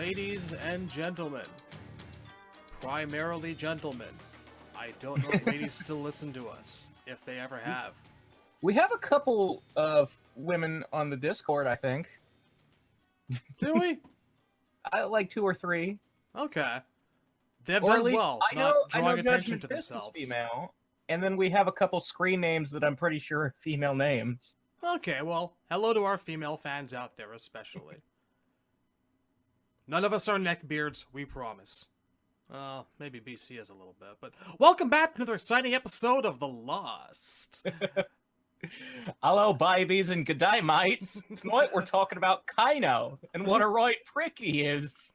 Ladies and gentlemen, primarily gentlemen, I don't know if ladies still listen to us, if they ever have. We have a couple of women on the Discord, I think. Do we? Like 2 or 3. Okay. They've Or at done least well, I not know drawing attention Judgment to Fist is themselves. female, and then we have a couple screen names that I'm pretty sure are female names. Okay, well, hello to our female fans out there especially. None of us are neckbeards, we promise. Maybe BC is a little bit, but welcome back to another exciting episode of The Lost. Hello, babies and g'day, mates. Tonight we're talking about Kano, and what a right prick he is.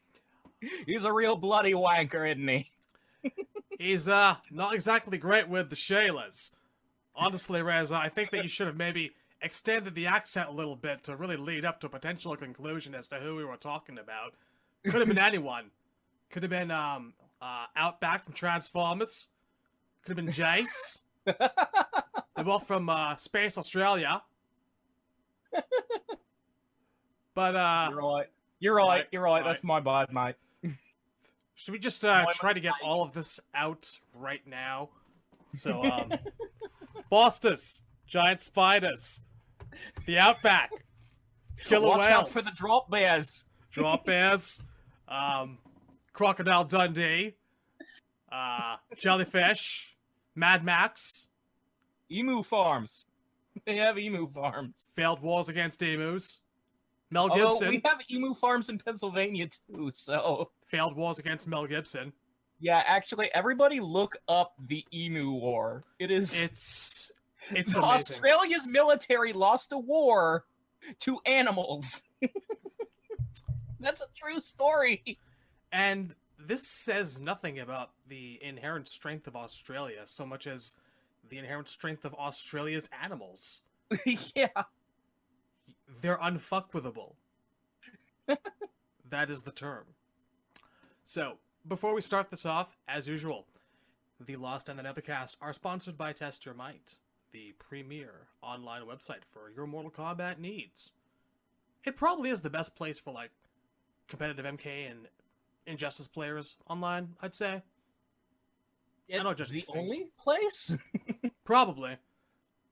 He's a real bloody wanker, isn't he? He's, not exactly great with the Shaylas. Honestly, Rez, I think that you should have maybe extended the accent a little bit to really lead up to a potential conclusion as to who we were talking about. Could have been anyone. Could have been, Outback from Transformers. Could have been Jace. They're both from, Space Australia. But, You're right. That's my bad, mate. Should we just, try to get all of this out right now? So, Fosters, giant spiders, the Outback, killer Watch whales. out for the drop bears. Drop bears, Crocodile Dundee, Jellyfish, Mad Max, Emu farms. They have emu farms. failed wars against emus, Mel Although Gibson, we have emu farms in Pennsylvania too, so... failed wars against Mel Gibson. Yeah, actually, everybody look up the Emu War. It's amazing. Australia's military lost a war to animals. That's a true story. And this says nothing about the inherent strength of Australia so much as the inherent strength of Australia's animals. Yeah. They're unfuckwithable. That is the term. So, before we start this off, as usual, The Lost and the Nethercast are sponsored by Test Your Might, the premier online website for your Mortal Kombat needs. It probably is the best place for, like, competitive MK and Injustice players online, I'd say. I don't judge the these things. only place? Probably.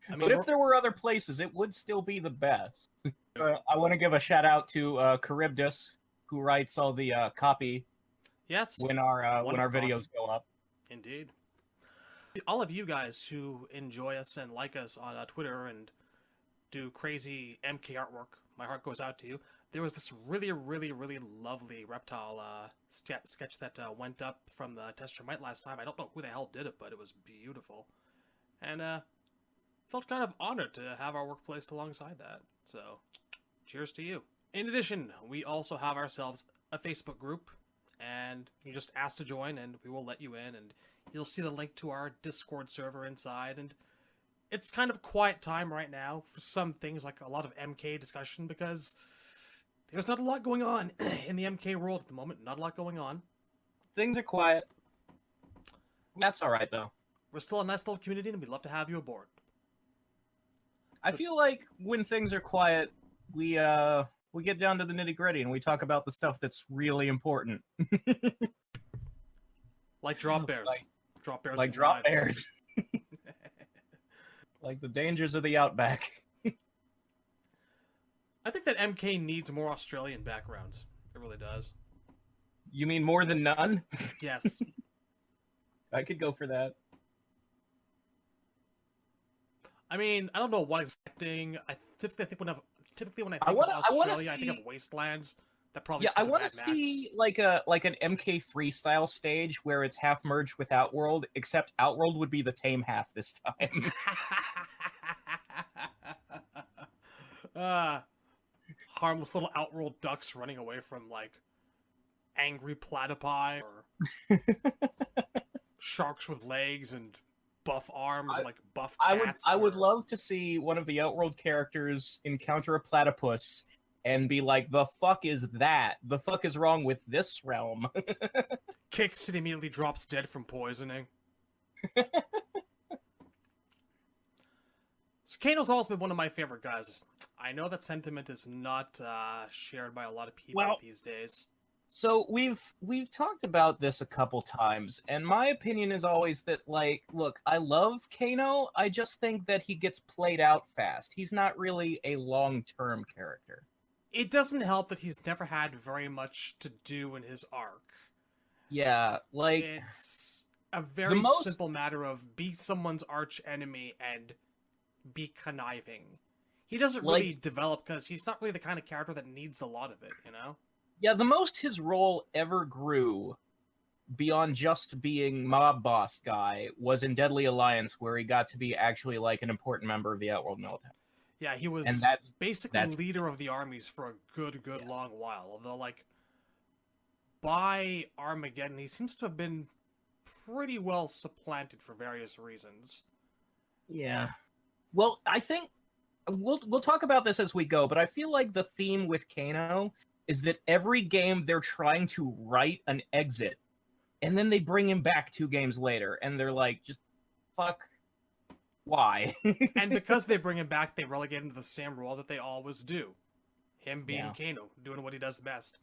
I mean, But if there were other places, it would still be the best. I want to give a shout out to Charybdis, who writes all the copy yes, when our wonderful videos go up. Indeed. All of you guys who enjoy us and like us on Twitter and do crazy MK artwork, my heart goes out to you. There was this really, really, really lovely reptile sketch that went up from the Test Your Might last time. I don't know who the hell did it, but it was beautiful. And felt kind of honored to have our work placed alongside that. So, cheers to you. In addition, we also have ourselves a Facebook group, and you just ask to join, and we will let you in, and you'll see the link to our Discord server inside, and it's kind of quiet time right now for some things, like a lot of MK discussion, because there's not a lot going on in the MK world at the moment. Not a lot going on. Things are quiet. That's all right, though. We're still a nice little community, and we'd love to have you aboard. I feel like when things are quiet, we get down to the nitty-gritty and we talk about the stuff that's really important. Like drop bears. Drop bears. Like with drop knives. bears. Like the dangers of the Outback. I think that MK needs more Australian backgrounds. It really does. You mean more than none? Yes. I could go for that. I mean, I don't know what I'm expecting. I typically think when I think of I wanna Australia, I think of wastelands. That probably Yeah, I want want to see like an MK3 style stage where it's half merged with Outworld, except Outworld would be the tame half this time. Harmless little Outworld ducks running away from like angry platypi or sharks with legs and buff arms, like buff cats. I would love to see one of the Outworld characters encounter a platypus and be like, the fuck is that? The fuck is wrong with this realm? Kicks and immediately drops dead from poisoning. So Kano's always been one of my favorite guys. I know that sentiment is not shared by a lot of people these days. So we've talked about this a couple times, and my opinion is always that, like, look, I love Kano. I just think that he gets played out fast. He's not really a long-term character. It doesn't help that he's never had very much to do in his arc. Yeah, like It's a very simple matter of be someone's arch enemy and be conniving. He doesn't really develop because he's not really the kind of character that needs a lot of it, you know? Yeah, the most his role ever grew beyond just being mob boss guy was in Deadly Alliance, where he got to be actually like an important member of the Outworld military. Yeah, he was basically leader of the armies for a good long while. Although, like, by Armageddon, he seems to have been pretty well supplanted for various reasons. Yeah. Well, I think we'll talk about this as we go, but I feel like the theme with Kano is that every game they're trying to write an exit, and then they bring him back 2 games later, and they're like, just fuck, why? And because they bring him back, they relegate him to the same role that they always do. Him being Kano, doing what he does best.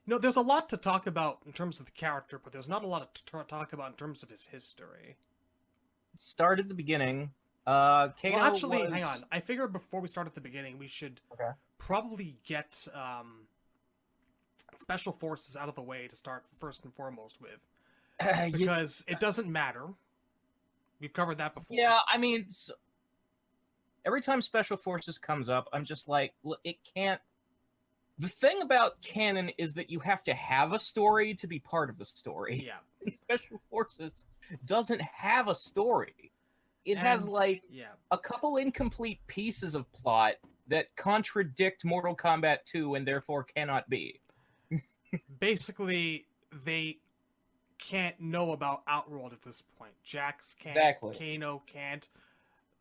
No, there's a lot to talk about in terms of the character, but there's not a lot to talk about in terms of his history. Start at the beginning. Well, actually, hang on. I figured before we start at the beginning, we should probably get Special Forces out of the way to start first and foremost with. Because it doesn't matter. We've covered that before. Yeah, I mean, every time Special Forces comes up, I'm just like, it can't... The thing about canon is that you have to have a story to be part of the story. Yeah. And Special Forces doesn't have a story. It has, like, a couple incomplete pieces of plot that contradict Mortal Kombat 2 and therefore cannot be. Basically, they can't know about Outworld at this point. Jax can't, Kano can't.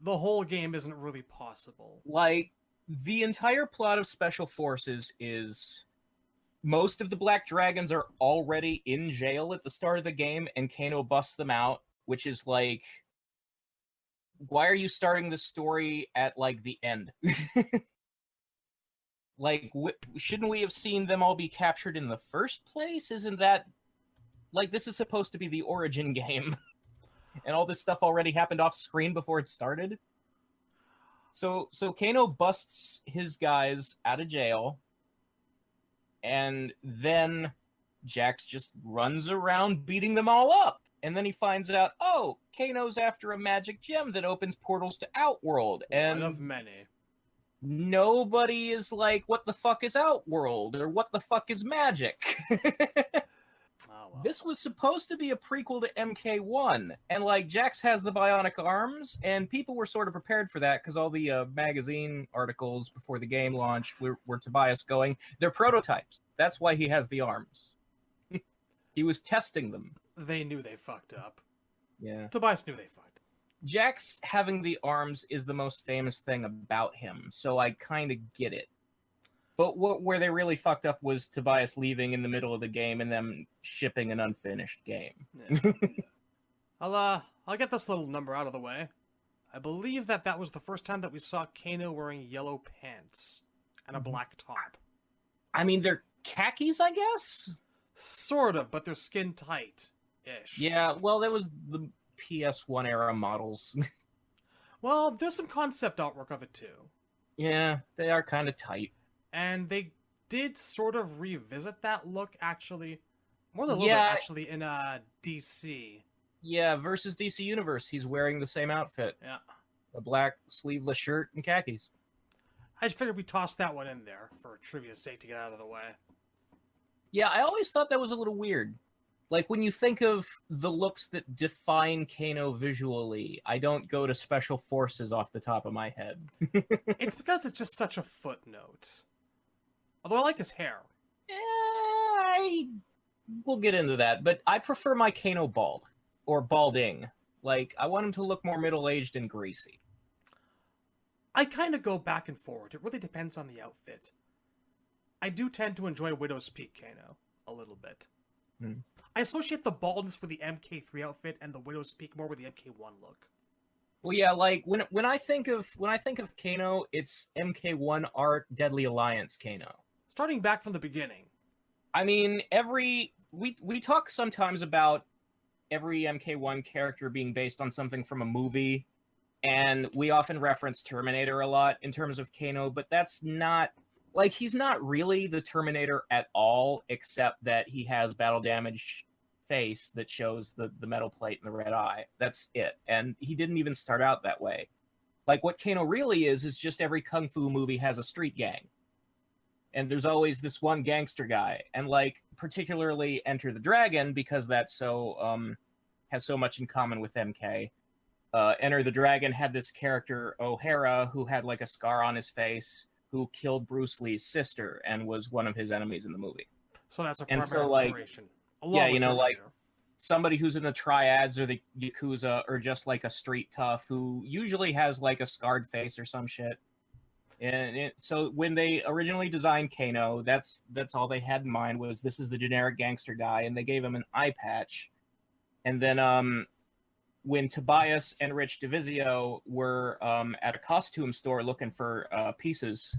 The whole game isn't really possible. Like, the entire plot of Special Forces is most of the Black Dragons are already in jail at the start of the game, and Kano busts them out, which is like, why are you starting the story at, like, the end? Like, shouldn't we have seen them all be captured in the first place? Isn't that... Like, this is supposed to be the origin game. And all this stuff already happened off screen before it started? So Kano busts his guys out of jail, and then Jax just runs around beating them all up. And then he finds out, oh, Kano's after a magic gem that opens portals to Outworld. And one of many. Nobody is like, what the fuck is Outworld? Or what the fuck is magic? Well. This was supposed to be a prequel to MK1, and, like, Jax has the bionic arms, and people were sort of prepared for that, because all the magazine articles before the game launch were Tobias going, they're prototypes. That's why he has the arms. He was testing them. They knew they fucked up. Yeah. Tobias knew they fucked. Jax having the arms is the most famous thing about him, so I kind of get it. But where they really fucked up was Tobias leaving in the middle of the game and them shipping an unfinished game. Yeah. I'll get this little number out of the way. I believe that was the first time that we saw Kano wearing yellow pants and a black top. I mean, they're khakis, I guess? Sort of, but they're skin tight-ish. Yeah, well, that was the PS1 era models. Well, there's some concept artwork of it, too. Yeah, they are kind of tight. And they did sort of revisit that look, actually. More than a little bit, actually, in DC. Yeah, versus DC Universe, he's wearing the same outfit. Yeah. A black sleeveless shirt and khakis. I just figured we tossed that one in there for trivia's sake to get out of the way. Yeah, I always thought that was a little weird. Like, when you think of the looks that define Kano visually, I don't go to Special Forces off the top of my head. It's because it's just such a footnote. Although I like his hair. We'll get into that, but I prefer my Kano bald. Or balding. Like, I want him to look more middle-aged and greasy. I kind of go back and forward. It really depends on the outfit. I do tend to enjoy Widow's Peak Kano a little bit. I associate the baldness with the MK3 outfit and the Widow's Peak more with the MK1 look. Well, yeah, like when I think of Kano, it's MK1 art Deadly Alliance Kano. Starting back from the beginning. I mean, we talk sometimes about every MK1 character being based on something from a movie, and we often reference Terminator a lot in terms of Kano, but that's not like he's not really the Terminator at all, except that he has battle damage face that shows the metal plate and the red eye. That's it. And he didn't even start out that way. Like what Kano really is just every kung fu movie has a street gang. And there's always this one gangster guy. And like particularly Enter the Dragon, because that's so has so much in common with MK. Enter the Dragon had this character, O'Hara, who had like a scar on his face, who killed Bruce Lee's sister and was one of his enemies in the movie. So that's a And primary so, like, inspiration. yeah, you know, like Terminator. somebody who's in the triads or the Yakuza or just like a street tough who usually has like a scarred face or some shit. And so when they originally designed Kano, that's all they had in mind was this is the generic gangster guy, and they gave him an eye patch. And then when Tobias and Rich DeVizio were at a costume store looking for pieces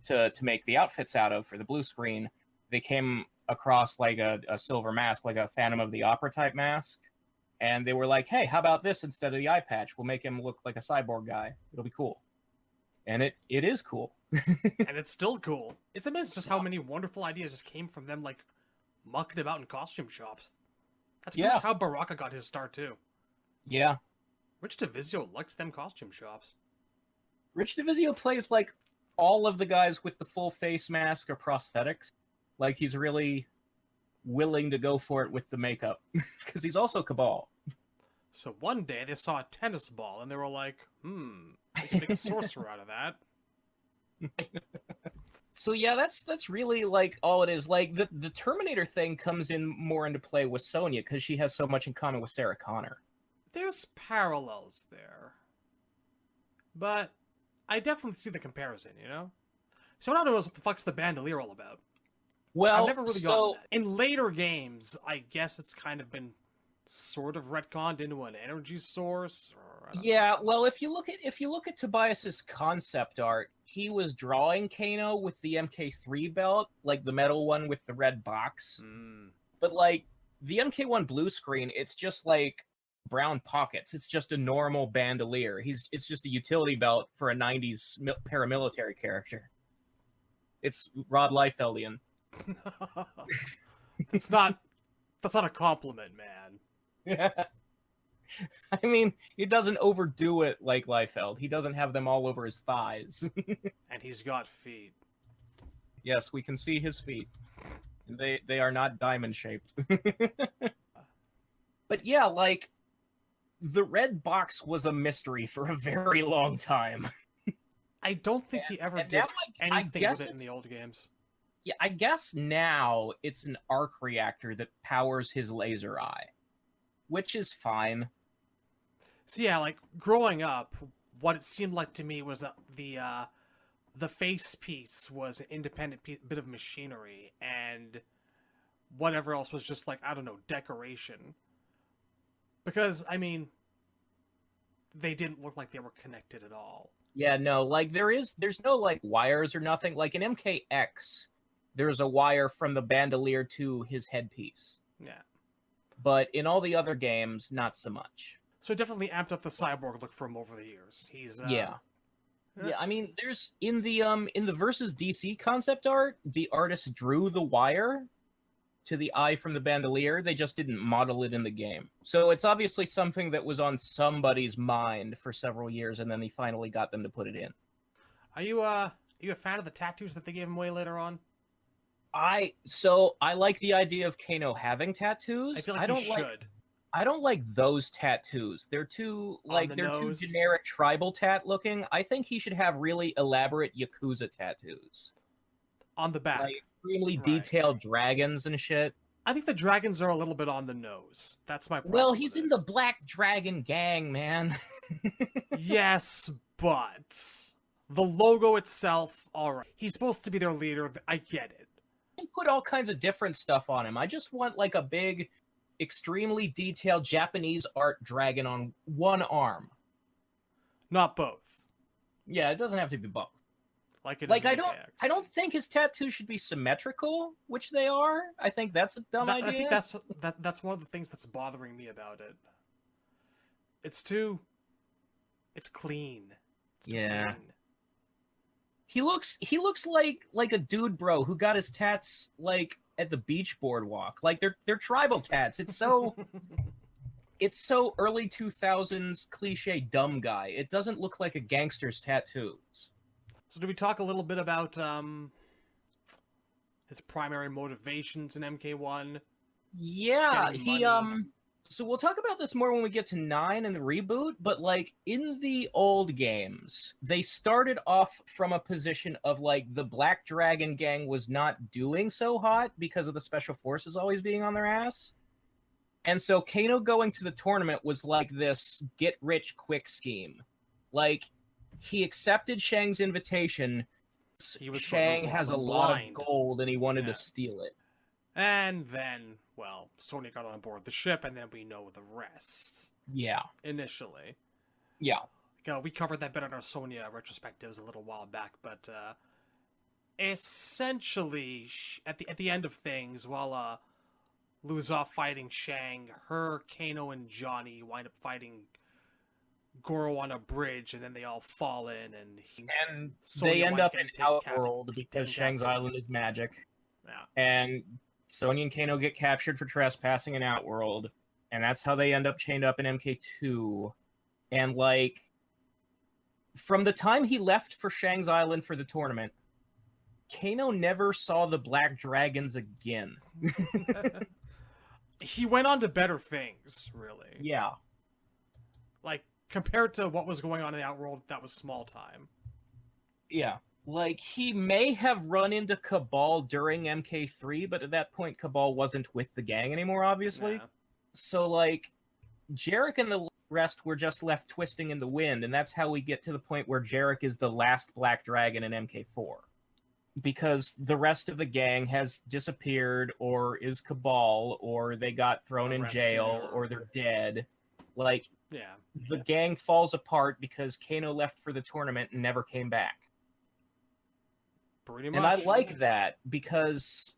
to make the outfits out of for the blue screen, they came across like a silver mask, like a Phantom of the Opera type mask. And they were like, hey, how about this instead of the eye patch? We'll make him look like a cyborg guy. It'll be cool. And it is cool. And it's still cool. It's amazing just how many wonderful ideas just came from them, like, mucking about in costume shops. That's pretty much how Baraka got his start, too. Yeah. Rich DeVizio likes them costume shops. Rich DeVizio plays, like, all of the guys with the full face mask or prosthetics. Like, he's really willing to go for it with the makeup. Because he's also Cabal. So one day they saw a tennis ball, and they were like, I can make a sorcerer out of that. So yeah, that's really like all it is. Like the Terminator thing comes in more into play with Sonya because she has so much in common with Sarah Connor. There's parallels there. But I definitely see the comparison, you know? So I don't know what the fuck's the bandolier all about. Well, I've never really gotten that. In later games, I guess it's kind of been sort of retconned into an energy source. Or, yeah, well, if you look at Tobias's concept art, he was drawing Kano with the MK3 belt, like the metal one with the red box. But like the MK1 blue screen, it's just like brown pockets. It's just a normal bandolier. It's just a utility belt for a 90s paramilitary character. It's Rod Liefeldian. That's not a compliment, man. I mean, he doesn't overdo it like Liefeld. He doesn't have them all over his thighs. And he's got feet. Yes, we can see his feet. They are not diamond shaped. But yeah, like the red box was a mystery for a very long time. I don't think he ever did anything with it in the old games. Yeah, I guess now it's an arc reactor that powers his laser eye, which is fine. So yeah, like growing up, what it seemed like to me was that the face piece was an independent bit of machinery, and whatever else was just like, I don't know, decoration. Because I mean, they didn't look like they were connected at all. Yeah, no, like there's no like wires or nothing. Like in MKX, there's a wire from the bandolier to his headpiece. Yeah. But in all the other games, not so much. So it definitely amped up the cyborg look for him over the years. He's yeah. I mean, there's in the versus DC concept art, the artist drew the wire to the eye from the bandolier. They just didn't model it in the game. So it's obviously something that was on somebody's mind for several years, and then they finally got them to put it in. Are you a fan of the tattoos that they gave him away later on? I like the idea of Kano having tattoos. I feel like he should. I don't like those tattoos. They're too too generic tribal tat looking. I think he should have really elaborate Yakuza tattoos. On the back. Like extremely detailed dragons and shit. I think the dragons are a little bit on the nose. That's my problem. Well, he's in the Black Dragon gang, man. Yes, but the logo itself, alright. He's supposed to be their leader. I get it. Put all kinds of different stuff on him. I just want like a big, extremely detailed Japanese art dragon on one arm. Not both. Yeah, it doesn't have to be both. like it is Like in I MKX. don't think his tattoos should be symmetrical, which they are. I think that's a dumb idea. I think that's one of the things that's bothering me about it. It's clean. It's too Yeah. clean. He looks like a dude bro who got his tats like at the beach boardwalk. Like they're tribal tats. It's so it's so early 2000s cliche dumb guy. It doesn't look like a gangster's tattoos. So do we talk a little bit about his primary motivations in MK1? Yeah, Getting he money. so we'll talk about this more when we get to 9 and the reboot, but like in the old games, they started off from a position of like the Black Dragon gang was not doing so hot because of the special forces always being on their ass. And so Kano going to the tournament was like this get rich quick scheme. Like he accepted Shang's invitation. Shang has a lot of gold and he wanted to steal it. And then, well, Sonya got on board the ship, and then we know the rest. Yeah. Initially. Yeah. We covered that bit on our Sonya retrospectives a little while back, but essentially, at the end of things, while lose off fighting Shang, her, Kano, and Johnny wind up fighting Goro on a bridge, and then they all fall in, and they end up in Outworld because Shang's island is magic. Yeah. And Sonya and Kano get captured for trespassing in Outworld, and that's how they end up chained up in MK2. And like, from the time he left for Shang's island for the tournament, Kano never saw the Black Dragons again. He went on to better things, really. Yeah. Like, compared to what was going on in the Outworld, that was small time. Yeah. Like, he may have run into Cabal during MK3, but at that point, Cabal wasn't with the gang anymore, obviously. Yeah. So, like, Jarek and the rest were just left twisting in the wind, and that's how we get to the point where Jarek is the last Black Dragon in MK4. Because the rest of the gang has disappeared, or is Cabal, or they got thrown in jail, or they're dead. Like, the gang falls apart because Kano left for the tournament and never came back. Pretty much. And I like that because,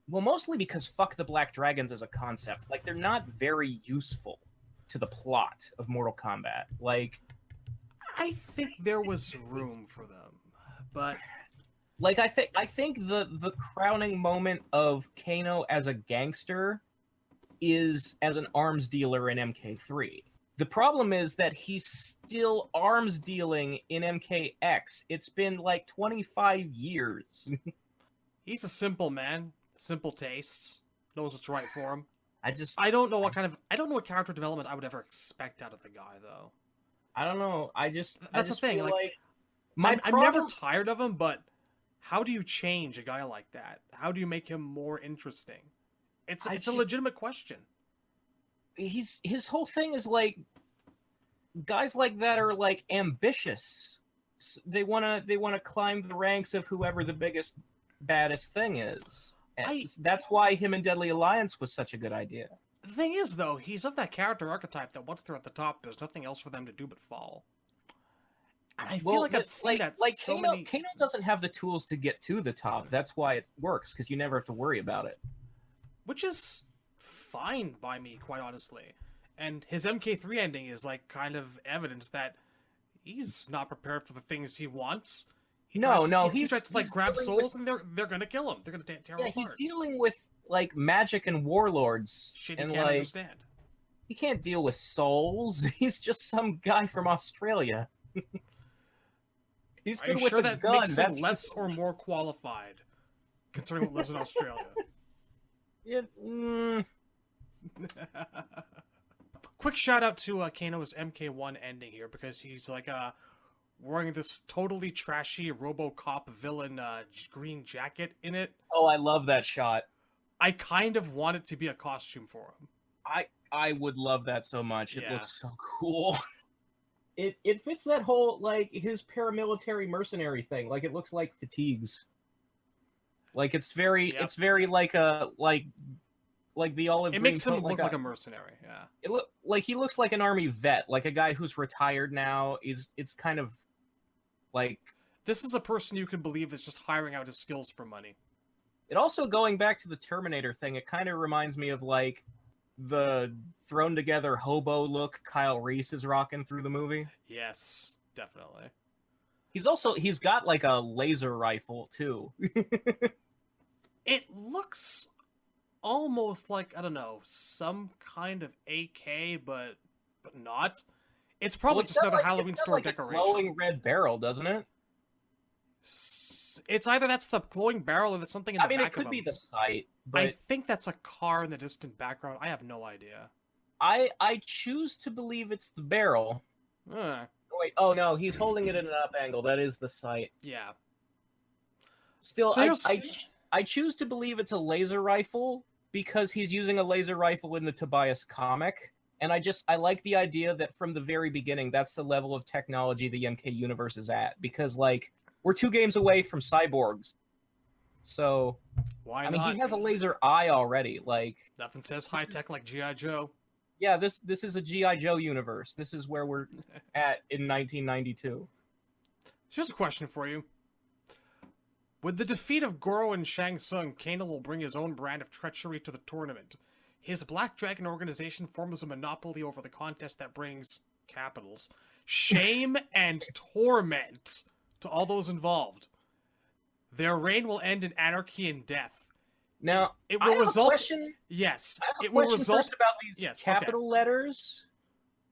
well, mostly because fuck the Black Dragons as a concept. Like, they're not very useful to the plot of Mortal Kombat. Like, I think there was room for them, but like I think the crowning moment of Kano as a gangster is as an arms dealer in MK3. The problem is that he's still arms dealing in MKX. It's been like 25 years. He's a simple man, simple tastes, knows what's right for him. I don't know what character development I would ever expect out of the guy, though. I don't know. That's the thing. Like, I'm never tired of him, but how do you change a guy like that? How do you make him more interesting? It's a legitimate question. His whole thing is like, guys like that are like ambitious. They wanna climb the ranks of whoever the biggest, baddest thing is. That's why him and Deadly Alliance was such a good idea. The thing is, though, he's of that character archetype that once they're at the top, there's nothing else for them to do but fall. And I feel like I've seen that so many... Kano doesn't have the tools to get to the top. That's why it works, because you never have to worry about it. Which is fine by me, quite honestly. And his MK3 ending is like kind of evidence that he's not prepared for the things he wants. He tries to like grab souls, and they're gonna kill him. They're gonna tear him apart. He's dealing with like magic and warlords. Shit, he and can't like, understand. He can't deal with souls. He's just some guy from Australia. He's good with a that gun. Makes him less or more qualified, considering what lives in Australia? Quick shout out to Kano's MK1 ending here, because he's like wearing this totally trashy RoboCop villain green jacket in it. Oh, I love that shot. I kind of want it to be a costume for him. I would love that so much. It looks so cool. It fits that whole, like, his paramilitary mercenary thing. Like, it looks like fatigues. Like, it's very like a like the olive. It makes him look like a mercenary. Yeah. He looks like an army vet, like a guy who's retired now. It's kind of like This is a person you can believe is just hiring out his skills for money. It also, going back to the Terminator thing, it kind of reminds me of, like, the thrown-together hobo look Kyle Reese is rocking through the movie. Yes, definitely. He's got, like, a laser rifle, too. It looks almost like, I don't know, some kind of AK, but not. It's probably just another Halloween store decoration. A glowing red barrel, doesn't it? It's either that's the glowing barrel or that's something in the back of him. I mean, it could be the sight, but... I think that's a car in the distant background. I have no idea. I choose to believe it's the barrel. Wait, oh no, he's holding it in an up angle. That is the sight. Yeah. Still, so I choose to believe it's a laser rifle because he's using a laser rifle in the Tobias comic. And I like the idea that from the very beginning, that's the level of technology the MK universe is at. Because, like, we're 2 games away from cyborgs. So, why not? I mean, he has a laser eye already. Like, nothing says high tech like G.I. Joe. Yeah, this is a G.I. Joe universe. This is where we're at in 1992. Here's a question for you. With the defeat of Goro and Shang Tsung, Kano will bring his own brand of treachery to the tournament. His Black Dragon organization forms a monopoly over the contest that brings, capitals, shame and torment to all those involved. Their reign will end in anarchy and death. Now, it will result. Yes, it will result first about these capital letters,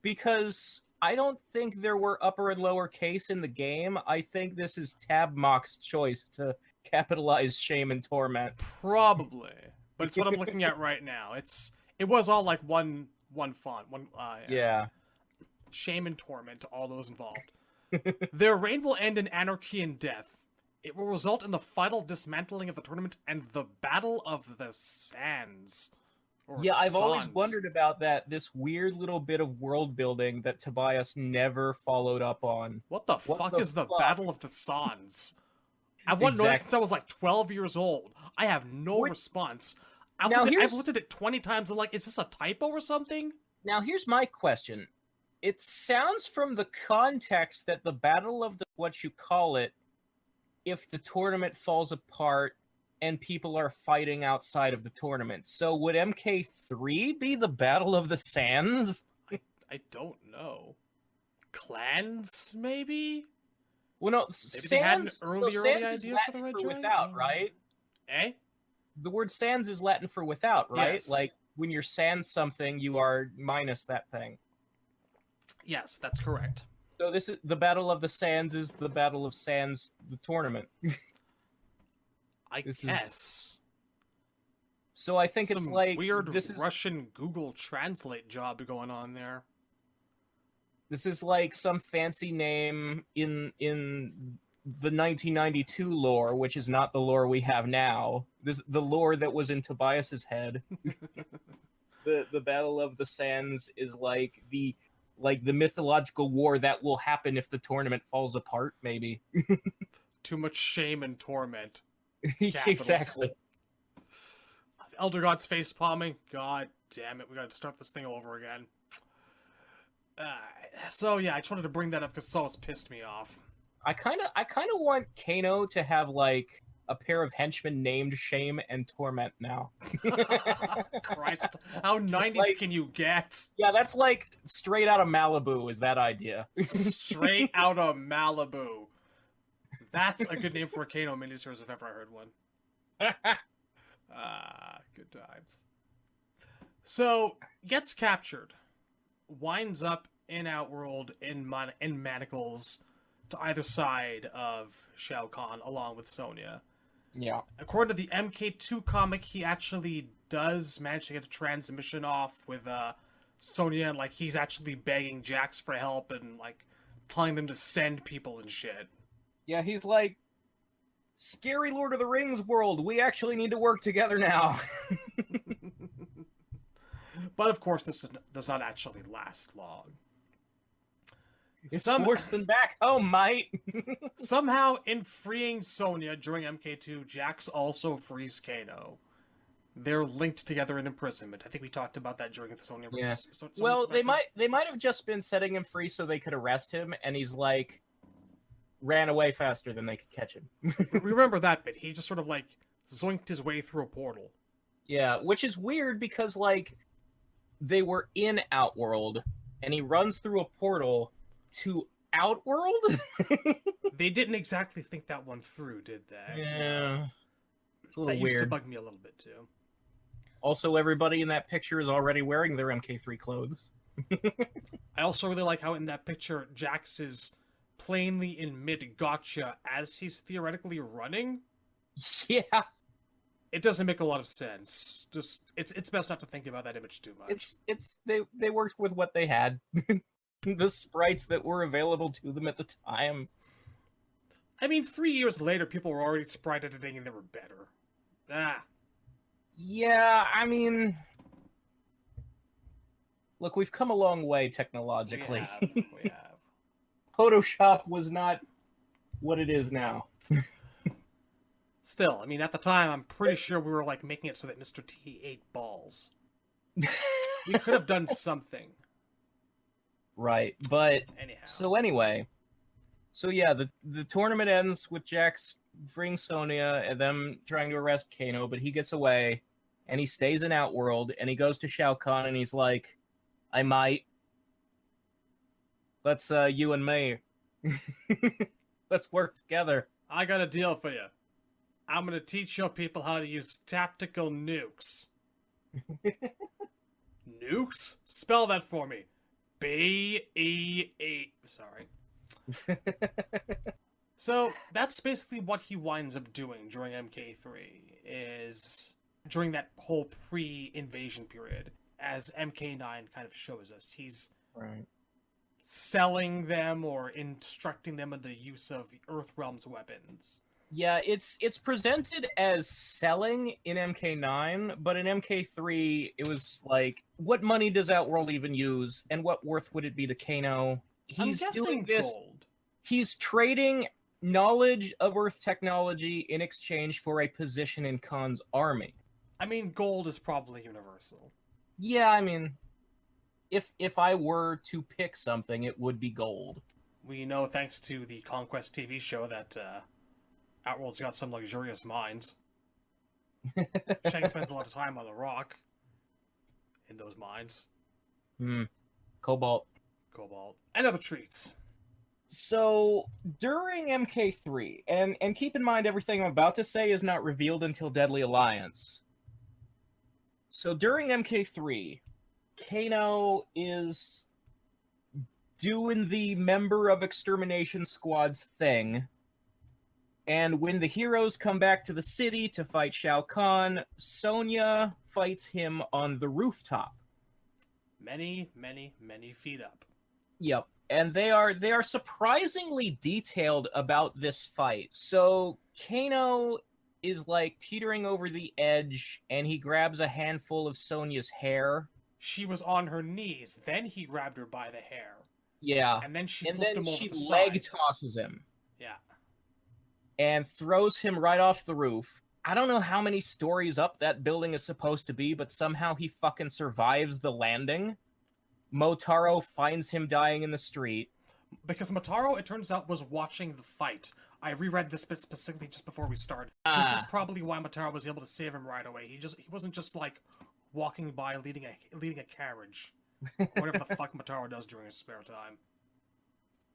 because I don't think there were upper and lower case in the game. I think this is Tabmock's choice to capitalize shame and torment. Probably, but it's what I'm looking at right now. It was all like one font, yeah. Shame and torment to all those involved. Their reign will end in anarchy and death. It will result in the final dismantling of the tournament and the Battle of the Sands. Yeah, I've always wondered about that. This weird little bit of world building that Tobias never followed up on. What the fuck is the Battle of the Sands? I've wanted to know that since I was like 12 years old. I have no response. I've looked at it 20 times. I'm like, is this a typo or something? Now, here's my question. It sounds from the context that the Battle of the what you call it, if the tournament falls apart and people are fighting outside of the tournament. So would MK3 be the Battle of the Sands? I don't know. Clans, maybe? Well, no, maybe they had an early idea for the Red Dragon? Without, right? Eh? The word sans is Latin for without, right? Yes. Like, when you're sans something, you are minus that thing. Yes, that's correct. So this is the Battle of the Sands is the Battle of Sands, the tournament. I guess. So I think it's like weird Russian Google Translate job going on there. This is like some fancy name in the 1992 lore, which is not the lore we have now. The lore that was in Tobias's head. The Battle of the Sands is like the mythological war that will happen if the tournament falls apart, maybe. Too much shame and torment. Exactly. Elder God's face palming. God damn it, we gotta start this thing over again. So yeah, I just wanted to bring that up because it's always pissed me off. I kind of want Kano to have like a pair of henchmen named Shame and Torment now. Christ, how 90s can you get? Yeah, that's like straight out of Malibu is that idea. Straight out of Malibu. That's a good name for a Kano miniseries if ever I heard one. Good times. So, gets captured. Winds up in Outworld in manacles to either side of Shao Kahn along with Sonya. Yeah. According to the MK2 comic, he actually does manage to get the transmission off with Sonya, and like he's actually begging Jax for help and like telling them to send people and shit. Yeah, he's like, scary Lord of the Rings world, we actually need to work together now. But of course, this does not actually last long. It's worse than back home, mate. Somehow, in freeing Sonya during MK2, Jax also frees Kano. They're linked together in imprisonment. I think we talked about that during the Sonya. Yeah. Well, they might have just been setting him free so they could arrest him, and he's like, ran away faster than they could catch him. Remember that bit? He just sort of like zoinked his way through a portal. Yeah, which is weird because like they were in Outworld and he runs through a portal to Outworld? They didn't exactly think that one through, did they? Yeah. It's a little that weird. used to bug me a little bit too. Also, everybody in that picture is already wearing their MK3 clothes. I also really like how in that picture Jax is plainly in mid-gotcha as he's theoretically running. Yeah. It doesn't make a lot of sense. Just it's best not to think about that image too much. They worked with what they had. The sprites that were available to them at the time. I mean, 3 years later, people were already sprite editing and they were better. Yeah, I mean, look, we've come a long way technologically. We have. Photoshop was not what it is now. Still, I mean, at the time, I'm pretty sure we were like making it so that Mr. T ate balls. We could have done something. Right, but anyhow. So yeah, the tournament ends with Jax freeing Sonya and them trying to arrest Kano, but he gets away and he stays in Outworld and he goes to Shao Kahn and he's like, I might. Let's you and me. Let's work together. I got a deal for you. I'm gonna teach your people how to use tactical nukes. Nukes? Spell that for me. B-E-E. Sorry. So that's basically what he winds up doing during MK3, is during that whole pre-invasion period, as MK9 kind of shows us. He's selling them or instructing them in the use of Earthrealm's weapons. Yeah, it's presented as selling in MK9, but in MK3, it was like, what money does Outworld even use, and what worth would it be to Kano? I'm guessing gold. He's trading knowledge of Earth technology in exchange for a position in Khan's army. I mean, gold is probably universal. Yeah, I mean, if I were to pick something, it would be gold. We know, thanks to the Conquest TV show, that Outworld's got some luxurious mines. Shang spends a lot of time on the rock in those mines. Cobalt. And other treats. So, during MK3, and keep in mind everything I'm about to say is not revealed until Deadly Alliance. So, during MK3, Kano is doing the member of Extermination Squad's thing. And when the heroes come back to the city to fight Shao Kahn, Sonya fights him on the rooftop. Many feet up. Yep. And they are surprisingly detailed about this fight. So Kano is like teetering over the edge and he grabs a handful of Sonya's hair. She was on her knees, then he grabbed her by the hair. Yeah. And then she flipped him over the side. Leg tosses him. Yeah. And throws him right off the roof. I don't know how many stories up that building is supposed to be, but somehow he fucking survives the landing. Motaro finds him dying in the street. Because Motaro, it turns out, was watching the fight. I reread this bit specifically just before we started. This is probably why Motaro was able to save him right away. He wasn't just like walking by leading a carriage. Or whatever the fuck Motaro does during his spare time.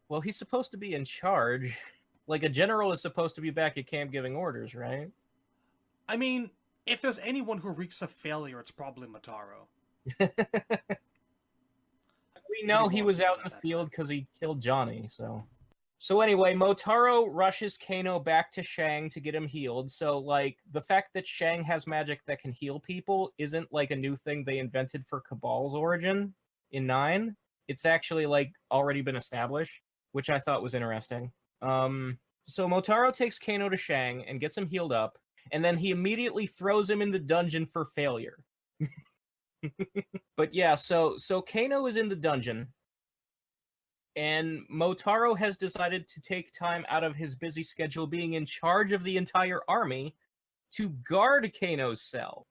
Well, he's supposed to be in charge. Like, a general is supposed to be back at camp giving orders, right? I mean, if there's anyone who reeks of failure, it's probably Motaro. We know he was out in the field because he killed Johnny, so... So anyway, Motaro rushes Kano back to Shang to get him healed. So, like, the fact that Shang has magic that can heal people isn't, like, a new thing they invented for Cabal's origin in 9. It's actually, like, already been established, which I thought was interesting. So Motaro takes Kano to Shang and gets him healed up, and then he immediately throws him in the dungeon for failure. But yeah, so Kano is in the dungeon, and Motaro has decided to take time out of his busy schedule being in charge of the entire army to guard Kano's cell.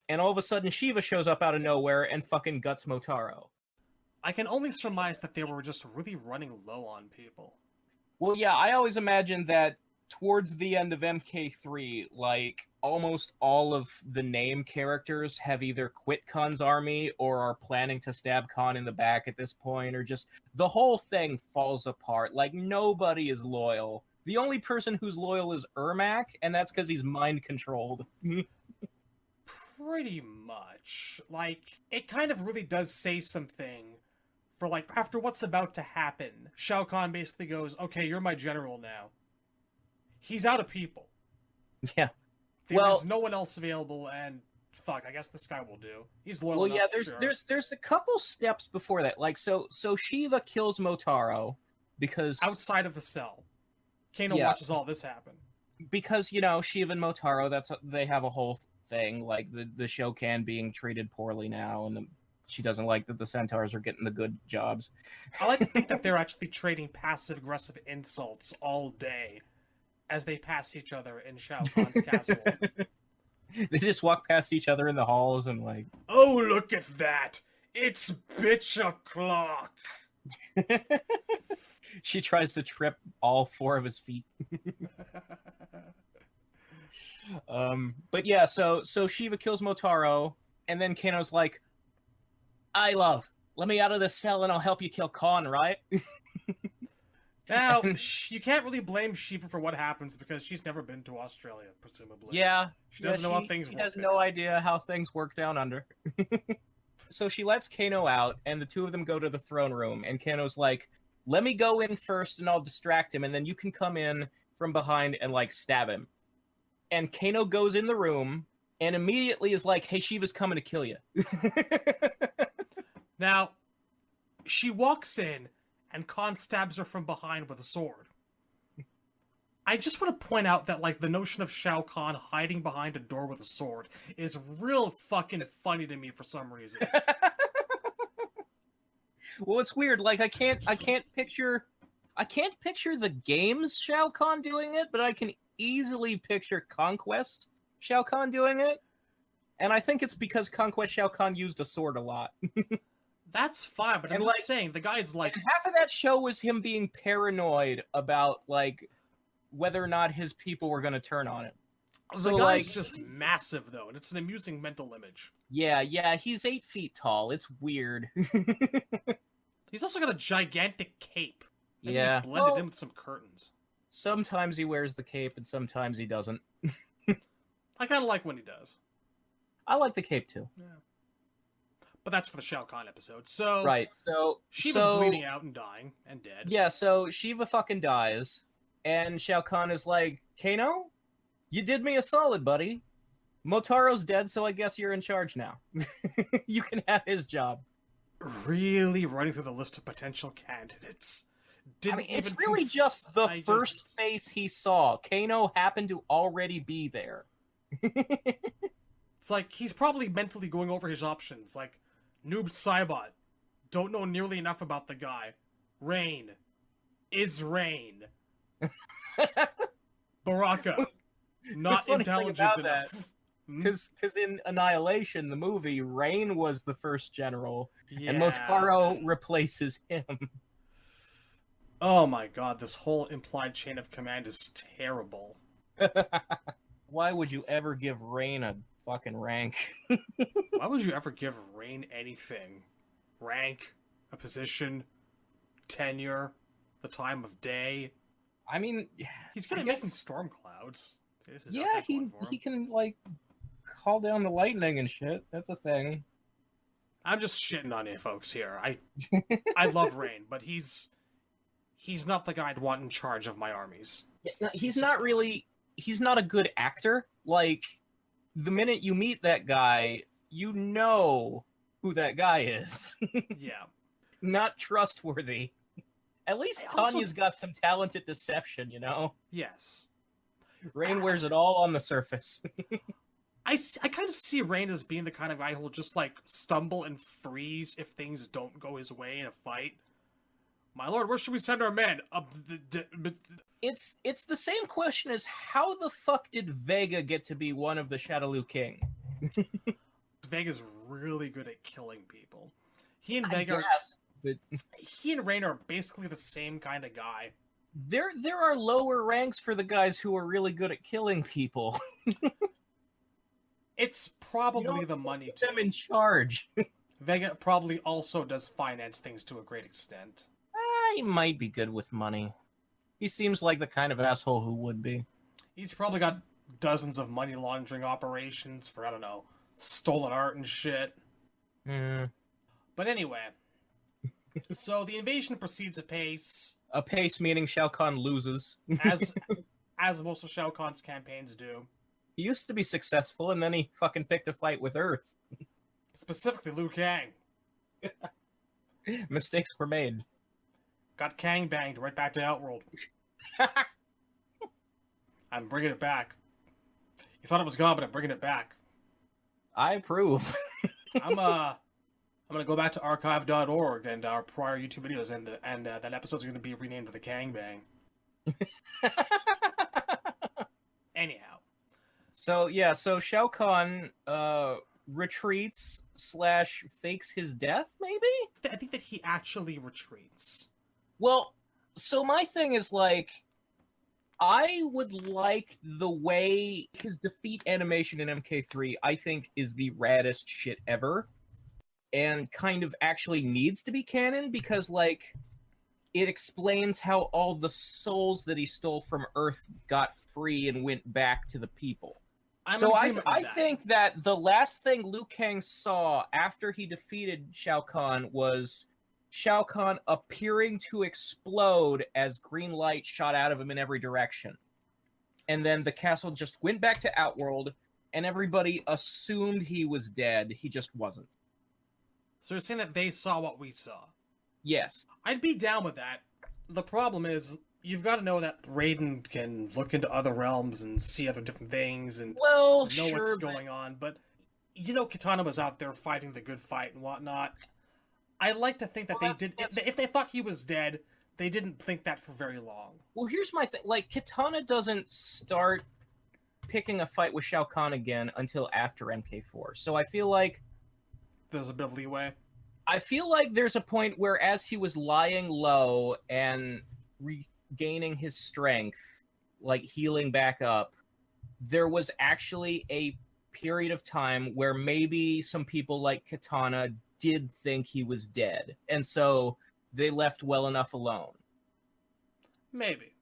And all of a sudden Shiva shows up out of nowhere and fucking guts Motaro. I can only surmise that they were just really running low on people. Well, yeah, I always imagined that towards the end of MK3, like, almost all of the name characters have either quit Khan's army or are planning to stab Khan in the back at this point, or just the whole thing falls apart. Like, nobody is loyal. The only person who's loyal is Ermac, and that's because he's mind-controlled. Pretty much. Like, it kind of really does say something for, like, after what's about to happen. Shao Kahn basically goes, okay, you're my general now. He's out of people. Yeah. There's no one else available, and fuck, I guess this guy will do. He's loyal enough, yeah, there's a couple steps before that. Like, so Shiva kills Motaro because... outside of the cell. Kano watches all this happen. Because, Shiva and Motaro, they have a whole thing, like the Shokan being treated poorly now, and she doesn't like that the Centaurs are getting the good jobs. I like to think that they're actually trading passive-aggressive insults all day as they pass each other in Shao Kahn's castle. They just walk past each other in the halls and like... Oh, look at that! It's bitch o'clock! She tries to trip all 4 of his feet. But yeah, so Shiva kills Motaro, and then Kano's like, let me out of this cell and I'll help you kill Khan, right? Now, you can't really blame Shiva for what happens because she's never been to Australia, presumably. Yeah. She doesn't know how things work. She has no idea how things work down under. So she lets Kano out, and the two of them go to the throne room, and Kano's like, let me go in first and I'll distract him, and then you can come in from behind and, like, stab him. And Kano goes in the room and immediately is like, hey, Shiva's coming to kill you. Now, she walks in and Khan stabs her from behind with a sword. I just want to point out that, like, the notion of Shao Kahn hiding behind a door with a sword is real fucking funny to me for some reason. Well, it's weird. Like, I can't picture the game's Shao Kahn doing it, but I can easily picture Conquest Shao Kahn doing it. And I think it's because Conquest Shao Kahn used a sword a lot. That's fine, but I'm just saying, the guy's like... half of that show was him being paranoid about, like, whether or not his people were going to turn on him. The guy's just massive, though, and it's an amusing mental image. Yeah, he's 8 feet tall. It's weird. He's also got a gigantic cape. Maybe Yeah. he blended in with some curtains. Sometimes he wears the cape, and sometimes he doesn't. I kind of like when he does. I like the cape, too. Yeah. But that's for the Shao Kahn episode. So right, so Shiva's bleeding out and dying and dead. Yeah, so Shiva fucking dies, and Shao Kahn is like, Kano, you did me a solid, buddy. Motaro's dead, so I guess you're in charge now. You can have his job. Really running through the list of potential candidates. It's really just the first face he saw. Kano happened to already be there. It's like, he's probably mentally going over his options, like, Noob Saibot. Don't know nearly enough about the guy. Rain. Is Rain. Baraka. Not intelligent enough. Because in Annihilation, the movie, Rain was the first general, yeah. and Motaro replaces him. Oh my god, this whole implied chain of command is terrible. Why would you ever give Rain a fucking rank? Why would you ever give Rain anything? Rank, a position, tenure, the time of day? I mean, he's gonna make some storm clouds. Yeah, he can, like, call down the lightning and shit. That's a thing. I'm just shitting on you folks here. I love Rain, but he's not the guy I'd want in charge of my armies. Yeah, he's not a good actor. Like, the minute you meet that guy, you know who that guy is. Yeah. Not trustworthy. At least Tanya's got some talent at deception, you know? Yes. Rain wears it all on the surface. I kind of see Rain as being the kind of guy who'll just, like, stumble and freeze if things don't go his way in a fight. My lord, where should we send our men? It's the same question as how the fuck did Vega get to be one of the Shadaloo King? Vega's really good at killing people. He and Rain are basically the same kind of guy. There are lower ranks for the guys who are really good at killing people. It's You probably don't the money put too. them in charge. Vega probably also does finance things to a great extent. He might be good with money. He seems like the kind of asshole who would be. He's probably got dozens of money laundering operations for, I don't know, stolen art and shit. Mm. But anyway, so the invasion proceeds apace, Apace meaning Shao Kahn loses. as as most of Shao Kahn's campaigns do. He used to be successful, and then he fucking picked a fight with Earth. Specifically, Liu Kang. Mistakes were made. Got Kang banged right back to Outworld. I'm bringing it back. You thought it was gone, but I'm bringing it back. I approve. I'm gonna go back to archive.org and our prior YouTube videos, and that episode's gonna be renamed the Kang Bang. Anyhow, so Shao Kahn retreats / fakes his death, maybe? I think that he actually retreats. Well, so my thing is like, I would like the way his defeat animation in MK3, I think, is the raddest shit ever. And kind of actually needs to be canon because, like, it explains how all the souls that he stole from Earth got free and went back to the people. So I think that the last thing Liu Kang saw after he defeated Shao Kahn was Shao Kahn appearing to explode as green light shot out of him in every direction. And then the castle just went back to Outworld, and everybody assumed he was dead. He just wasn't. So you're saying that they saw what we saw? Yes. I'd be down with that. The problem is, you've got to know that Raiden can look into other realms and see other different things and know what's going on. But, you know, Kitana was out there fighting the good fight and whatnot. I like to think that they did. If they thought he was dead, they didn't think that for very long. Well, here's my thing. Like, Kitana doesn't start picking a fight with Shao Kahn again until after MK4. So I feel like there's a bit of leeway. I feel like there's a point where, as he was lying low and regaining his strength, like healing back up, there was actually a period of time where maybe some people like Kitana did think he was dead, and so they left well enough alone. Maybe.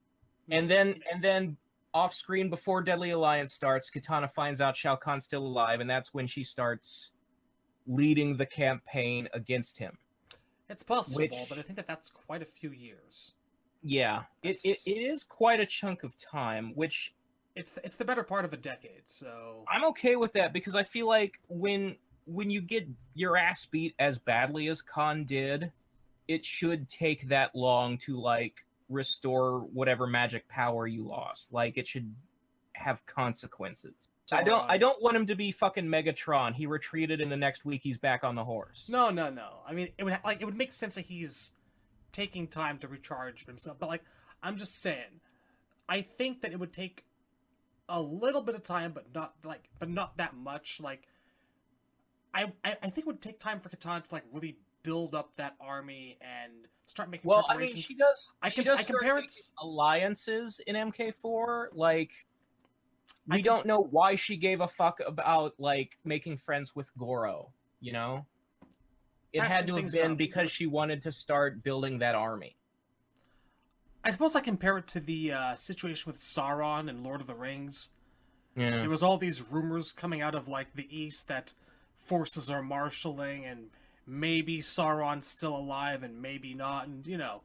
And then off screen before Deadly Alliance starts, Kitana finds out Shao Kahn's still alive, and that's when she starts leading the campaign against him. It's possible, but I think that that's quite a few years. Yeah, it is quite a chunk of time, which it's the better part of a decade. So I'm okay with that because I feel like when you get your ass beat as badly as Khan did, it should take that long to like restore whatever magic power you lost. Like, it should have consequences. So, I don't want him to be fucking Megatron. He retreated, and the next week he's back on the horse. No. I mean, it would make sense that he's taking time to recharge himself. But like, I'm just saying, I think that it would take a little bit of time, but not that much. Like, I think it would take time for Kitana to like really build up that army and start making preparations. I mean, she does. I compare it alliances in MK4. Like, we don't know why she gave a fuck about like making friends with Goro. You know, it had to have been because she wanted to start building that army. I suppose I compare it to the situation with Sauron and Lord of the Rings. Yeah. There was all these rumors coming out of like the East that forces are marshaling and maybe Sauron's still alive and maybe not, and you know,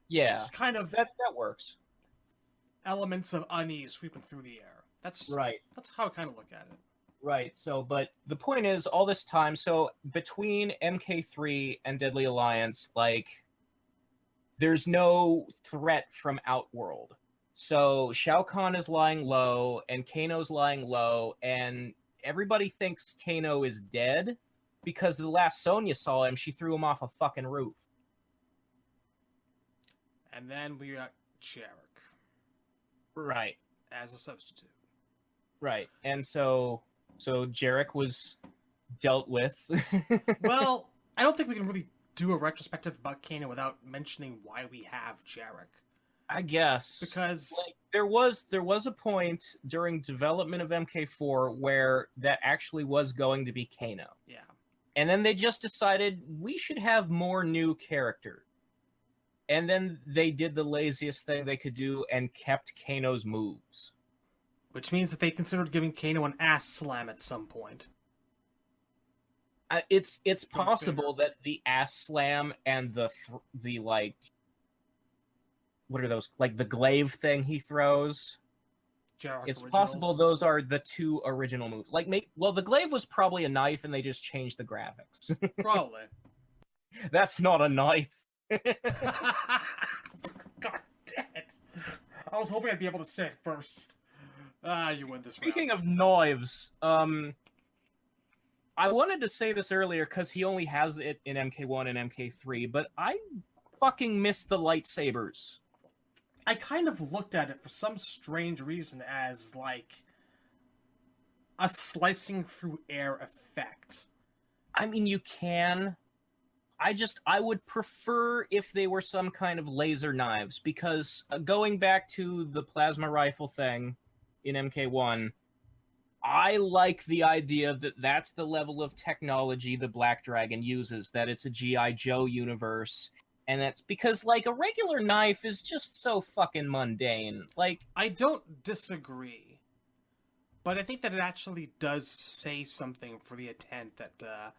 it's kind of that works. Elements of unease sweeping through the air. That's right. That's how I kind of look at it. Right. So, but the point is, all this time, so between MK3 and Deadly Alliance, like, there's no threat from Outworld. So Shao Kahn is lying low, and Kano's lying low, and everybody thinks Kano is dead because the last Sonya saw him, she threw him off a fucking roof. And then we got Jarek. Right. As a substitute. Right. And so Jarek was dealt with. Well, I don't think we can really do a retrospective about Kano without mentioning why we have Jarek. I guess Because like there was a point during development of MK4 where that actually was going to be Kano. yeah, And then they just decided we should have more new characters. And then they did the laziest thing they could do and kept Kano's moves. which means that they considered giving Kano an ass slam at some point. It's Go possible figure. that the ass slam and the like, what are those, like the glaive thing he throws? JRK It's originals. possible those are the two original moves. Like, well, the glaive was probably a knife, and they just changed the graphics. Probably. That's not a knife. God damn it! I was hoping I'd be able to say it first. You win this Speaking round. of knives, I wanted to say this earlier because he only has it in MK1 and MK3, but I fucking miss the lightsabers. I kind of looked at it for some strange reason as, like, a slicing through air effect. I mean, you can. I would prefer if they were some kind of laser knives, because going back to the plasma rifle thing in MK1, I like the idea that that's the level of technology the Black Dragon uses, that it's a G.I. Joe universe, and that's because, like, a regular knife is just so fucking mundane. Like, I don't disagree, but I think that it actually does say something for the intent that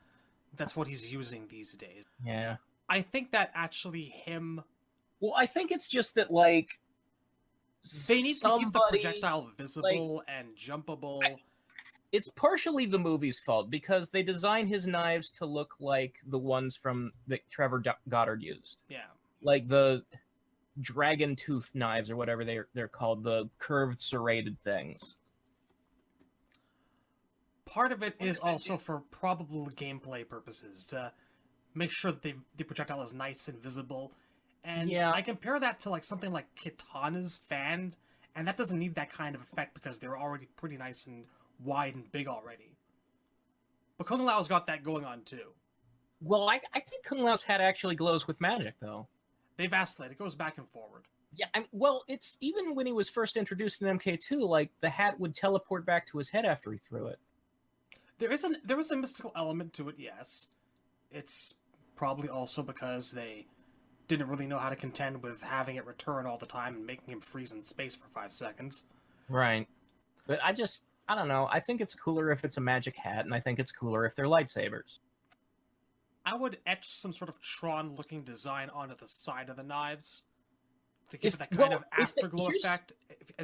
that's what he's using these days. yeah. I think that actually him... Well, I think it's just that, like, They need to keep the somebody, projectile visible and jumpable. It's partially the movie's fault, because they design his knives to look like the ones from that Trevor Goddard used. Yeah. Like the dragon tooth knives, or whatever they're called, the curved serrated things. Part of it is also for probable gameplay purposes, to make sure that the projectile is nice and visible. And Yeah. I compare that to like something like Kitana's fan, and that doesn't need that kind of effect because they're already pretty nice and wide and big already. But Kung Lao's got that going on too. Well, I think Kung Lao's hat actually glows with magic, though. They vacillate. It goes back and forward. Yeah, I mean, well, it's even when he was first introduced in MK2, like, the hat would teleport back to his head after he threw it. There is a mystical element to it, yes. It's probably also because they didn't really know how to contend with having it return all the time and making him freeze in space for 5 seconds. Right. But I don't know. I think it's cooler if it's a magic hat, and I think it's cooler if they're lightsabers. I would etch some sort of Tron-looking design onto the side of the knives to give it that kind of afterglow effect.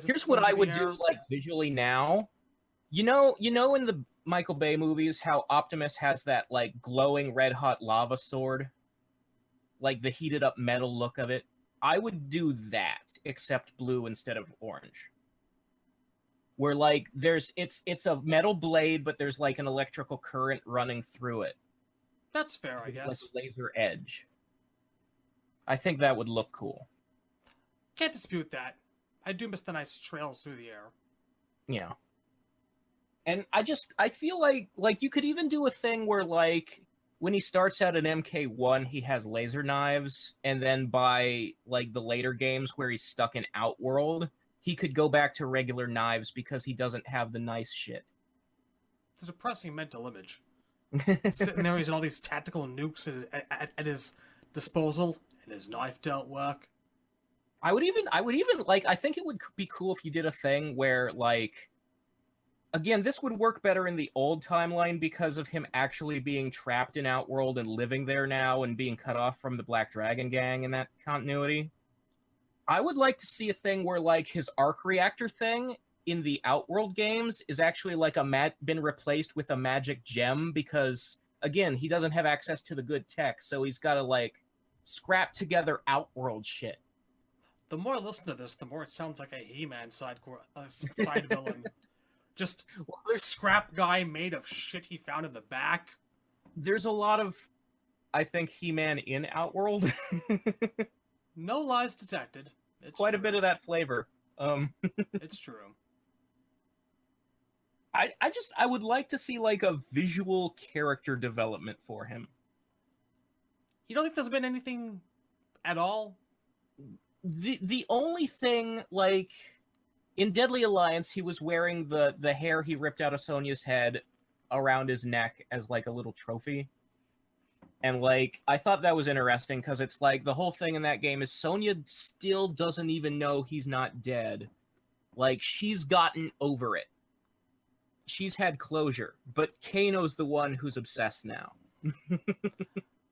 Here's what I would do, like, visually now. You know in the Michael Bay movies how Optimus has that, like, glowing red-hot lava sword? Like, the heated-up metal look of it? I would do that, except blue instead of orange. Where, like, it's a metal blade, but there's, like, an electrical current running through it. That's fair, I guess. Like a laser edge. I think that would look cool. Can't dispute that. I do miss the nice trails through the air. Yeah. And I feel like you could even do a thing where, like, when he starts out in MK1, he has laser knives, and then by, like, the later games where he's stuck in Outworld, he could go back to regular knives because he doesn't have the nice shit. It's a depressing mental image. Sitting there, he's got all these tactical nukes at his disposal, and his knife don't work. I would even like, I think it would be cool if you did a thing where, like, again, this would work better in the old timeline because of him actually being trapped in Outworld and living there now and being cut off from the Black Dragon gang in that continuity. I would like to see a thing where, like, his arc reactor thing in the Outworld games is actually, like, been replaced with a magic gem because, again, he doesn't have access to the good tech, so he's got to, like, scrap together Outworld shit. The more I listen to this, the more it sounds like a He-Man side villain. Just scrap guy made of shit he found in the back. There's a lot of, I think, He-Man in Outworld. No lies detected. It's Quite true. a bit of that flavor. It's true. I would like to see, like, a visual character development for him. You don't think there's been anything at all? the only thing, like, in Deadly Alliance, he was wearing the hair he ripped out of Sonya's head around his neck as, like, a little trophy. And, like, I thought that was interesting, because it's like, the whole thing in that game is Sonya still doesn't even know he's not dead. Like, she's gotten over it. She's had closure, but Kano's the one who's obsessed now.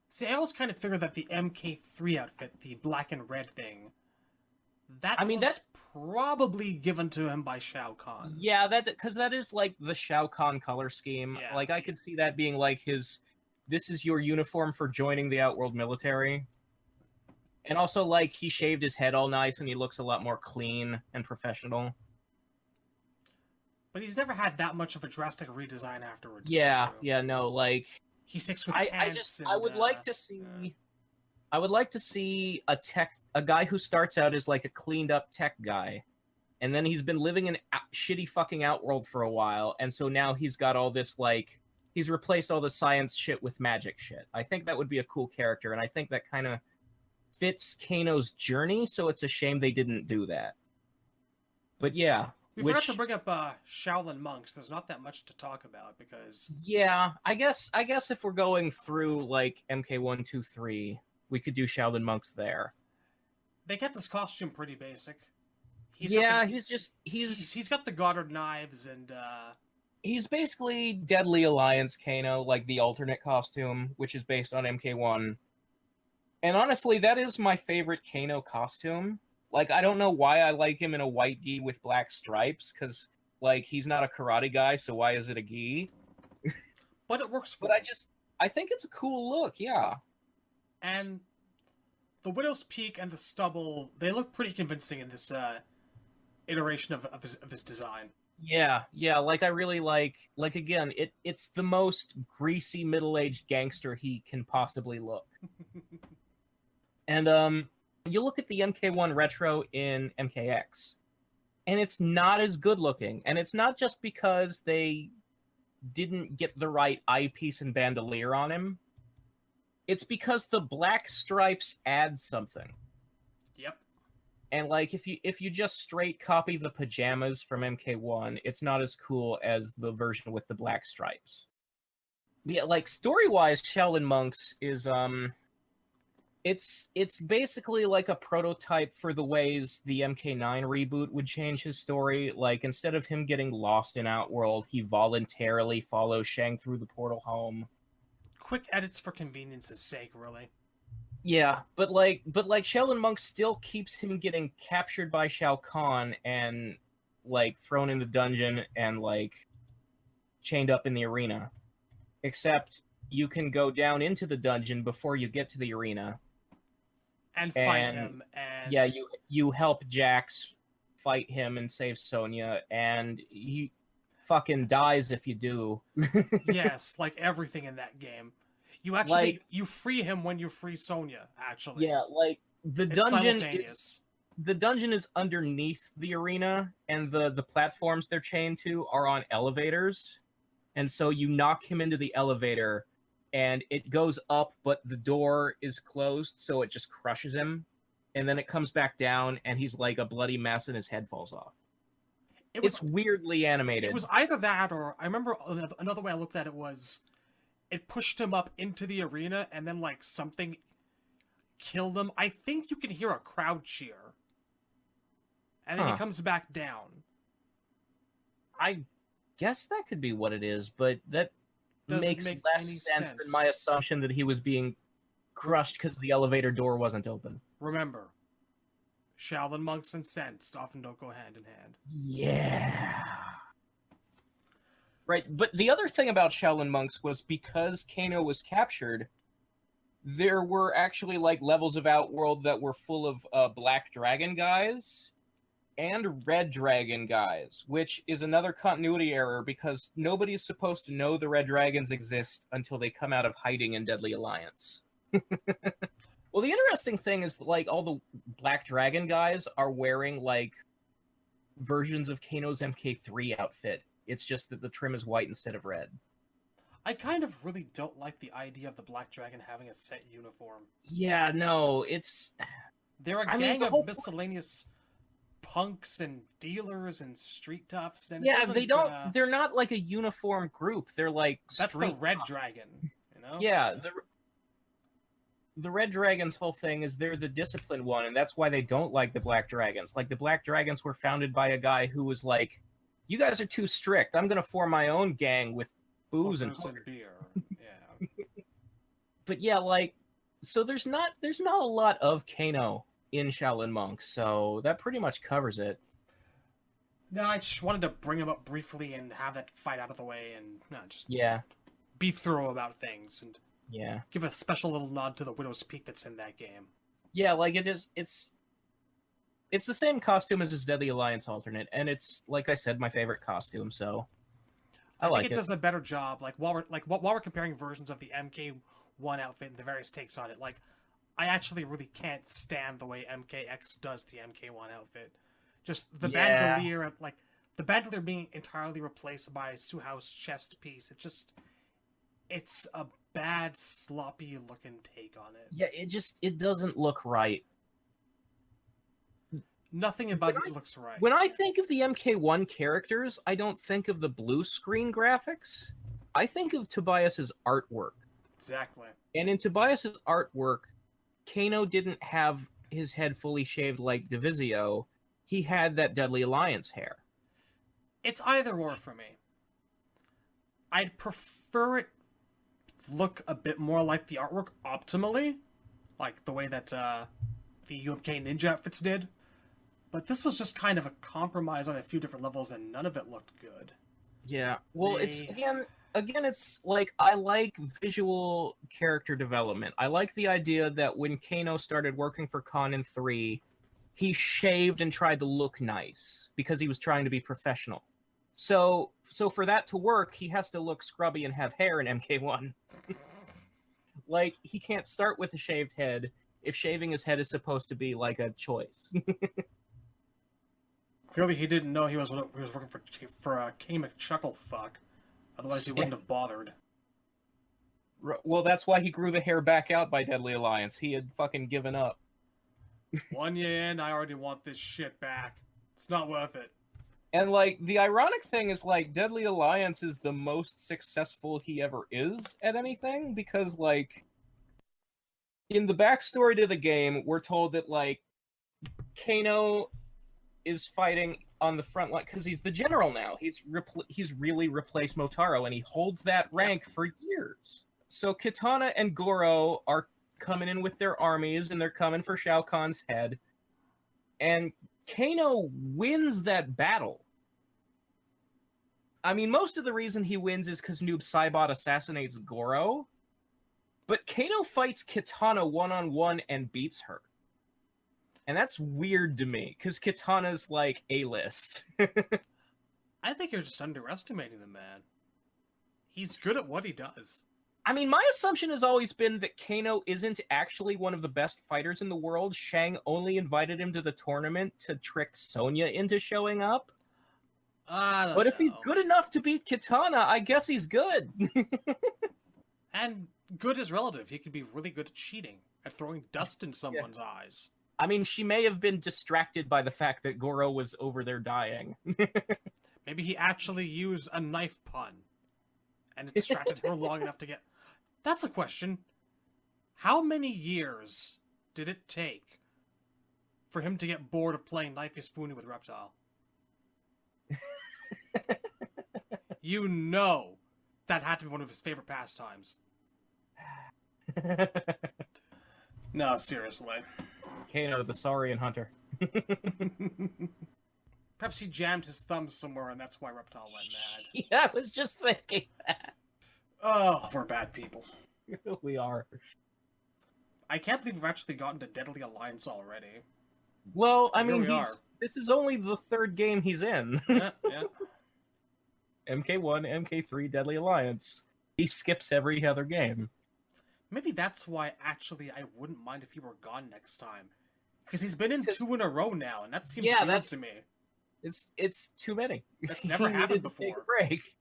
See, I always kind of figured that the MK3 outfit, the black and red thing, that's probably given to him by Shao Kahn. Yeah, because that is like the Shao Kahn color scheme. Yeah. Like, I could see that being like this is your uniform for joining the Outworld military. And also, like, he shaved his head all nice and he looks a lot more clean and professional. But he's never had that much of a drastic redesign afterwards. Yeah, no, like, he sticks with pants. I would like to see. I would like to see a guy who starts out as like a cleaned up tech guy, and then he's been living in shitty fucking Outworld for a while, and so now he's got all this, like, he's replaced all the science shit with magic shit. I think that would be a cool character, and I think that kind of fits Kano's journey, so it's a shame they didn't do that. But yeah. We forgot to bring up Shaolin monks. There's not that much to talk about because... Yeah, I guess if we're going through, like, MK1, 2, 3, we could do Shaolin monks there. They kept his costume pretty basic. He's got the Goddard knives and... He's basically Deadly Alliance Kano, like the alternate costume, which is based on MK1. And honestly, that is my favorite Kano costume. Like, I don't know why I like him in a white gi with black stripes, because, like, he's not a karate guy, so why is it a gi? But it works for But I think it's a cool look, yeah. And the Widow's Peak and the stubble, they look pretty convincing in this iteration of his design. Yeah, like, I really like again, it's the most greasy middle-aged gangster he can possibly look. And, you look at the MK1 Retro in MKX, and it's not as good looking. And it's not just because they didn't get the right eyepiece and bandolier on him. It's because the black stripes add something. Yep. And, like, if you just straight copy the pajamas from MK1, it's not as cool as the version with the black stripes. Yeah, like, story-wise, Shaolin Monks is, It's basically like a prototype for the ways the MK9 reboot would change his story. Like, instead of him getting lost in Outworld, he voluntarily follows Shang through the portal home. Quick edits for convenience's sake, really. Yeah, but like Shaolin Monk still keeps him getting captured by Shao Kahn and, like, thrown in the dungeon and, like, chained up in the arena. Except you can go down into the dungeon before you get to the arena. And fight him, and... Yeah, you help Jax fight him and save Sonya, and he fucking dies if you do. Yes, like everything in that game. You actually, you free him when you free Sonya, actually. Yeah, like, It's simultaneous. The dungeon is underneath the arena, and the platforms they're chained to are on elevators, and so you knock him into the elevator, and it goes up, but the door is closed, so it just crushes him. And then it comes back down, and he's like a bloody mess, and his head falls off. It's weirdly animated. It was either that, or I remember another way I looked at it was, it pushed him up into the arena, and then, like, something killed him. I think you can hear a crowd cheer. And then he comes back down. I guess that could be what it is, but that... makes less sense than my assumption that he was being crushed because the elevator door wasn't open. Remember, Shaolin monks and sense often don't go hand in hand. Yeah. Right, but the other thing about Shaolin monks was because Kano was captured, there were actually, like, levels of Outworld that were full of Black Dragon guys and Red Dragon guys, which is another continuity error because nobody's supposed to know the Red Dragons exist until they come out of hiding in Deadly Alliance. Well, the interesting thing is that, like, all the Black Dragon guys are wearing, like, versions of Kano's MK3 outfit. It's just that the trim is white instead of red. I kind of really don't like the idea of the Black Dragon having a set uniform. Yeah, no, it's... They're a I mean, gang the of whole miscellaneous punks and dealers and street toughs, and it yeah, doesn't. they don't. They're not like a uniform group. They're like That's the street. Red Dragon, you know. Yeah, the Red Dragons' whole thing is they're the disciplined one, and that's why they don't like the Black Dragons. Like the Black Dragons were founded by a guy who was like, "You guys are too strict. I'm gonna form my own gang with booze and beer." Yeah. But yeah, like, so there's not a lot of Kano in Shaolin Monk, so that pretty much covers it. No, I just wanted to bring him up briefly and have that fight out of the way, and just Yeah, be thorough about things and yeah, give a special little nod to the Widow's Peak that's in that game. yeah. Like it's the same costume as his Deadly Alliance alternate, and it's like I said, my favorite costume. So I like think it does a better job. Like while we're comparing versions of the MK1 outfit and the various takes on it, like I actually really can't stand the way MKX does the MK1 outfit. Just the bandolier, like the bandolier being entirely replaced by Suhao's chest piece. It's a bad, sloppy looking take on it. Yeah, it doesn't look right. Nothing about it looks right. When I think of the MK1 characters, I don't think of the blue screen graphics. I think of Tobias's artwork. Exactly. And in Tobias's artwork, Kano didn't have his head fully shaved like Divisio. He had that Deadly Alliance hair. It's either or for me. I'd prefer it look a bit more like the artwork optimally, like the way that the UMK Ninja outfits did. But this was just kind of a compromise on a few different levels, and none of it looked good. Yeah, well, it's again, it's like I like visual character development. I like the idea that when Kano started working for Khan in 3, he shaved and tried to look nice because he was trying to be professional. So for that to work, he has to look scrubby and have hair in MK1. Like, he can't start with a shaved head if shaving his head is supposed to be like a choice. Clearly, he didn't know he was working for K McChucklefuck. Otherwise, he wouldn't have bothered. Well, that's why he grew the hair back out by Deadly Alliance. He had fucking given up. 1 year in, I already want this shit back. It's not worth it. And, like, the ironic thing is, like, Deadly Alliance is the most successful he ever is at anything, because, like, in the backstory to the game, we're told that, like, Kano is fighting on the front line, because he's the general now. He's really replaced Motaro, and he holds that rank for years. So Kitana and Goro are coming in with their armies, and they're coming for Shao Kahn's head, and Kano wins that battle. I mean, most of the reason he wins is because Noob Saibot assassinates Goro, but Kano fights Kitana one-on-one and beats her. And that's weird to me, because Kitana's, like, A-list. I think you're just underestimating the man. He's good at what he does. I mean, my assumption has always been that Kano isn't actually one of the best fighters in the world. Shang only invited him to the tournament to trick Sonya into showing up. But if he's good enough to beat Kitana, I guess he's good. And good is relative. He could be really good at cheating, at throwing dust in someone's eyes. I mean, she may have been distracted by the fact that Goro was over there dying. Maybe he actually used a knife pun, and it distracted her long enough to get... That's a question. How many years did it take for him to get bored of playing Knifey Spoony with Reptile? You know that had to be one of his favorite pastimes. No, seriously. Kano, the Saurian hunter. Perhaps he jammed his thumb somewhere and that's why Reptile went mad. Yeah, I was just thinking that. Oh, we're bad people. We are. I can't believe we've actually gotten to Deadly Alliance already. Well, I mean, we are. This is only the third game he's in. Yeah. MK1, MK3, Deadly Alliance. He skips every other game. Maybe that's why, actually, I wouldn't mind if he were gone next time. Because he's been in 2 in a row now, and that seems weird to me. It's too many. That's never happened before. Take a break.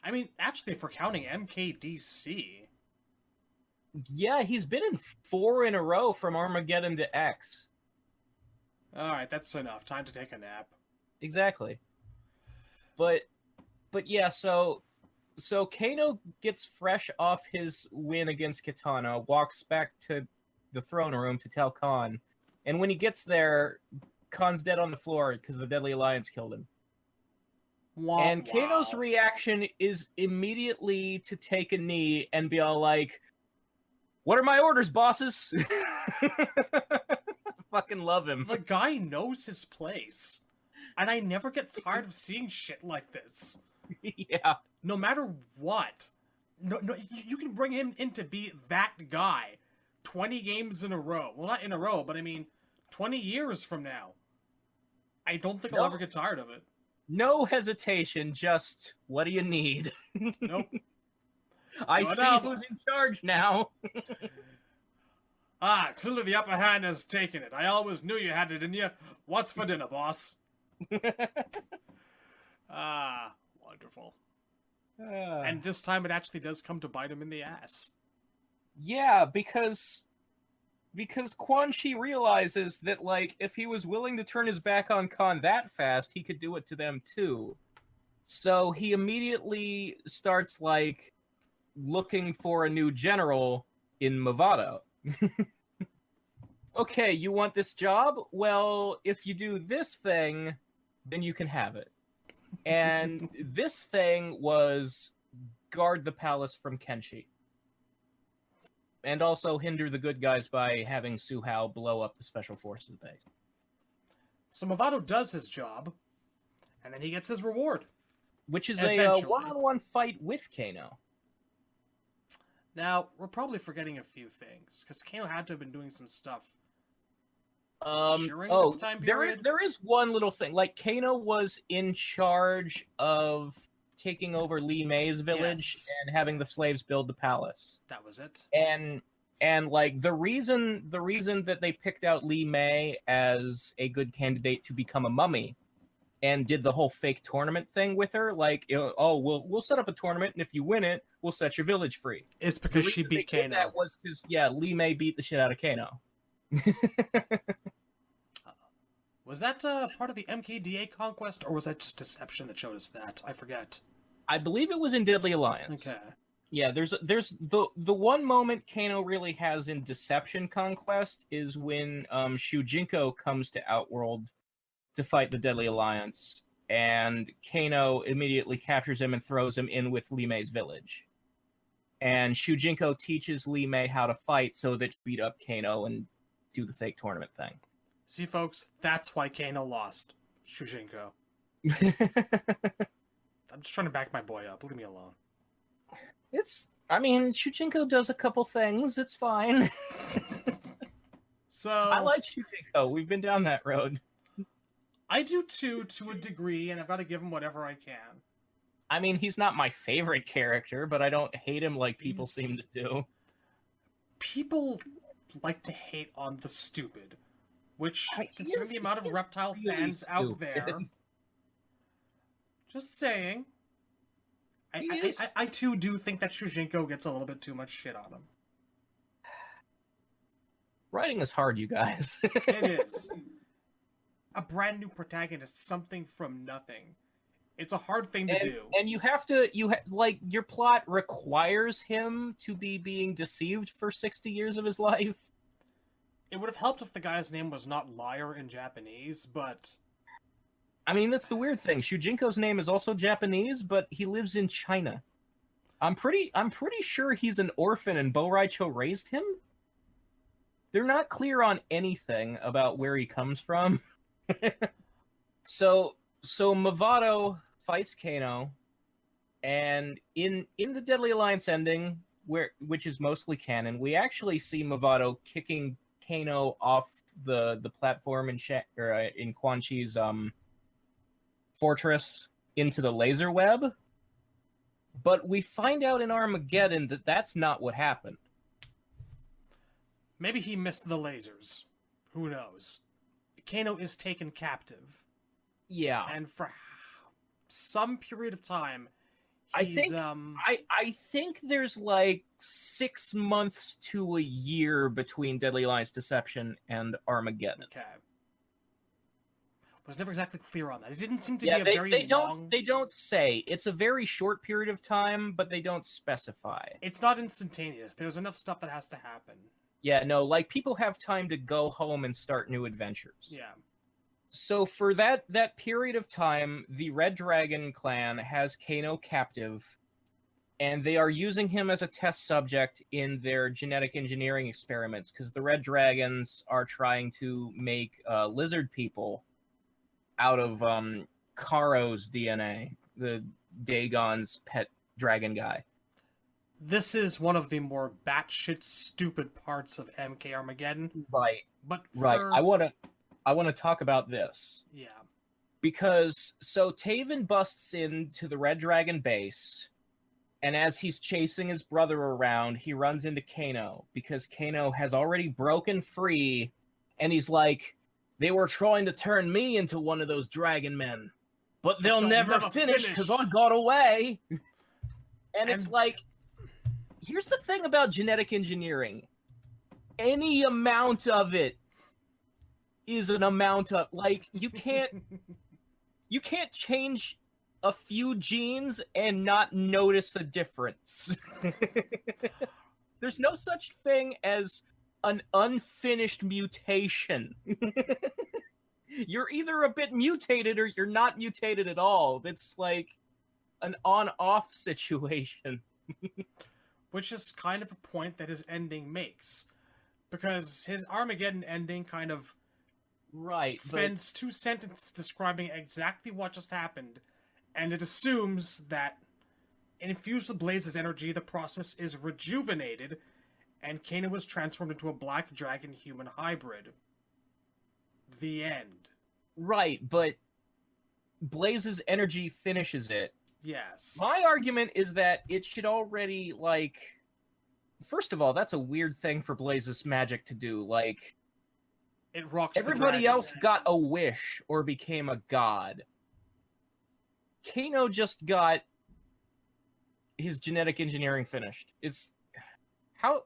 I mean, actually, if we're counting MKDC, Yeah, he's been in 4 in a row from Armageddon to X. Alright, that's enough. Time to take a nap. Exactly. But yeah, so Kano gets fresh off his win against Kitana, walks back to the throne room to tell Khan, and when he gets there, Khan's dead on the floor because the Deadly Alliance killed him. And Kano's reaction is immediately to take a knee and be all like, "What are my orders, bosses?" Fucking love him. The guy knows his place. And I never get tired of seeing shit like this. Yeah. No matter what. No, you can bring him in to be that guy 20 games in a row. Well, not in a row, but I mean 20 years from now. I don't think I'll ever get tired of it. No hesitation, just, what do you need? Nope. I see who's in charge now. Clearly the upper hand has taken it. I always knew you had it in you. What's for dinner, boss? Wonderful. And this time it actually does come to bite him in the ass. Yeah, because Quan Chi realizes that, like, if he was willing to turn his back on Khan that fast, he could do it to them too. So he immediately starts, like, looking for a new general in Movado. Okay, you want this job? Well, if you do this thing, then you can have it. And this thing was guard the palace from Kenshi. And also hinder the good guys by having Su Hao blow up the special forces base. So Movado does his job, and then he gets his reward. Which is a one-on-one fight with Kano. Now, we're probably forgetting a few things, because Kano had to have been doing some stuff during the time period. There is one little thing. Like, Kano was in charge of taking over Li Mei's village and having the slaves build the palace. That was it. And like the reason that they picked out Li Mei as a good candidate to become a mummy and did the whole fake tournament thing with her, like, we'll set up a tournament, and if you win it, we'll set your village free. It's because she beat Kano. That was because Li Mei beat the shit out of Kano. Was that part of the MKDA conquest, or was that just Deception that showed us that? I forget. I believe it was in Deadly Alliance. Okay. Yeah, there's the one moment Kano really has in Deception Conquest is when Shujinko comes to Outworld to fight the Deadly Alliance, and Kano immediately captures him and throws him in with Li Mei's village. And Shujinko teaches Li Mei how to fight so that she beat up Kano and do the fake tournament thing. See, folks, that's why Kano lost. Shujinko. I'm just trying to back my boy up. Leave me alone. Shujinko does a couple things. It's fine. So I like Shujinko. We've been down that road. I do too, to a degree, and I've got to give him whatever I can. I mean, he's not my favorite character, but I don't hate him like people seem to do. People like to hate on the stupid, which, considering the amount of reptile really fans out there, just saying, I too do think that Shujinko gets a little bit too much shit on him. Writing is hard, you guys. It is. A brand new protagonist, something from nothing. It's a hard thing to do. And your plot requires him to be being deceived for 60 years of his life. It would have helped if the guy's name was not Liar in Japanese, but... I mean, that's the weird thing. Shujinko's name is also Japanese, but he lives in China. I'm pretty sure he's an orphan and Bo Raicho raised him. They're not clear on anything about where he comes from. So Movado fights Kano, and in the Deadly Alliance ending, which is mostly canon, we actually see Movado kicking Kano off the platform in Quan Chi's fortress into the laser web. But we find out in Armageddon that that's not what happened. Maybe he missed the lasers. Who knows? Kano is taken captive. Yeah. And for some period of time, I He's think I think there's like 6 months to a year between Deadly Alliance Deception and Armageddon. okay. Was never exactly clear on that. It didn't seem to Yeah, be a very long. they don't say. It's a very short period of time, but they don't specify. It's not instantaneous. There's enough stuff that has to happen. Yeah, no, like people have time to go home and start new adventures. Yeah. So for that period of time, the Red Dragon clan has Kano captive, and they are using him as a test subject in their genetic engineering experiments because the Red Dragons are trying to make lizard people out of Karo's DNA, the Dagon's pet dragon guy. This is one of the more batshit stupid parts of MK Armageddon. Right. But Right. I want to talk about this. Yeah. Because so Taven busts into the Red Dragon base, and as he's chasing his brother around, he runs into Kano because Kano has already broken free, and he's like, "They were trying to turn me into one of those dragon men, but they'll never finish because I got away." And it's like, here's the thing about genetic engineering. Any amount of it is an amount of, like, you can't change a few genes and not notice the difference. There's no such thing as an unfinished mutation. You're either a bit mutated or you're not mutated at all. It's like an on-off situation. Which is kind of a point that his ending makes. Because his Armageddon ending kind of spends 2 sentences describing exactly what just happened, and it assumes that infused with Blaze's energy, the process is rejuvenated, and Kano was transformed into a black dragon human hybrid. The end. Right, but Blaze's energy finishes it. Yes. My argument is that it should already, like... First of all, that's a weird thing for Blaze's magic to do. Like, it rocks everybody else got a wish or became a god. Kano just got his genetic engineering finished. It's... How...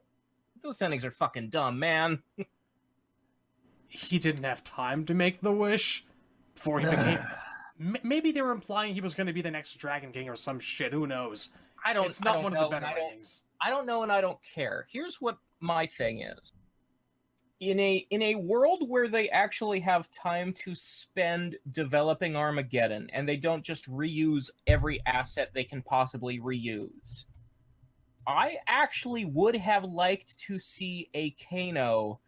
Those endings are fucking dumb, man. He didn't have time to make the wish before he became... Maybe they were implying he was going to be the next Dragon King or some shit. Who knows? It's not one of the better endings. I don't know, and I don't care. Here's what my thing is. In a world where they actually have time to spend developing Armageddon, and they don't just reuse every asset they can possibly reuse, I actually would have liked to see a Kano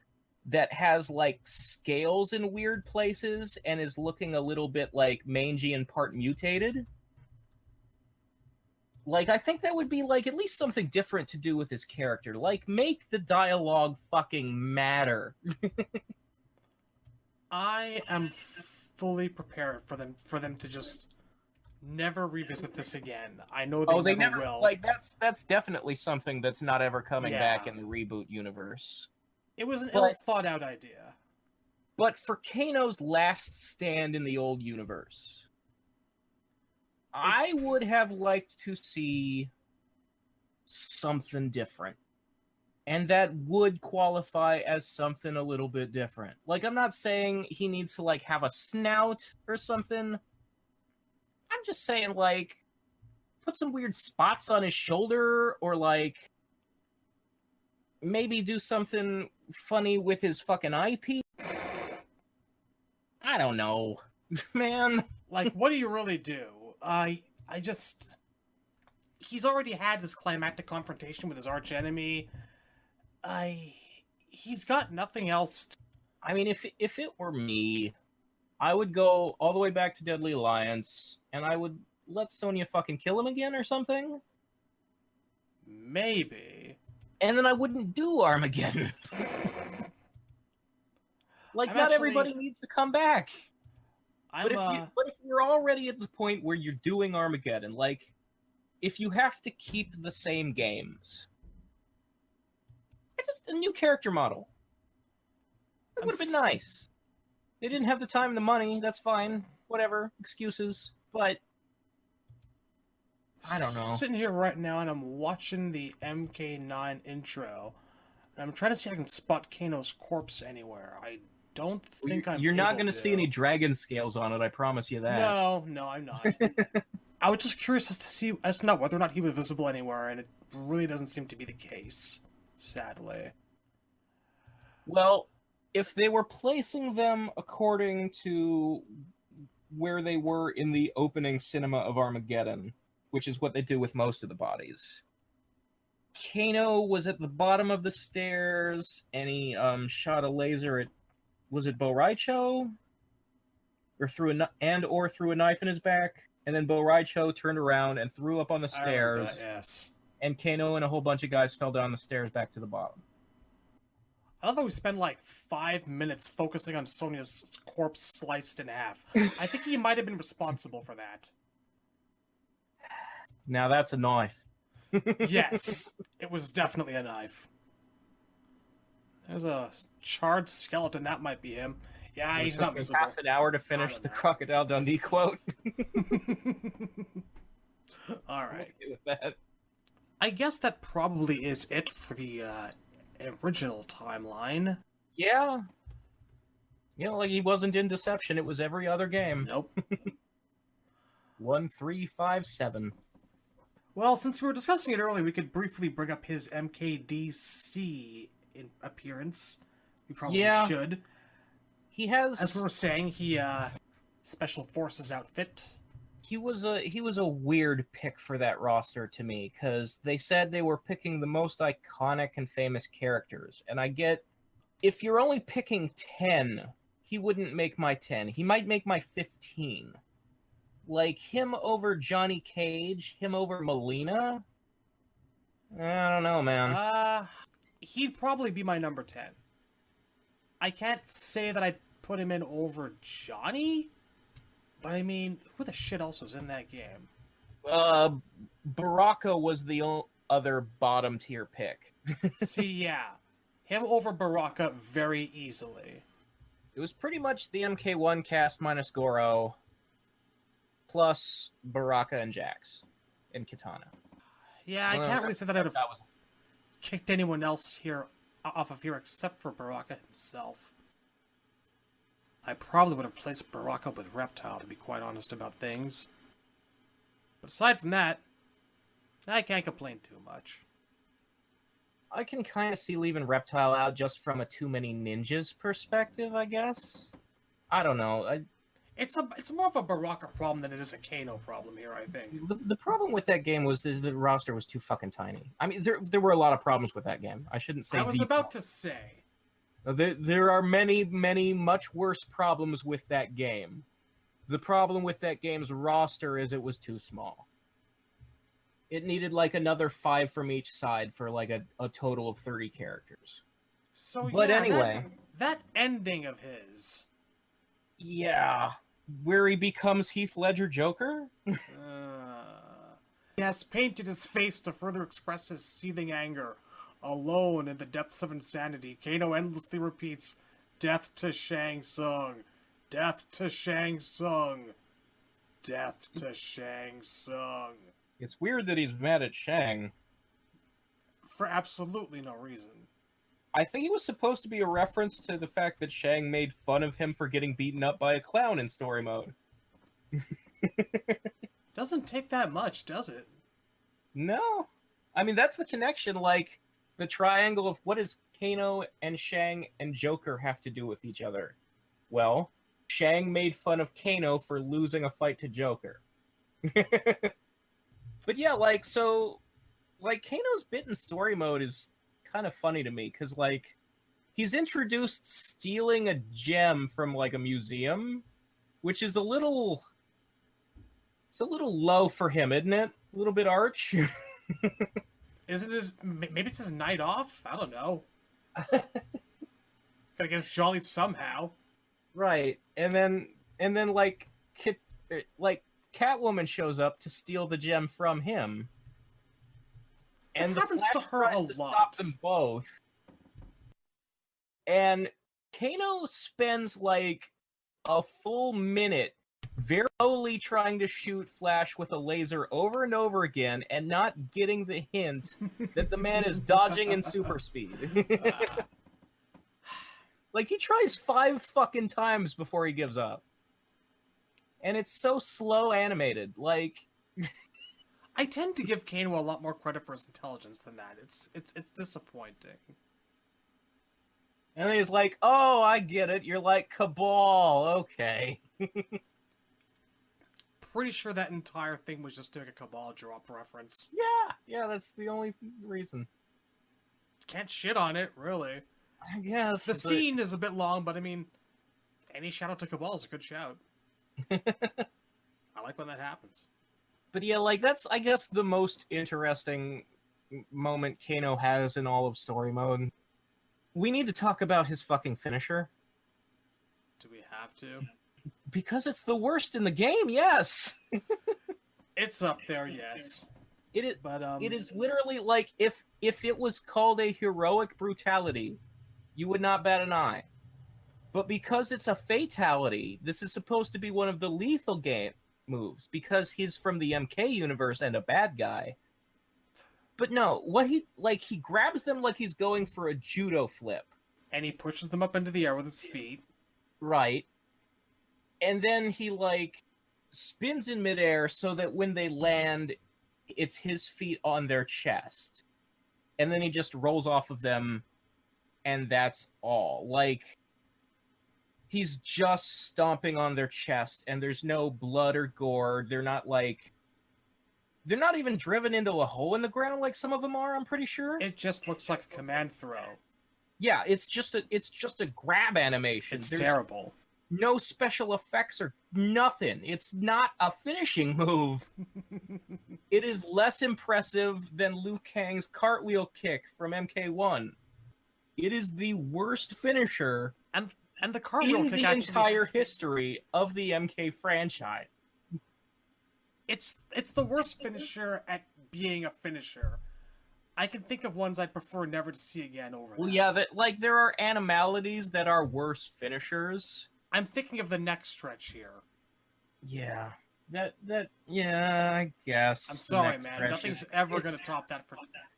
that has, like, scales in weird places and is looking a little bit, like, mangy and part mutated. Like, I think that would be, like, at least something different to do with his character. Like, make the dialogue fucking matter. I am fully prepared for them to just never revisit this again. I know they never will. Like, that's definitely something that's not ever coming back in the reboot universe. It was an ill-thought-out idea. But for Kano's last stand in the old universe, I would have liked to see something different. And that would qualify as something a little bit different. Like, I'm not saying he needs to, like, have a snout or something. I'm just saying, like, put some weird spots on his shoulder, or, like, maybe do something funny with his fucking eyepiece. I don't know, man. Like, what do you really do? He's already had this climactic confrontation with his archenemy. He's got nothing else. I mean, if it were me, I would go all the way back to Deadly Alliance, and I would let Sonya fucking kill him again or something. Maybe. And then I wouldn't do Armageddon. Like, not everybody needs to come back. But if you're already at the point where you're doing Armageddon, like, if you have to keep the same games, just a new character model. That would have been nice. They didn't have the time and the money, that's fine. Whatever, excuses. But I don't know. Sitting here right now and I'm watching the MK9 intro. And I'm trying to see if I can spot Kano's corpse anywhere. I don't think I'm You're not going to see any dragon scales on it, I promise you that. No, I'm not. I was just curious as to not whether or not he was visible anywhere, and it really doesn't seem to be the case, sadly. Well, if they were placing them according to where they were in the opening cinema of Armageddon, which is what they do with most of the bodies, Kano was at the bottom of the stairs, and he shot a laser at, was it Bo Raicho? Or threw a knife in his back, and then Bo Raicho turned around and threw up on the stairs. That, yes. And Kano and a whole bunch of guys fell down the stairs back to the bottom. I love how we spend like 5 minutes focusing on Sonya's corpse sliced in half. I think he might have been responsible for that. Now that's a knife. Yes, it was definitely a knife. There's a charred skeleton. That might be him. Yeah, he's not visible. Half an hour to finish the Crocodile Dundee quote. All right. Okay with that. I guess that probably is it for the original timeline. Yeah. You know, like he wasn't in Deception. It was every other game. Nope. 1, 3, 5, 7. Well, since we were discussing it earlier, we could briefly bring up his MKDC appearance. We probably should. He has, as we were saying, he Special Forces outfit. He was a weird pick for that roster to me, because they said they were picking the most iconic and famous characters, and I get, if you're only picking 10, he wouldn't make my 10. He might make my 15. Like, him over Johnny Cage, him over Melina? I don't know, man. He'd probably be my number 10. I can't say that I'd put him in over Johnny, but I mean, who the shit else was in that game? Baraka was the other bottom tier pick. See, yeah. Him over Baraka very easily. It was pretty much the MK1 cast minus Goro, plus Baraka and Jax, and Kitana. Yeah, I can't really say that I'd have kicked anyone else here off of here except for Baraka himself. I probably would have placed Baraka with Reptile, to be quite honest about things. But aside from that, I can't complain too much. I can kind of see leaving Reptile out just from a too many ninjas perspective, I guess. I don't know. It's more of a Baraka problem than it is a Kano problem here, I think. The problem with that game was the roster was too fucking tiny. I mean, there were a lot of problems with that game. I shouldn't say. I was about to say. There are many, many much worse problems with that game. The problem with that game's roster is it was too small. It needed like another 5 from each side for like a total of 30 characters. So, but yeah, anyway, that ending of his. Yeah, where he becomes Heath Ledger Joker? He has painted his face to further express his seething anger. Alone in the depths of insanity, Kano endlessly repeats, "Death to Shang Tsung. Death to Shang Tsung. Death to Shang Tsung." It's weird that he's mad at Shang. For absolutely no reason. I think it was supposed to be a reference to the fact that Shang made fun of him for getting beaten up by a clown in story mode. Doesn't take that much, does it? No. I mean, that's the connection, like, the triangle of what does Kano and Shang and Joker have to do with each other? Well, Shang made fun of Kano for losing a fight to Joker. But yeah, like, so, like, Kano's bit in story mode is kind of funny to me, because, like, he's introduced stealing a gem from, like, a museum, which is it's a little low for him, isn't it? A little bit arch. Maybe it's his night off? I don't know. Gotta get his jolly somehow. Right. And then like Catwoman shows up to steal the gem from him. And it happens to her a lot. Stop them both. And Kano spends like a full minute very slowly trying to shoot Flash with a laser over and over again and not getting the hint that the man is dodging in super speed. Like, he tries 5 fucking times before he gives up. And it's so slow animated. Like, I tend to give Kano a lot more credit for his intelligence than that. It's disappointing. and he's like, oh, I get it. You're like Cabal. Okay. Pretty sure that entire thing was just doing a Cabal drop reference. Yeah, that's the only reason. Can't shit on it, really. I guess. The scene is a bit long, but I mean, any shout out to Cabal is a good shout. I like when that happens. But yeah, like, that's, I guess, the most interesting moment Kano has in all of story mode. We need to talk about his fucking finisher. Do we have to? Because it's the worst in the game, yes! It's up there, yes. It is, But it is literally like, if it was called a heroic brutality, you would not bat an eye. But because it's a fatality, this is supposed to be one of the lethal game moves, because he's from the MK universe and a bad guy. But no, he grabs them like he's going for a judo flip. And he pushes them up into the air with his feet. Right. And then he, like, spins in midair so that when they land, it's his feet on their chest. And then he just rolls off of them, and that's all. Like, he's just stomping on their chest, and there's no blood or gore. They're not even driven into a hole in the ground like some of them are, I'm pretty sure. It just looks like a command throw. Yeah, it's just a grab animation. It's There's terrible. no special effects or nothing. It's not a finishing move. It is less impressive than Liu Kang's cartwheel kick from MK1. It is the worst finisher And the cartwheel in kick the actually, entire history of the MK franchise. It's the worst finisher at being a finisher. I can think of ones I'd prefer never to see again over Well, that. yeah, there are animalities that are worse finishers. I'm thinking of the neck stretch here. Yeah. Yeah, I guess. I'm sorry, Next man. stretch Nothing's is- ever it's- going to top that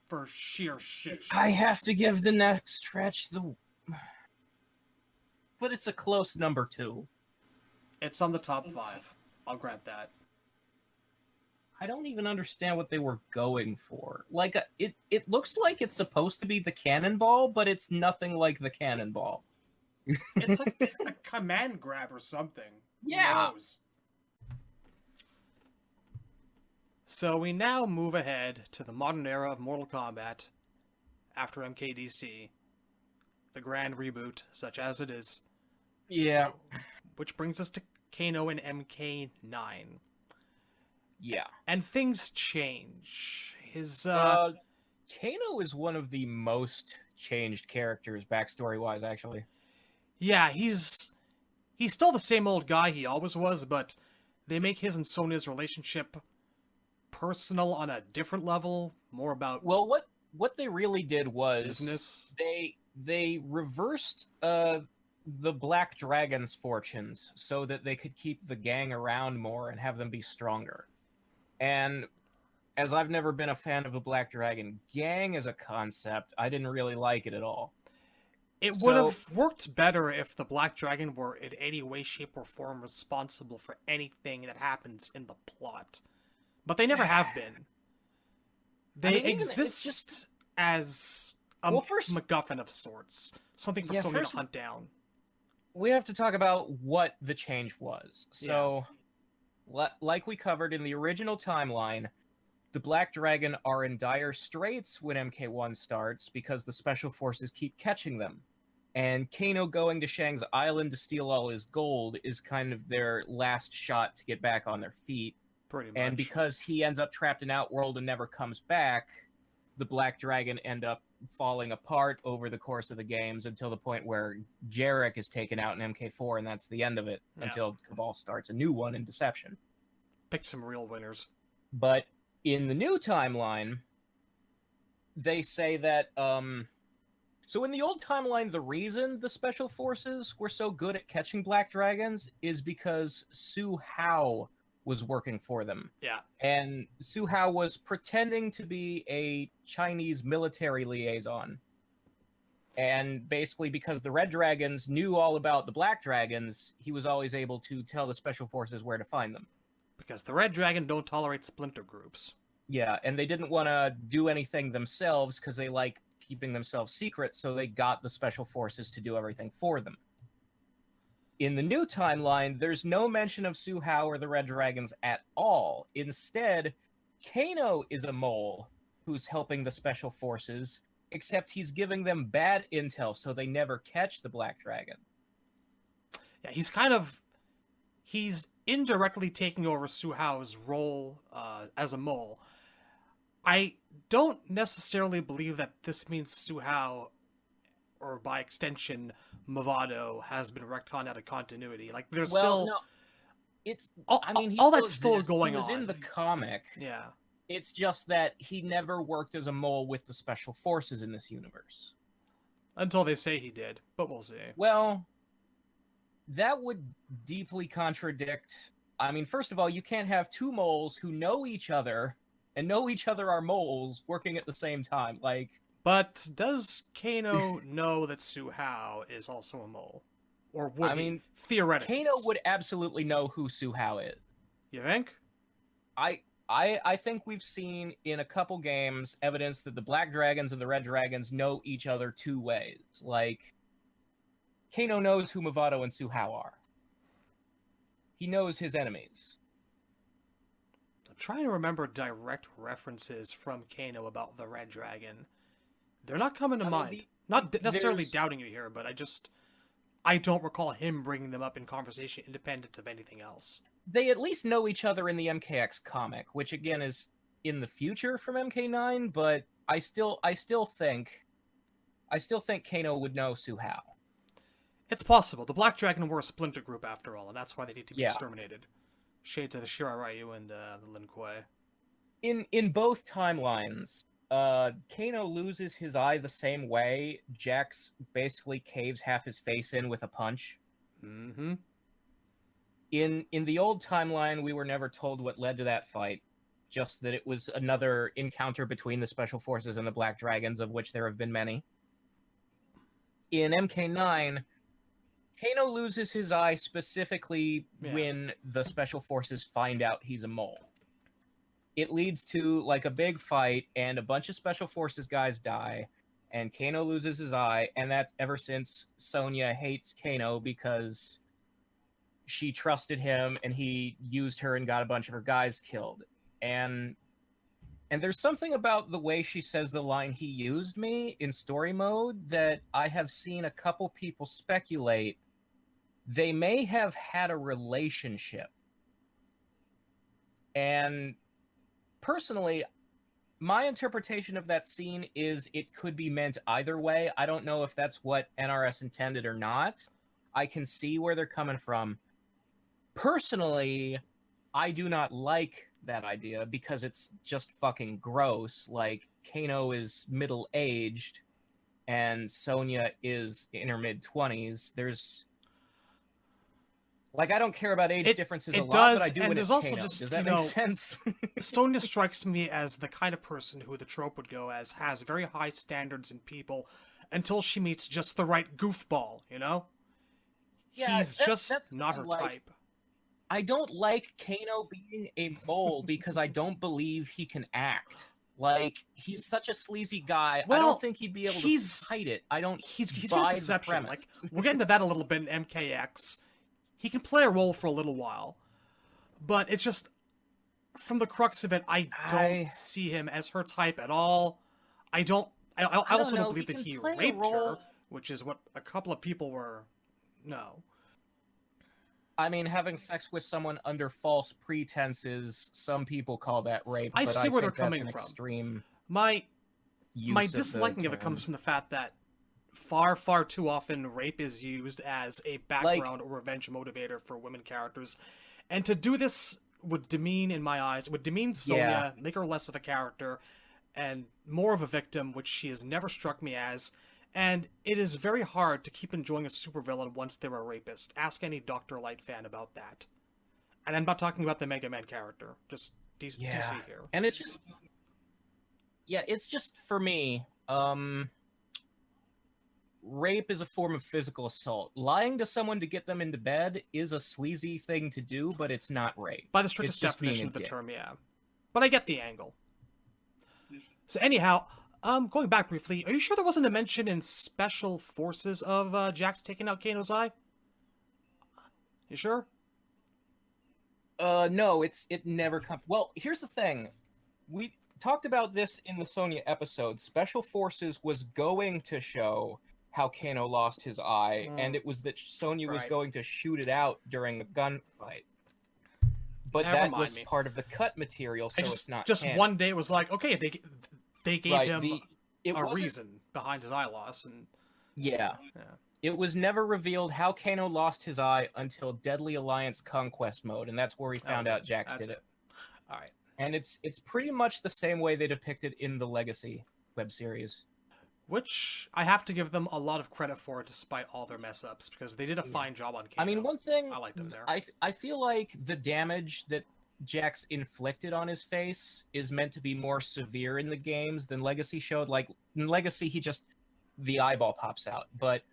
for sheer shit. I have to give the next stretch but it's a close number 2. It's on the top 5. I'll grant that. I don't even understand what they were going for. Like, it looks like it's supposed to be the cannonball, but it's nothing like the cannonball. It's like a command grab or something. Yeah. Who knows? So we now move ahead to the modern era of Mortal Kombat after MKDC, the grand reboot, such as it is. Yeah. Which brings us to Kano and MK9. Yeah. And things change. His, Kano is one of the most changed characters, backstory-wise, actually. Yeah, he's still the same old guy he always was, but they make his and Sonya's relationship personal on a different level, more about Well, what they really did was business. they reversed the Black Dragon's fortunes so that they could keep the gang around more and have them be stronger. And as I've never been a fan of the Black Dragon gang as a concept, I didn't really like it at all. It would have worked better if the Black Dragon were in any way, shape, or form responsible for anything that happens in the plot. But they never have been. They exist as a MacGuffin of sorts. Something for Sonya to hunt down. We have to talk about what the change was. So, like we covered in the original timeline, the Black Dragon are in dire straits when MK1 starts because the Special Forces keep catching them. And Kano going to Shang's island to steal all his gold is kind of their last shot to get back on their feet. Pretty much. And because he ends up trapped in Outworld and never comes back, the Black Dragon end up falling apart over the course of the games until the point where Jarek is taken out in MK4, and that's the end of it until Cabal starts a new one in Deception. Pick some real winners. So in the old timeline, the reason the special forces were so good at catching black dragons is because Su Hao was working for them. Yeah. And Su Hao was pretending to be a Chinese military liaison. And basically, because the red dragons knew all about the black dragons, he was always able to tell the special forces where to find them. Because the Red Dragon don't tolerate splinter groups. Yeah, and they didn't want to do anything themselves because they like keeping themselves secret, so they got the special forces to do everything for them. In the new timeline, there's no mention of Su Hao or the Red Dragons at all. Instead, Kano is a mole who's helping the special forces, except he's giving them bad intel so they never catch the Black Dragon. Yeah, he's indirectly taking over Su Hao's role as a mole. I don't necessarily believe that this means Su Hao, or by extension, Movado, has been retconned out of continuity. Like, there's still... No, it's... all that's still going on. He was in the comic. Yeah. It's just that he never worked as a mole with the special forces in this universe. Until they say he did, but we'll see. Well, that would deeply contradict... I mean, first of all, you can't have two moles who know each other and know each other are moles working at the same time. Like... But does Kano know that Su Hao is also a mole? Or would he? Theoretically. Kano would absolutely know who Su Hao is. You think? I think we've seen in a couple games evidence that the Black Dragons and the Red Dragons know each other two ways. Like, Kano knows who Movado and Su Hao are. He knows his enemies. I'm trying to remember direct references from Kano about the Red Dragon. They're not coming to mind. Not necessarily doubting you here, but I don't recall him bringing them up in conversation independent of anything else. They at least know each other in the MKX comic, which again is in the future from MK9, but I still think Kano would know Su Hao. It's possible. The Black Dragon were a splinter group after all, and that's why they need to be exterminated. Shades of the Shiraryu and the Lin Kuei. In both timelines, Kano loses his eye the same way. Jax basically caves half his face in with a punch. Mm-hmm. In the old timeline, we were never told what led to that fight. Just that it was another encounter between the Special Forces and the Black Dragons, of which there have been many. In MK9, Kano loses his eye specifically when the Special Forces find out he's a mole. It leads to, like, a big fight, and a bunch of Special Forces guys die, and Kano loses his eye, and that's ever since Sonya hates Kano because she trusted him, and he used her and got a bunch of her guys killed. And there's something about the way she says the line, "He used me," in story mode, that I have seen a couple people speculate they may have had a relationship. And personally, my interpretation of that scene is it could be meant either way. I don't know if that's what NRS intended or not. I can see where they're coming from. Personally, I do not like that idea because it's just fucking gross. Like, Kano is middle-aged and Sonya is in her mid-20s. There's... Like, I don't care about age differences a lot, but I do when it's Kano. Does that make sense? Sonya strikes me as the kind of person who the trope would go as has very high standards in people until she meets just the right goofball, you know? Yeah, He's just not her type. I don't like Kano being a mole because I don't believe he can act. Like, he's such a sleazy guy. Well, I don't think he'd be able to fight it. He's got deception. Like, we'll get into that a little bit in MKX. He can play a role for a little while, but it's just, from the crux of it, I don't see him as her type at all. I also don't believe that he raped her, which is what a couple of people were. No. I mean, having sex with someone under false pretenses, some people call that rape. I see where they're coming from. Extreme. My disliking of it comes from the fact that far too often rape is used as a background or revenge motivator for women characters, and to do this would demean, in my eyes, would demean Sonya, make her less of a character and more of a victim, which she has never struck me as, And it is very hard to keep enjoying a supervillain once they're a rapist. Ask any Dr. Light fan about that. And I'm not talking about the Mega Man character, just DC here. And it's just... Yeah, it's just, for me, rape is a form of physical assault. Lying to someone to get them into bed is a sleazy thing to do, but it's not rape. By the strictest definition of the term, yeah. But I get the angle. So anyhow, going back briefly, are you sure there wasn't a mention in Special Forces of Jax taking out Kano's eye? You sure? No, it never comes... Well, here's the thing. We talked about this in the Sonya episode. Special Forces was going to show how Kano lost his eye, and it was that Sonya was going to shoot it out during the gunfight. But that was part of the cut material, so it's not just canon. One day it was like, okay, they gave him a reason behind his eye loss, and yeah. It was never revealed how Kano lost his eye until Deadly Alliance Conquest mode, and that's where we found out Jax did it. All right. And it's pretty much the same way they depicted in the Legacy web series. Which I have to give them a lot of credit for, despite all their mess-ups, because they did a fine job on Kano. I mean, one thing I liked him there. I feel like the damage that Jax inflicted on his face is meant to be more severe in the games than Legacy showed. Like, in Legacy, the eyeball pops out. But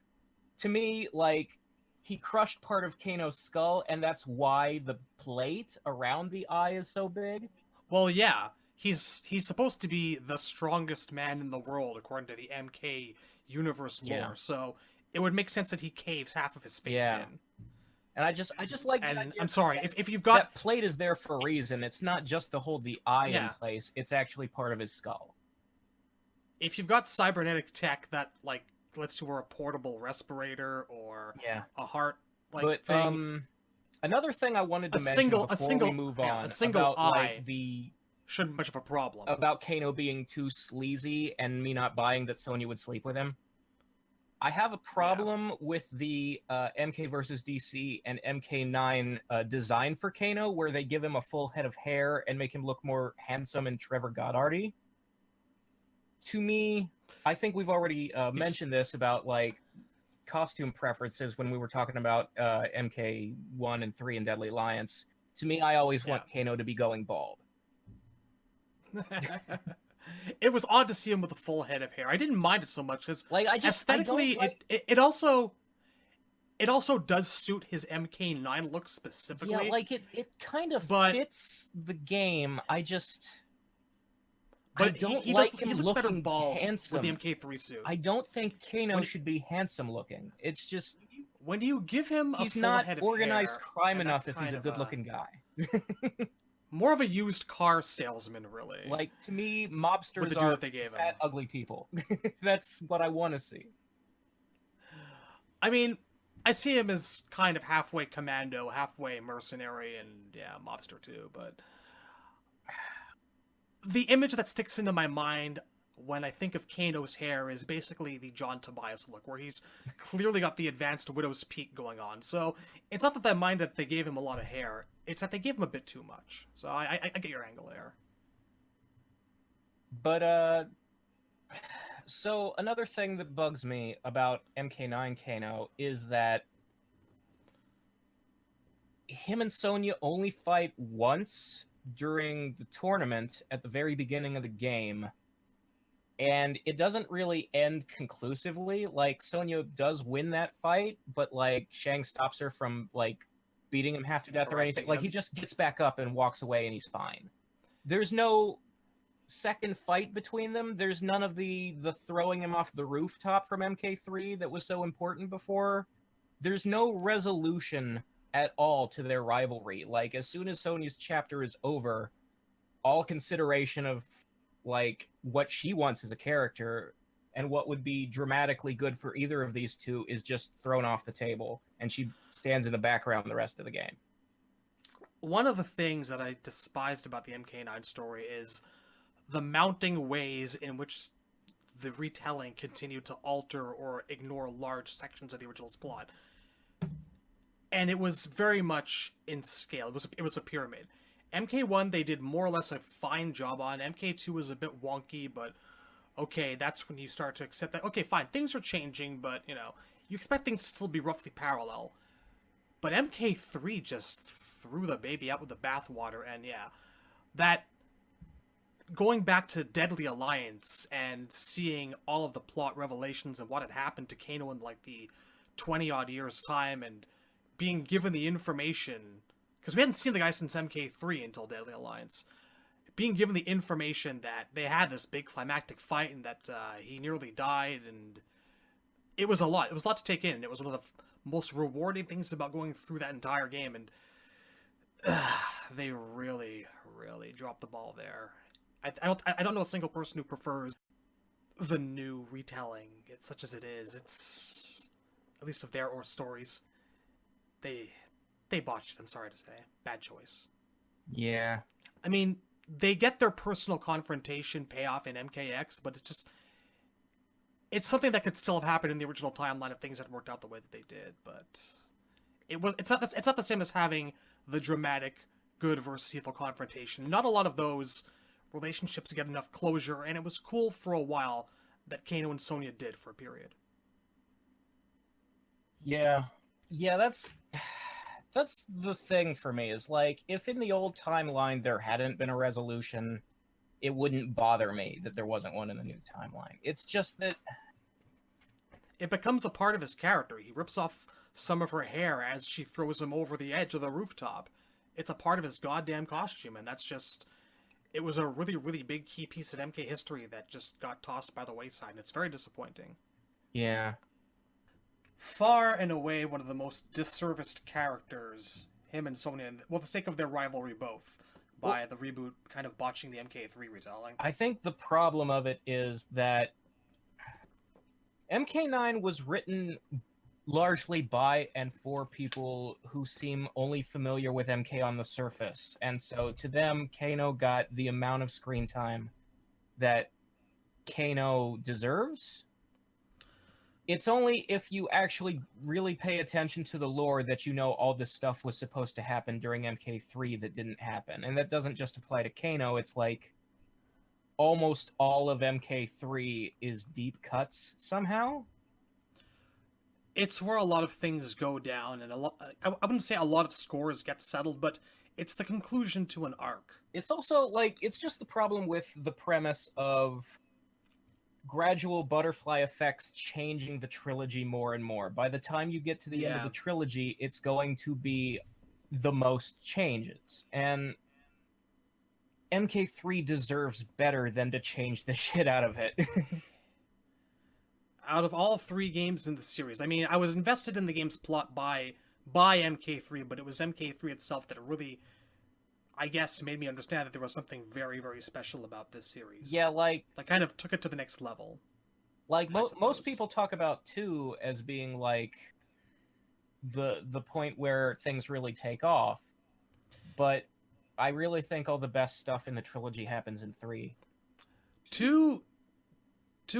to me, like, he crushed part of Kano's skull, and that's why the plate around the eye is so big. Well, yeah. He's supposed to be the strongest man in the world, according to the MK universe lore. So it would make sense that he caves half of his face in. And I just like. And I'm sorry, if you've got that plate is there for a reason. It's not just to hold the eye in place. It's actually part of his skull. If you've got cybernetic tech that like lets you wear a portable respirator or a heart thing. Another thing I wanted to mention before we move on, a single about, eye the shouldn't be much of a problem. About Kano being too sleazy and me not buying that Sonya would sleep with him. I have a problem with the MK vs. DC and MK9 design for Kano, where they give him a full head of hair and make him look more handsome and Trevor Goddard-y. To me, I think we've already mentioned this about like costume preferences when we were talking about MK1 and 3 and Deadly Alliance. To me, I always want Kano to be going bald. It was odd to see him with a full head of hair. I didn't mind it so much because, like, aesthetically, it also does suit his MK9 look specifically. Yeah, like it kind of fits the game. But I don't like him looking handsome with the MK3 suit. I don't think Kano should be handsome looking. It's just when you give him he's not organized crime enough if he's a good-looking guy. More of a used car salesman, really. Like, to me, mobsters are fat, ugly people. That's what I want to see. I mean, I see him as kind of halfway commando, halfway mercenary, and mobster too, but the image that sticks into my mind when I think of Kano's hair is basically the John Tobias look, where he's clearly got the advanced widow's peak going on. So it's not that I mind that they gave him a lot of hair, it's that they gave him a bit too much. So I get your angle there. But, so another thing that bugs me about MK9 Kano is that him and Sonya only fight once during the tournament at the very beginning of the game. And it doesn't really end conclusively. Like, Sonya does win that fight, but, like, Shang stops her from, like, beating him half to death or anything. Like, he just gets back up and walks away and he's fine. There's no second fight between them. There's none of the throwing him off the rooftop from MK3 that was so important before. There's no resolution at all to their rivalry. Like, as soon as Sonya's chapter is over, all consideration of like what she wants as a character and what would be dramatically good for either of these two is just thrown off the table, and she stands in the background the rest of the game. One of the things that I despised about the MK9 story is the mounting ways in which the retelling continued to alter or ignore large sections of the original plot. And it was very much in scale. It was a pyramid. MK1 they did more or less a fine job on. MK2 was a bit wonky, but okay, that's when you start to accept that, okay, fine, things are changing, but, you expect things to still be roughly parallel. But MK3 just threw the baby out with the bathwater, and yeah, that going back to Deadly Alliance and seeing all of the plot revelations and what had happened to Kano in like the 20 odd years time, and being given the information, because we hadn't seen the guy since MK3 until Deadly Alliance, being given the information that they had this big climactic fight and that he nearly died, and it was a lot. It was a lot to take in. It was one of the most rewarding things about going through that entire game, and they really, really dropped the ball there. I don't know a single person who prefers the new retelling, it's such as it is. It's, at least of their or stories, they botched it. I'm sorry to say, bad choice. Yeah. I mean, they get their personal confrontation payoff in MKX, but it's something that could still have happened in the original timeline if things had worked out the way that they did. But it's not the same as having the dramatic good versus evil confrontation. Not a lot of those relationships get enough closure, and it was cool for a while that Kano and Sonya did for a period. Yeah, that's the thing for me, is like, if in the old timeline there hadn't been a resolution, it wouldn't bother me that there wasn't one in the new timeline. It's just that it becomes a part of his character. He rips off some of her hair as she throws him over the edge of the rooftop. It's a part of his goddamn costume, and that's just... It was a really, really big key piece of MK history that just got tossed by the wayside, and it's very disappointing. Yeah. Far and away one of the most disserviced characters, him and Sonya, well, the sake of their rivalry both, by the reboot kind of botching the MK3 retelling. I think the problem of it is that MK9 was written largely by and for people who seem only familiar with MK on the surface. And so to them, Kano got the amount of screen time that Kano deserves. It's only if you actually really pay attention to the lore that you know all this stuff was supposed to happen during MK3 that didn't happen. And that doesn't just apply to Kano, it's like almost all of MK3 is deep cuts somehow. It's where a lot of things go down, and I wouldn't say a lot of scores get settled, but it's the conclusion to an arc. It's also, like, it's just the problem with the premise of gradual butterfly effects changing the trilogy more and more. By the time you get to the end of the trilogy, it's going to be the most changes. And MK3 deserves better than to change the shit out of it. Out of all three games in the series, I mean, I was invested in the game's plot by MK3, but it was MK3 itself that really, I guess, made me understand that there was something very, very special about this series. Yeah, like... That kind of took it to the next level. Like, most people talk about 2 as being, like, the point where things really take off. But I really think all the best stuff in the trilogy happens in 3. 2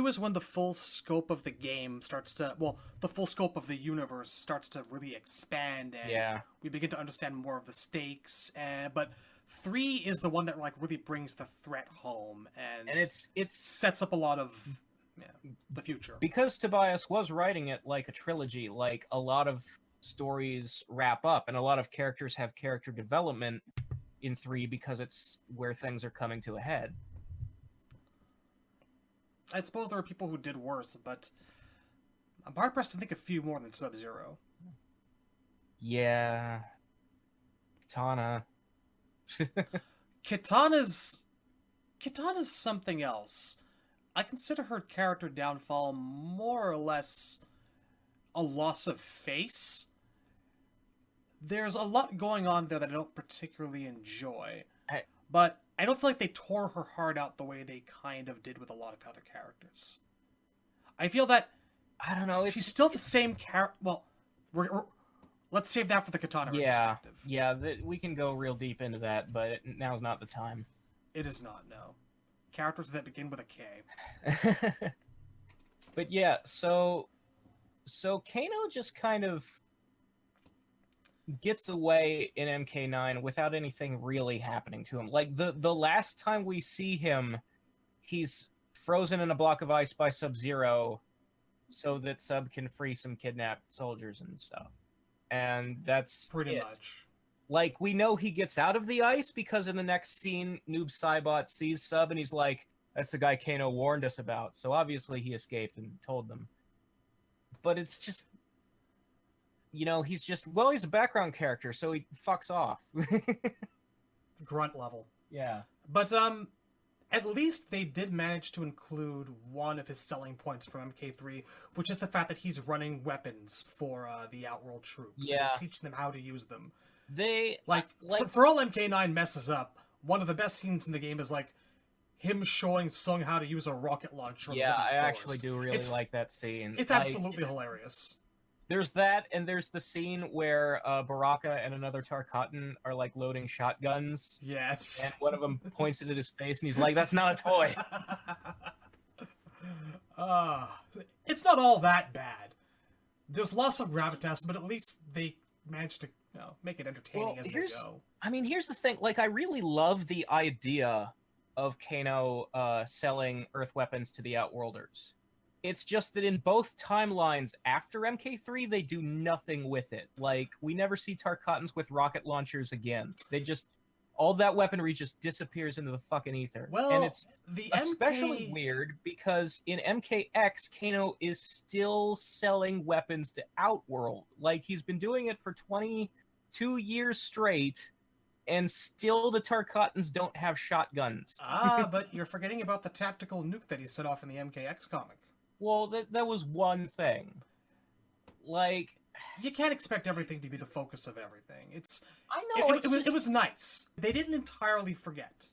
is when the full scope of the game starts to... Well, the full scope of the universe starts to really expand, and we begin to understand more of the stakes. But 3 is the one that, like, really brings the threat home, and it's sets up a lot of the future. Because Tobias was writing it like a trilogy, like, a lot of stories wrap up, and a lot of characters have character development in 3 because it's where things are coming to a head. I suppose there are people who did worse, but I'm hard-pressed to think of a few more than Sub-Zero. Yeah. Kitana. Kitana's something else. I consider her character downfall more or less a loss of face. There's a lot going on there that I don't particularly enjoy. But I don't feel like they tore her heart out the way they kind of did with a lot of other characters. I feel that... I don't know. She's still the same character... Well, let's save that for the Kitana retrospective. Yeah, we can go real deep into that, but now's not the time. It is not, no. Characters that begin with a K. But yeah, so Kano just kind of gets away in MK9 without anything really happening to him. Like, the last time we see him, he's frozen in a block of ice by Sub-Zero so that Sub can free some kidnapped soldiers and stuff. And that's Pretty it. much. Like, we know he gets out of the ice because in the next scene, Noob Saibot sees Sub and he's like, that's the guy Kano warned us about. So obviously he escaped and told them. But it's just, you know, he's a background character, so he fucks off. Grunt level. Yeah. But, at least they did manage to include one of his selling points from MK3, which is the fact that he's running weapons for the Outworld troops. Yeah. He's teaching them how to use them. They for all MK9 messes up, one of the best scenes in the game is like him showing Sung how to use a rocket launcher. Yeah, I actually do really like that scene. It's absolutely hilarious. There's that, and there's the scene where Baraka and another Tarkatan are like loading shotguns. Yes. And one of them points it at his face, and he's like, "That's not a toy." It's not all that bad. There's loss of gravitas, but at least they managed to make it entertaining as they go. I mean, here's the thing. Like, I really love the idea of Kano selling Earth weapons to the Outworlders. It's just that in both timelines after MK3, they do nothing with it. Like, we never see Tarkatans with rocket launchers again. They just... all that weaponry just disappears into the fucking ether. Well, and it's especially weird because in MKX, Kano is still selling weapons to Outworld. Like, he's been doing it for 22 years straight, and still the Tarkatans don't have shotguns. But you're forgetting about the tactical nuke that he set off in the MKX comic. Well, that was one thing. Like... you can't expect everything to be the focus of everything. I know, it was nice. They didn't entirely forget.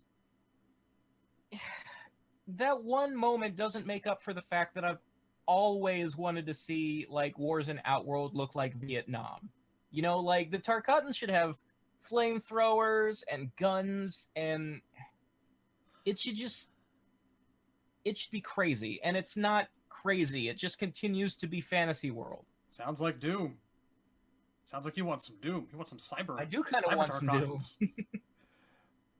That one moment doesn't make up for the fact that I've always wanted to see, like, wars in Outworld look like Vietnam. You know, like, the Tarkatans should have flamethrowers and guns, and it should be crazy. And it's not crazy. It just continues to be fantasy world. Sounds like Doom. Sounds like you want some Doom. You want some cyber. I do kind of want some Doom.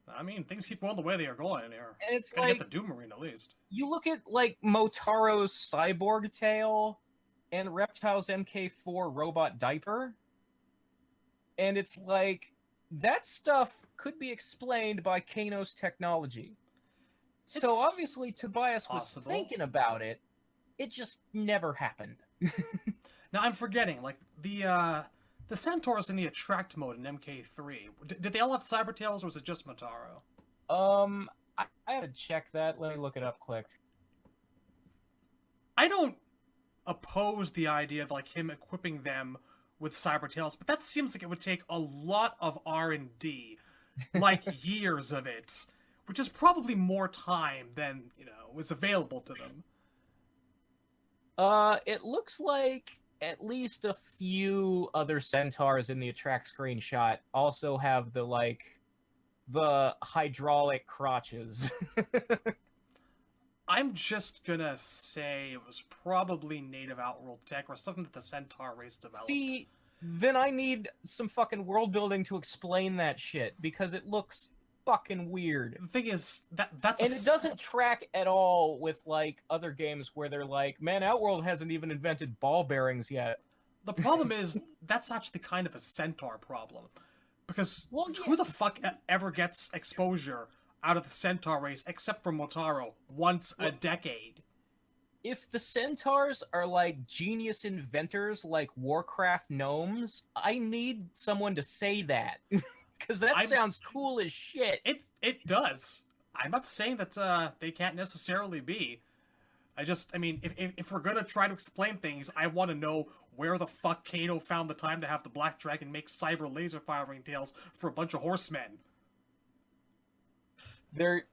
I mean, things keep going the way they are going here. And it's gotta like, get the Doom Marine at least. You look at, like, Motaro's cyborg tail and Reptile's MK4 robot diaper, and it's like, that stuff could be explained by Kano's technology. So obviously Tobias was thinking about it. It just never happened. Now I'm forgetting, like, the Centaurs in the Attract mode in MK3, did they all have cyber tails, or was it just Motaro? I had to check that. Let me look it up quick. I don't oppose the idea of, like, him equipping them with cyber tails, but that seems like it would take a lot of R&D, like years of it, which is probably more time than, was available to them. It looks like at least a few other Centaurs in the Attract screenshot also have the hydraulic crotches. I'm just gonna say it was probably native Outworld tech or something that the Centaur race developed. See, then I need some fucking world building to explain that shit, because it looks fucking weird. The thing is, that's and it doesn't track at all with, like, other games where they're like, man, Outworld hasn't even invented ball bearings yet. The problem is, that's actually kind of a Centaur problem. Because who the fuck ever gets exposure out of the Centaur race, except for Motaro, once a decade? If the Centaurs are, like, genius inventors like Warcraft gnomes, I need someone to say that. Because that sounds cool as shit. It does. I'm not saying that they can't necessarily be. I mean, if we're gonna try to explain things, I want to know where the fuck Kano found the time to have the Black Dragon make cyber laser firing tails for a bunch of horsemen. There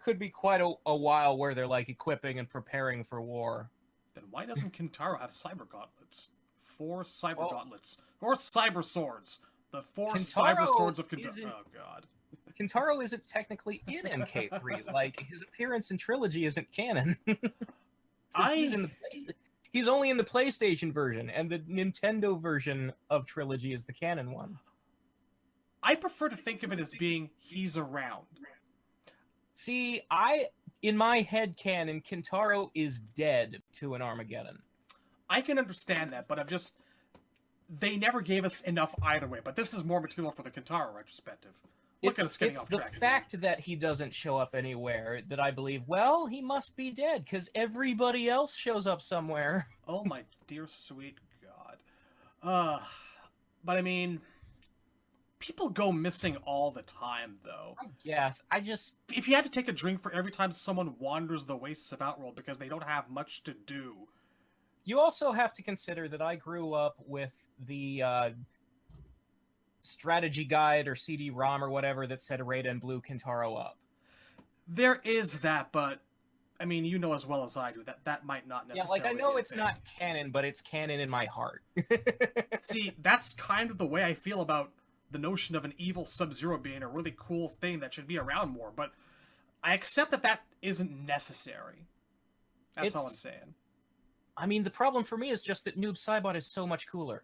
could be quite a while where they're, like, equipping and preparing for war. Then why doesn't Kintaro have cyber gauntlets? 4 cyber gauntlets. Or cyber swords. The 4 cyber swords of Kintaro. Oh, God. Kintaro isn't technically in MK3. Like, his appearance in Trilogy isn't canon. He's only in the PlayStation version, and the Nintendo version of Trilogy is the canon one. I prefer to think of it as being he's around. See, in my head canon, Kintaro is dead to an Armageddon. I can understand that, but they never gave us enough either way. But this is more material for the Kintaro retrospective. Look at us getting off track. It's the fact that he doesn't show up anywhere that I believe, well, he must be dead, because everybody else shows up somewhere. Oh my dear sweet God. But I mean, people go missing all the time, though. I guess. If you had to take a drink for every time someone wanders the wastes of Outworld because they don't have much to do. You also have to consider that I grew up with the strategy guide or CD-ROM or whatever that said Raiden blew Kintaro up. There is that, but I mean, you know as well as I do that might not necessarily. Yeah, like I know it's not canon, but it's canon in my heart. See, that's kind of the way I feel about the notion of an evil Sub-Zero being a really cool thing that should be around more, but I accept that isn't necessary. That's all I'm saying. I mean, the problem for me is just that Noob Saibot is so much cooler.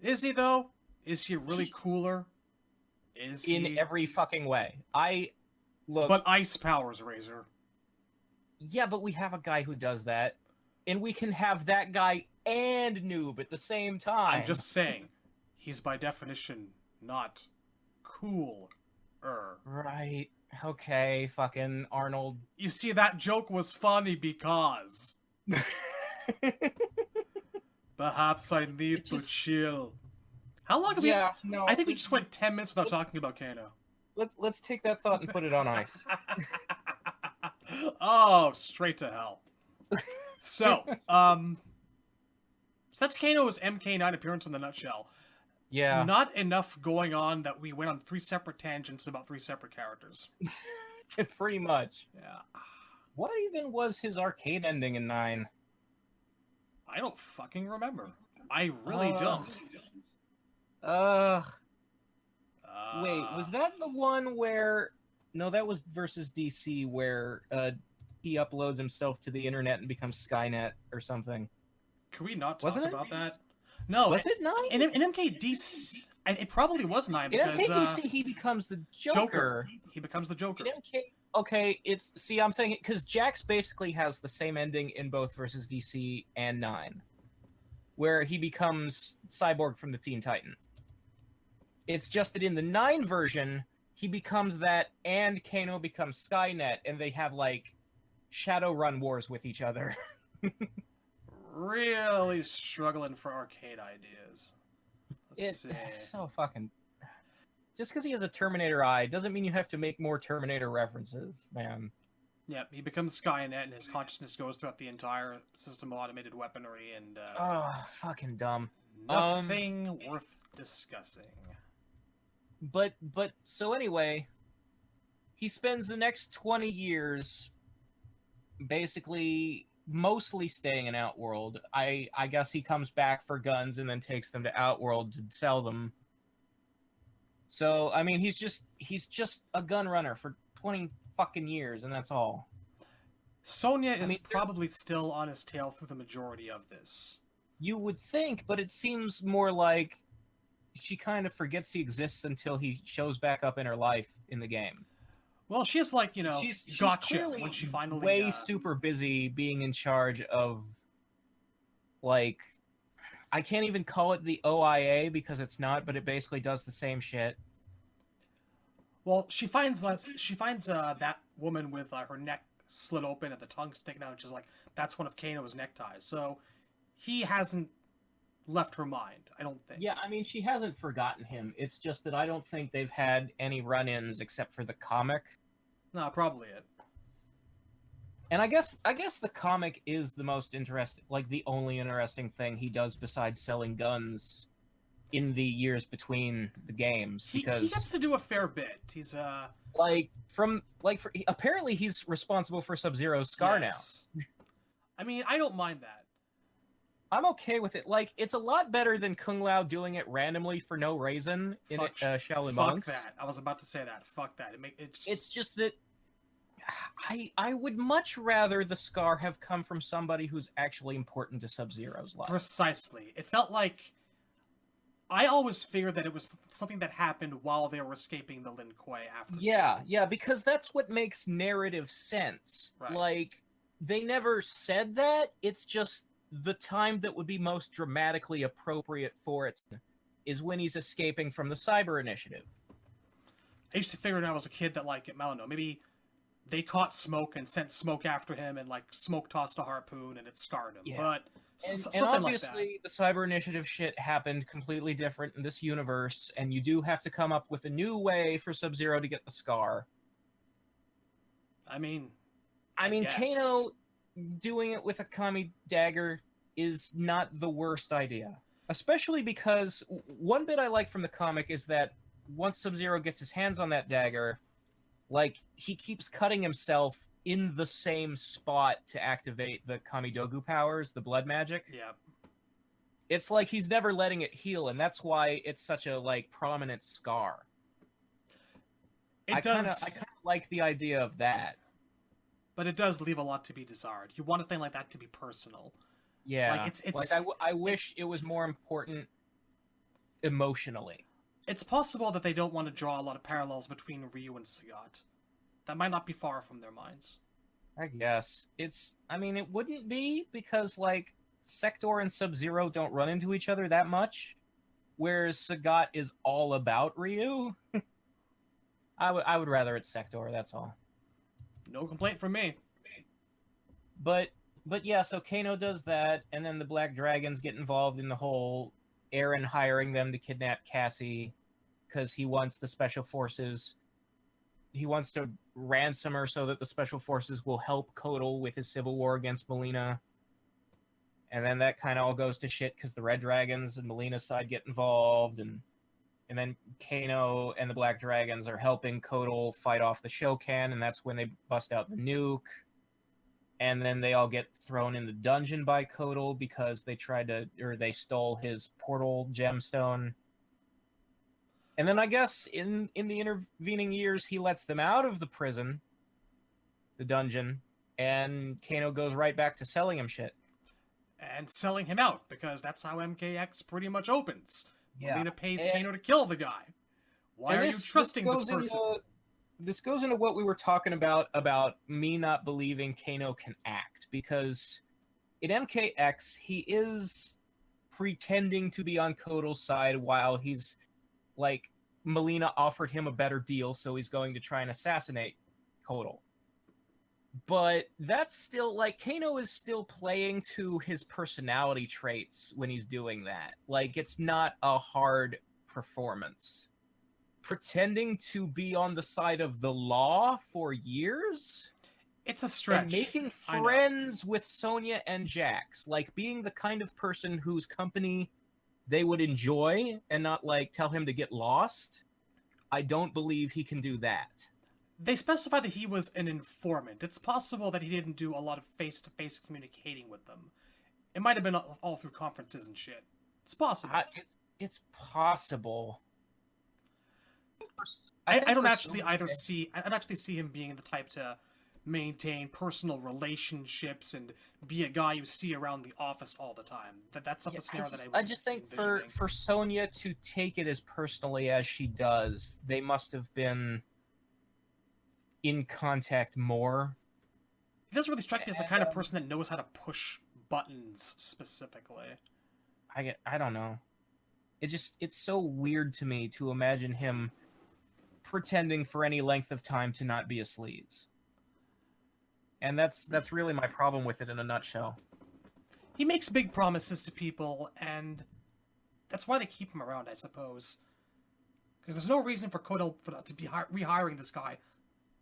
Is he, though? Is he really cooler? Is he? In every fucking way. But ice powers, Razor. Yeah, but we have a guy who does that, and we can have that guy and Noob at the same time. I'm just saying, he's by definition not cooler. Right. Okay, fucking Arnold. You see, that joke was funny because... Perhaps I need to chill. How long have we... No, I think we just went 10 minutes without talking about Kano. Let's take that thought and put it on ice. Oh, straight to hell. So that's Kano's MK9 appearance in the nutshell. Yeah. Not enough going on that we went on 3 separate tangents about 3 separate characters. Pretty much. Yeah. What even was his arcade ending in 9? I don't fucking remember. I really don't. Wait, was that the one where... No, that was versus DC, where he uploads himself to the internet and becomes Skynet or something. Can we not talk about that? No. Was it 9? In MKDC... It probably was 9 because... In MKDC, he becomes the Joker. He becomes the Joker. Okay, I'm thinking... Because Jax basically has the same ending in both versus DC and 9. Where he becomes Cyborg from the Teen Titans. It's just that in the 9 version, he becomes that and Kano becomes Skynet, and they have, like, Shadowrun wars with each other. Really struggling for arcade ideas. It's so fucking... Just because he has a Terminator eye doesn't mean you have to make more Terminator references, man. Yeah, he becomes Skynet, and his consciousness goes throughout the entire system of automated weaponry, and... fucking dumb. Nothing worth discussing. But, so anyway, he spends the next 20 years basically mostly staying in Outworld. I guess he comes back for guns and then takes them to Outworld to sell them. So, I mean, he's just a gun runner for 20 fucking years, and that's all. Sonya is probably still on his tail through the majority of this. You would think, but it seems more like she kind of forgets he exists until he shows back up in her life in the game. Well, she is like, she's gotcha when she finally... way super busy being in charge of, like... I can't even call it the OIA because it's not, but it basically does the same shit. Well, she finds that woman with her neck slit open and the tongue sticking out, and she's like, that's one of Kano's neckties. So he hasn't left her mind, I don't think. Yeah, I mean, she hasn't forgotten him. It's just that I don't think they've had any run-ins except for the comic. No, probably it. And I guess the comic is the most interesting, like the only interesting thing he does besides selling guns in the years between the games. Because he gets to do a fair bit. He's apparently he's responsible for Sub-Zero's scar now. I mean, I don't mind that. I'm okay with it. Like, it's a lot better than Kung Lao doing it randomly for no reason in Shaolin Monks. Fuck that. I was about to say that. Fuck that. It's just that I would much rather the scar have come from somebody who's actually important to Sub-Zero's life. Precisely. It felt like I always figured that it was something that happened while they were escaping the Lin Kuei after. Yeah, because that's what makes narrative sense. Right. Like, they never said that. It's just the time that would be most dramatically appropriate for it is when he's escaping from the Cyber Initiative. I used to figure when I was a kid that, like, I don't know, maybe they caught Smoke and sent Smoke after him, and, like, Smoke tossed a harpoon and it scarred him. Yeah. But And something obviously, like that. the Cyber Initiative shit happened completely different in this universe, and you do have to come up with a new way for Sub-Zero to get the scar. I mean, guess. Kano doing it with a Kami dagger is not the worst idea. Especially because one bit I like from the comic is that once Sub-Zero gets his hands on that dagger, like, he keeps cutting himself in the same spot to activate the Kamidogu powers, the blood magic. Yeah. It's like he's never letting it heal, and that's why it's such a, like, prominent scar. I kind of like the idea of that. But it does leave a lot to be desired. You want a thing like that to be personal. Yeah. Like, it's like, I wish it was more important emotionally. It's possible that they don't want to draw a lot of parallels between Ryu and Sagat. That might not be far from their minds. I guess. It wouldn't be, because, like, Sector and Sub-Zero don't run into each other that much, whereas Sagat is all about Ryu. I would rather it's Sector, that's all. No complaint from me. But yeah, so Kano does that, and then the Black Dragons get involved in the whole Eren hiring them to kidnap Cassie, because he wants the Special Forces. He wants to ransom her so that the Special Forces will help Kotal with his civil war against Melina. And then that kind of all goes to shit because the Red Dragons and Melina's side get involved, and then Kano and the Black Dragons are helping Kotal fight off the Shokan, and that's when they bust out the nuke. And then they all get thrown in the dungeon by Kotal because they stole his portal gemstone. And then I guess in the intervening years, he lets them out of the prison, the dungeon, and Kano goes right back to selling him shit. And selling him out, because that's how MKX pretty much opens. Yeah. Melina pays Kano to kill the guy. Why are you trusting this person? This goes into what we were talking about me not believing Kano can act, because in MKX, he is pretending to be on Kotal's side while he's, like, Melina offered him a better deal, so he's going to try and assassinate Kotal. But that's still, like, Kano is still playing to his personality traits when he's doing that. Like, it's not a hard performance. Pretending to be on the side of the law for years? It's a stretch. And making friends with Sonya and Jax. Like, being the kind of person whose company they would enjoy and not, like, tell him to get lost. I don't believe he can do that. They specify that he was an informant. It's possible that he didn't do a lot of face-to-face communicating with them. It might have been all through conferences and shit. It's possible. It's possible. I don't actually see him being the type to maintain personal relationships and be a guy you see around the office all the time. That's not the scenario that I just think for Sonya to take it as personally as she does, they must have been in contact more. He doesn't really strike me as the kind of person that knows how to push buttons specifically. I don't know. It's so weird to me to imagine him pretending for any length of time to not be a sleaze. And that's really my problem with it in a nutshell. He makes big promises to people, and that's why they keep him around, I suppose. Because there's no reason for Kotal to be rehiring this guy,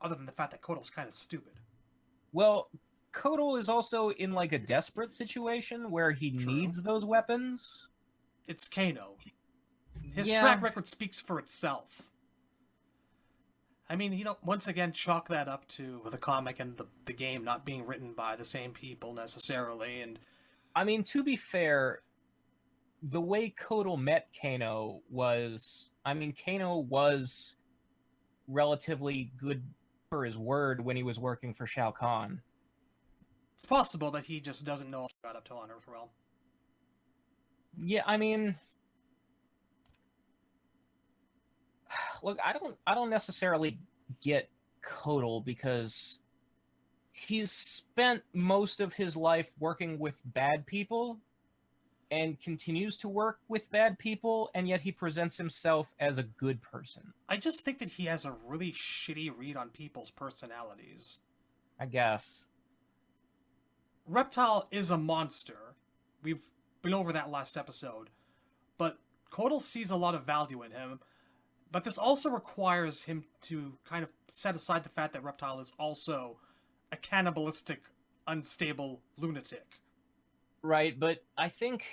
other than the fact that Kotal's kind of stupid. Well, Kotal is also in, like, a desperate situation where he needs those weapons. It's Kano. His track record speaks for itself. I mean, once again, chalk that up to the comic and the game not being written by the same people necessarily, and... I mean, to be fair, the way Kotal met Kano was... I mean, Kano was relatively good for his word when he was working for Shao Kahn. It's possible that he just doesn't know about up to on Earthrealm. Yeah, I mean... look, I don't necessarily get Kotal because he's spent most of his life working with bad people and continues to work with bad people, and yet he presents himself as a good person. I just think that he has a really shitty read on people's personalities. I guess. Reptile is a monster. We've been over that last episode. But Kotal sees a lot of value in him. But this also requires him to kind of set aside the fact that Reptile is also a cannibalistic, unstable lunatic. Right, but I think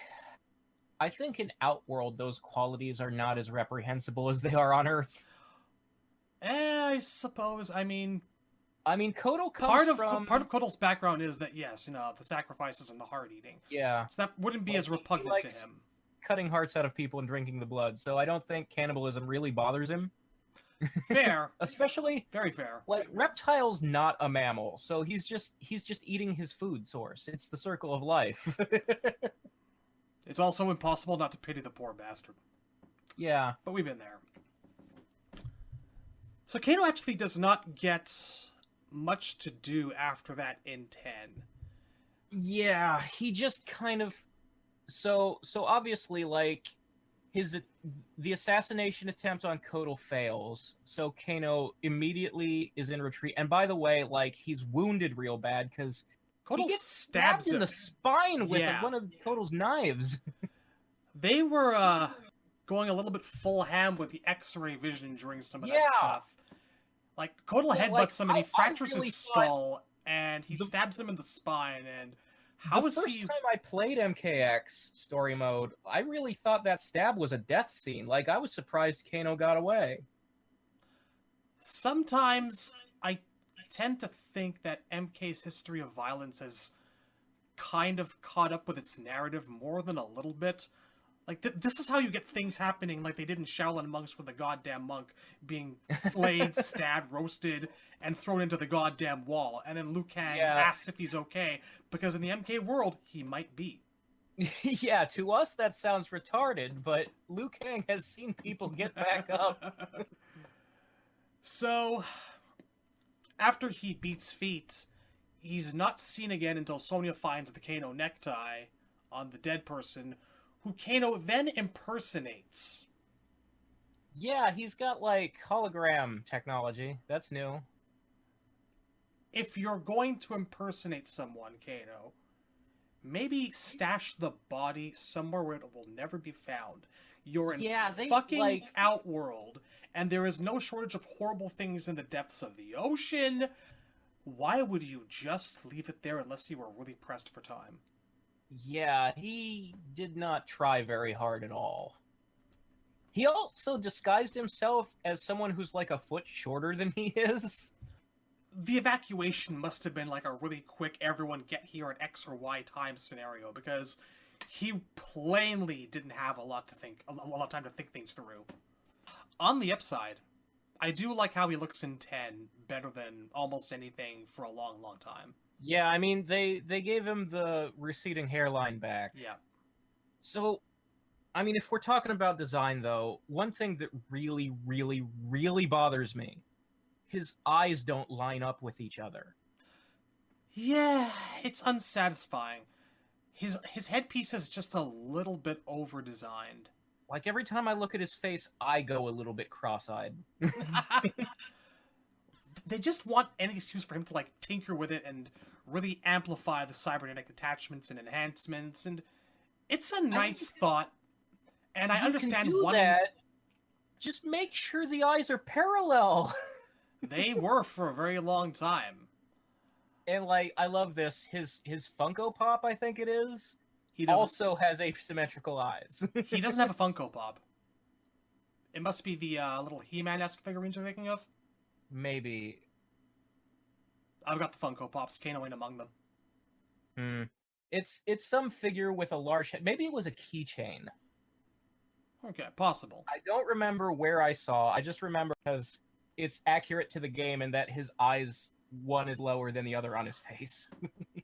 in Outworld those qualities are not as reprehensible as they are on Earth. I suppose. I mean, Kotal comes part of from... Kotal's background is that, yes, the sacrifices and the heart eating. Yeah. So that wouldn't be as repugnant to him. Cutting hearts out of people and drinking the blood, so I don't think cannibalism really bothers him. Fair. Especially, very fair. Like, Reptile's not a mammal, so he's just eating his food source. It's the circle of life. It's also impossible not to pity the poor bastard. Yeah. But we've been there. So Kano actually does not get much to do after that in 10. Yeah, he just kind of... So obviously, like, the assassination attempt on Kotal fails, so Kano immediately is in retreat. And by the way, like, he's wounded real bad, because he gets stabbed in the spine with one of Kotal's knives. They were going a little bit full ham with the X-ray vision during some of that stuff. Like, Kotal headbutts him and he fractures his skull, and he stabs him in the spine, and the first time I played MKX story mode, I really thought that stab was a death scene. Like, I was surprised Kano got away. Sometimes I tend to think that MK's history of violence has kind of caught up with its narrative more than a little bit. Like, this is how you get things happening like they did in Shaolin Monks with the goddamn monk being flayed, stabbed, roasted, and thrown into the goddamn wall. And then Liu Kang asks if he's okay, because in the MK world, he might be. Yeah, to us that sounds retarded, but Liu Kang has seen people get back up. So, after he beats feet, he's not seen again until Sonya finds the Kano necktie on the dead person, who Kano then impersonates. Yeah, he's got, like, hologram technology. That's new. If you're going to impersonate someone, Kano, maybe stash the body somewhere where it will never be found. You're in fucking Outworld, and there is no shortage of horrible things in the depths of the ocean. Why would you just leave it there unless you were really pressed for time? Yeah, he did not try very hard at all. He also disguised himself as someone who's like a foot shorter than he is. The evacuation must have been like a really quick everyone get here at X or Y time scenario, because he plainly didn't have a lot of time to think things through. On the upside, I do like how he looks in 10 better than almost anything for a long, long time. Yeah, I mean, they gave him the receding hairline back. Yeah. So, I mean, if we're talking about design, though, one thing that really, really, really bothers me, his eyes don't line up with each other. Yeah, it's unsatisfying. His headpiece is just a little bit over-designed. Like, every time I look at his face, I go a little bit cross-eyed. They just want any excuse for him to, like, tinker with it and really amplify the cybernetic attachments and enhancements, and it's a nice thought, and I understand wanting... that. Just make sure the eyes are parallel. They were for a very long time. And, like, I love this. His Funko Pop, I think it is, he also has asymmetrical eyes. He doesn't have a Funko Pop. It must be the little He-Man-esque figurines you're thinking of? Maybe. I've got the Funko Pops, Kano ain't among them. It's some figure with a large head. Maybe it was a keychain. Okay, possible. I don't remember where I saw. I just remember because it's accurate to the game and that his eyes, one is lower than the other on his face.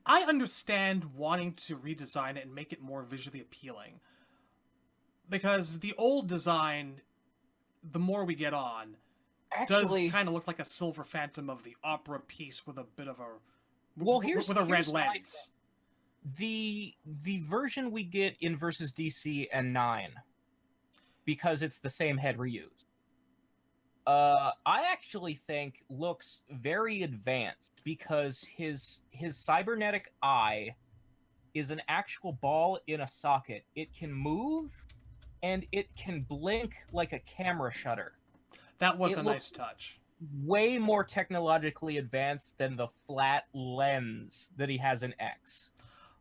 I understand wanting to redesign it and make it more visually appealing. Because the old design the more we get on, Actually, does kind of look like a Silver Phantom of the Opera piece with a bit of a here's red what I lens. think. The version we get in versus DC and 9, because it's the same head reused, I actually think looks very advanced, because his cybernetic eye is an actual ball in a socket. It can move, and it can blink like a camera shutter. That was It a nice looks touch. way more technologically advanced than the flat lens that he has in X.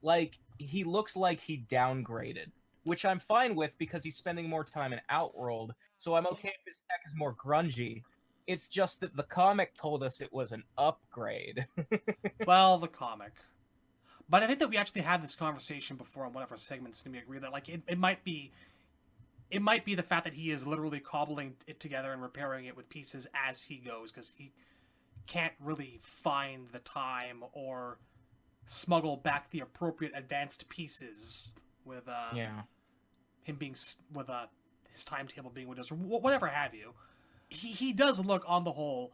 Like, he looks like he downgraded, which I'm fine with because he's spending more time in Outworld, so I'm okay if his tech is more grungy. It's just that the comic told us it was an upgrade. Well, the comic. But I think that we actually had this conversation before on one of our segments, and we agree that like it might be the fact that he is literally cobbling it together and repairing it with pieces as he goes, because he can't really find the time or smuggle back the appropriate advanced pieces with Yeah. him being with his timetable being with us or whatever have you. He does look on the whole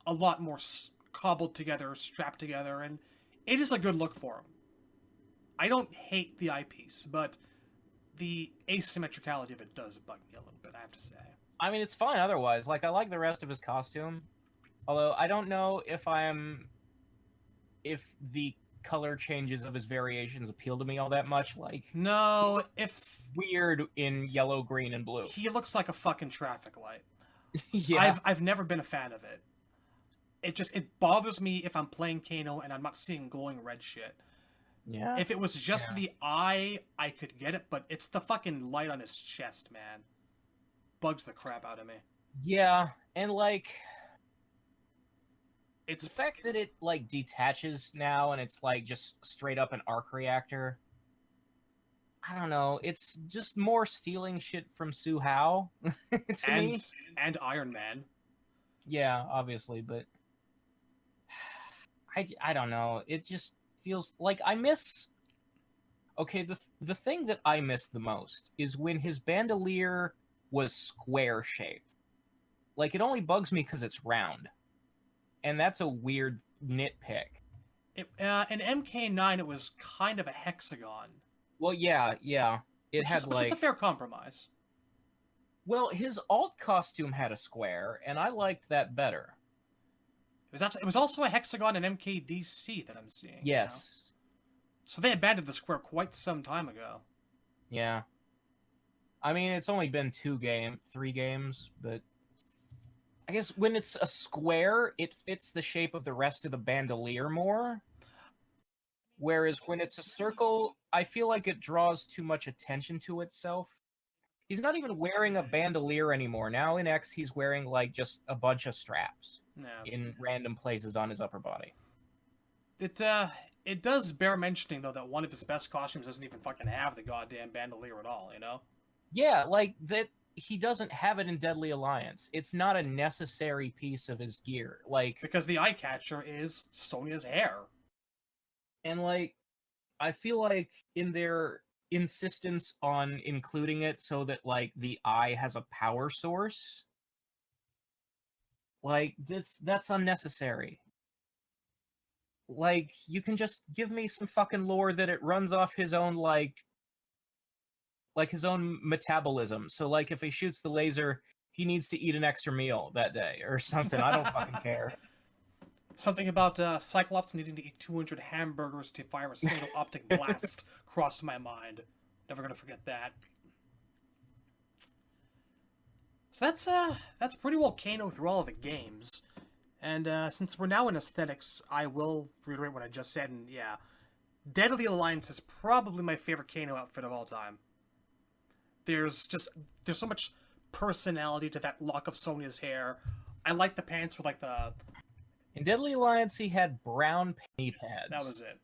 a lot more cobbled together, strapped together, and it is a good look for him. I don't hate the eyepiece, but the asymmetricality of it does bug me a little bit, I have to say. I mean, it's fine otherwise. Like, I like the rest of his costume. Although, I don't know if the color changes of his variations appeal to me all that much. Like, No, if weird in yellow, green, and blue. he looks like a fucking traffic light. Yeah. I've never been a fan of it. It bothers me if I'm playing Kano and I'm not seeing glowing red shit. Yeah. If it was just the eye, I could get it, but it's the fucking light on his chest, man. Bugs the crap out of me. Yeah, and like, It's the fact that it like detaches now and it's like just straight up an arc reactor. I don't know. It's just more stealing shit from Su Hao to me. And Iron Man. Yeah, obviously, but I don't know. It just feels like I miss. Okay, the thing that I miss the most is when his bandolier was square shaped. Like, it only bugs me because it's round, and that's a weird nitpick. In MK9, it was kind of a hexagon. Well, yeah. Which is a fair compromise. Well, his alt costume had a square, and I liked that better. It was also a hexagon in MKDC that I'm seeing. Yes. Now. So they abandoned the square quite some time ago. Yeah. I mean, it's only been 3 games, but I guess when it's a square, it fits the shape of the rest of the bandolier more. Whereas when it's a circle, I feel like it draws too much attention to itself. He's not even wearing a bandolier anymore. Now in X, he's wearing like just a bunch of straps in random places on his upper body. It does bear mentioning, though, that one of his best costumes doesn't even fucking have the goddamn bandolier at all, you know? Yeah, like, that he doesn't have it in Deadly Alliance. It's not a necessary piece of his gear. Like, because the eye catcher is Sonya's hair. And, like, I feel like in their insistence on including it so that, like, the eye has a power source, like, that's unnecessary. Like, you can just give me some fucking lore that it runs off his own, like his own metabolism. So, like, if he shoots the laser, he needs to eat an extra meal that day or something. I don't fucking care. Something about Cyclops needing to eat 200 hamburgers to fire a single optic blast crossed my mind. Never gonna forget that. So that's pretty well Kano through all of the games. And since we're now in aesthetics, I will reiterate what I just said, and yeah, Deadly Alliance is probably my favorite Kano outfit of all time. There's so much personality to that lock of Sonya's hair. I like the pants with like the... In Deadly Alliance, he had brown knee pads. That was it.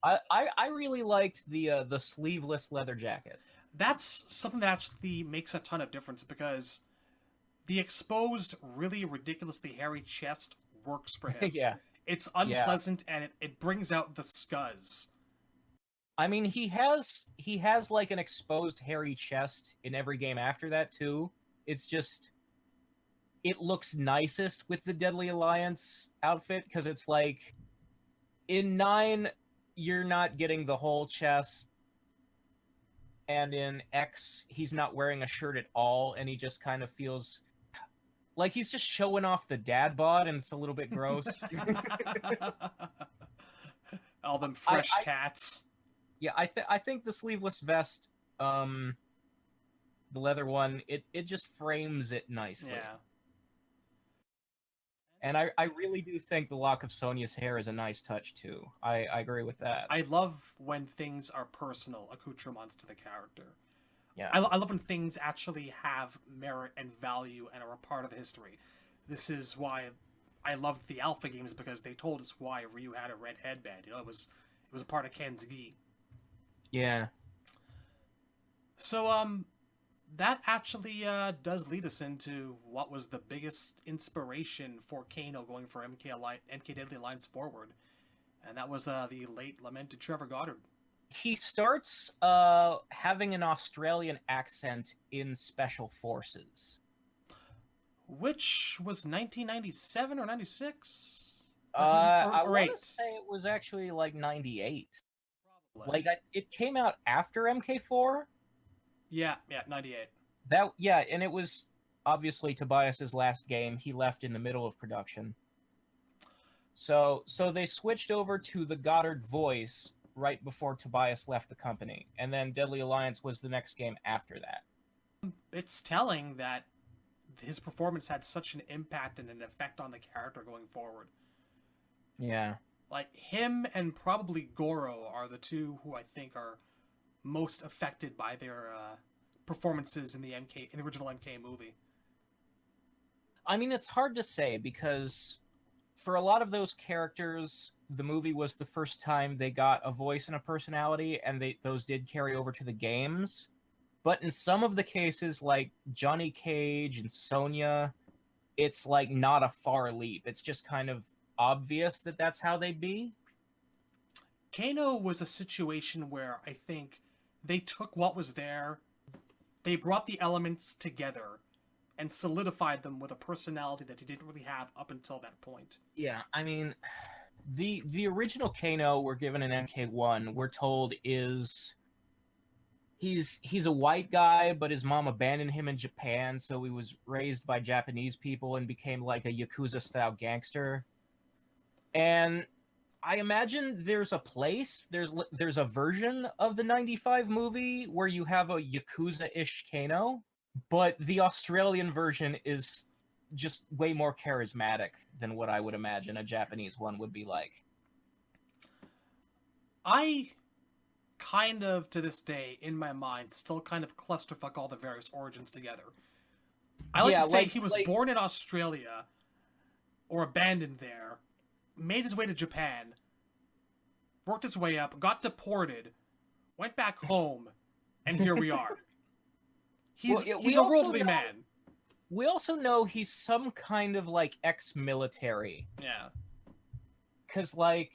I really liked the sleeveless leather jacket. That's something that actually makes a ton of difference, because the exposed, really ridiculously hairy chest works for him. Yeah. It's unpleasant, and it brings out the scuzz. I mean, he has like an exposed hairy chest in every game after that too. It's just it looks nicest with the Deadly Alliance outfit because it's like in 9 you're not getting the whole chest, and in X he's not wearing a shirt at all, and he just kind of feels like he's just showing off the dad bod, and it's a little bit gross. All them I, fresh I tats. yeah, I think the sleeveless vest, the leather one, it just frames it nicely. Yeah. And I really do think the lock of Sonya's hair is a nice touch too. I agree with that. I love when things are personal accoutrements to the character. Yeah. I love when things actually have merit and value and are a part of the history. This is why I loved the Alpha games, because they told us why Ryu had a red headband. You know, it was a part of Ken's gi. Yeah. So that actually does lead us into what was the biggest inspiration for Kano going for MK Deadly Alliance forward, and that was the late lamented Trevor Goddard. He starts having an Australian accent in Special Forces, which was 1997 or 96. I Or want 8. to say it was actually like 98. Probably. Like it came out after MK4. Yeah, 98. That yeah, and it was obviously Tobias's last game. He left in the middle of production. So they switched over to the Goddard voice right before Tobias left the company, and then Deadly Alliance was the next game after that. It's telling that his performance had such an impact and an effect on the character going forward. Yeah. Like, him and probably Goro are the two who I think are most affected by their performances in the original MK movie. I mean, it's hard to say because for a lot of those characters, the movie was the first time they got a voice and a personality, and those did carry over to the games. But in some of the cases, like Johnny Cage and Sonya, it's like not a far leap. It's just kind of obvious that that's how they'd be. Kano was a situation where I think they took what was there, they brought the elements together, and solidified them with a personality that he didn't really have up until that point. Yeah, I mean, the original Kano we're given in MK1, we're told is he's a white guy, but his mom abandoned him in Japan, so he was raised by Japanese people and became like a Yakuza-style gangster. And I imagine there's a place, there's a version of the 95 movie where you have a Yakuza-ish Kano, but the Australian version is just way more charismatic than what I would imagine a Japanese one would be like. I kind of, to this day, in my mind, still kind of clusterfuck all the various origins together. I like to say he was born in Australia, or abandoned there, made his way to Japan, worked his way up, got deported, went back home, and here we are. He's a worldly man. We also know he's some kind of, like, ex-military. Yeah. Because, like,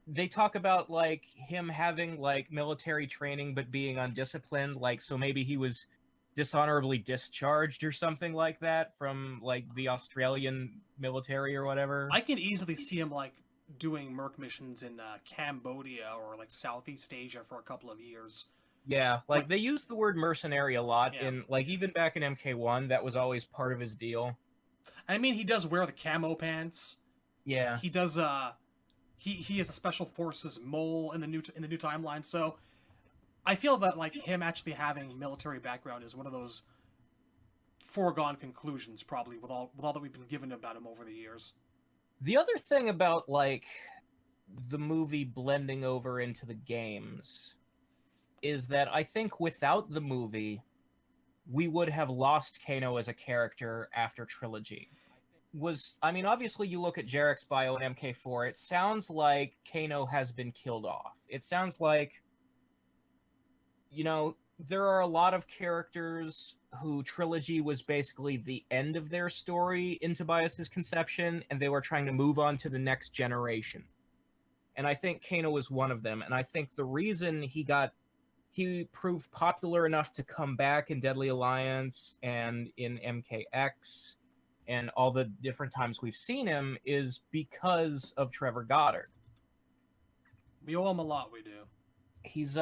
they talk about, like, him having, like, military training but being undisciplined, like, so maybe he was dishonorably discharged or something like that from, like, the Australian military or whatever. I can easily see him, like, doing merc missions in Cambodia or, like, Southeast Asia for a couple of years. Yeah, like, they use the word mercenary a lot in, like, even back in MK1, that was always part of his deal. I mean, he does wear the camo pants. Yeah. He does, he is a special forces mole in the new timeline, so I feel that, like, him actually having military background is one of those foregone conclusions, probably, with all that we've been given about him over the years. The other thing about, like, the movie blending over into the games is that I think without the movie, we would have lost Kano as a character after Trilogy. I mean, obviously you look at Jarek's bio in MK4, it sounds like Kano has been killed off. It sounds like, you know, there are a lot of characters who Trilogy was basically the end of their story in Tobias's conception, and they were trying to move on to the next generation. and I think Kano was one of them. And I think the reason he proved popular enough to come back in Deadly Alliance and in MKX and all the different times we've seen him is because of Trevor Goddard. We owe him a lot, we do. He's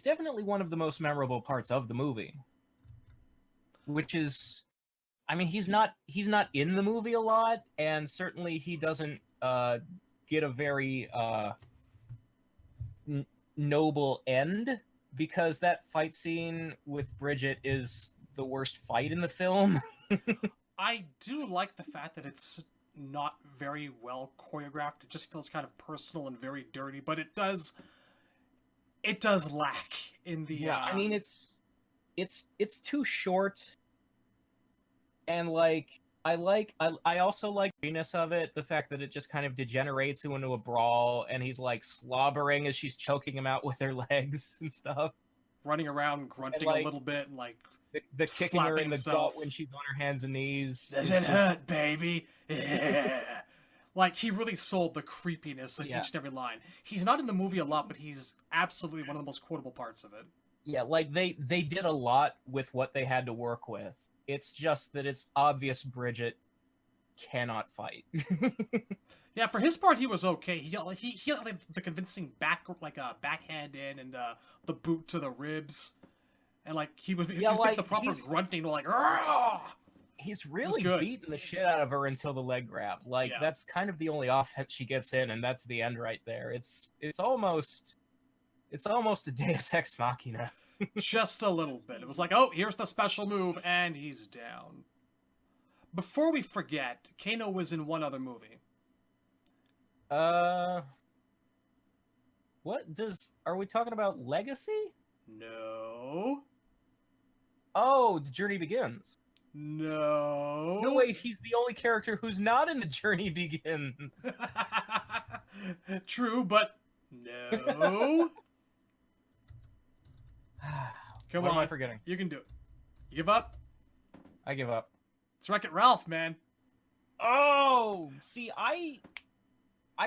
definitely one of the most memorable parts of the movie. Which is, I mean, he's not in the movie a lot, and certainly he doesn't get a very noble end, because that fight scene with Bridget is the worst fight in the film. I do like the fact that it's not very well choreographed. It just feels kind of personal and very dirty, but it does lack in the I mean, it's too short, and like I also like the freeness of it, the fact that it just kind of degenerates into a brawl, and he's like slobbering as she's choking him out with her legs and stuff, running around grunting a little bit and like the kicking her in the gut when she's on her hands and knees. Does it hurt, baby? Yeah. Like, he really sold the creepiness in each and every line. He's not in the movie a lot, but he's absolutely one of the most quotable parts of it. Yeah, like, they did a lot with what they had to work with. It's just that it's obvious Bridget cannot fight. Yeah, for his part, he was okay. He got like, the convincing backhand in and the boot to the ribs. And, like, he was like, the proper grunting, like, Argh! He's really beating the shit out of her until the leg grab. Like, that's kind of the only offense she gets in, and that's the end right there. It's almost a Deus Ex Machina. Just a little bit. It was like, oh, here's the special move, and he's down. Before we forget, Kano was in one other movie. Are we talking about Legacy? No. Oh, The Journey Begins. No. No, wait, he's the only character who's not in The Journey Begins. True, but no. Come on. What am I forgetting? You can do it. You give up? I give up. It's Wreck-It Ralph, man. Oh, see, I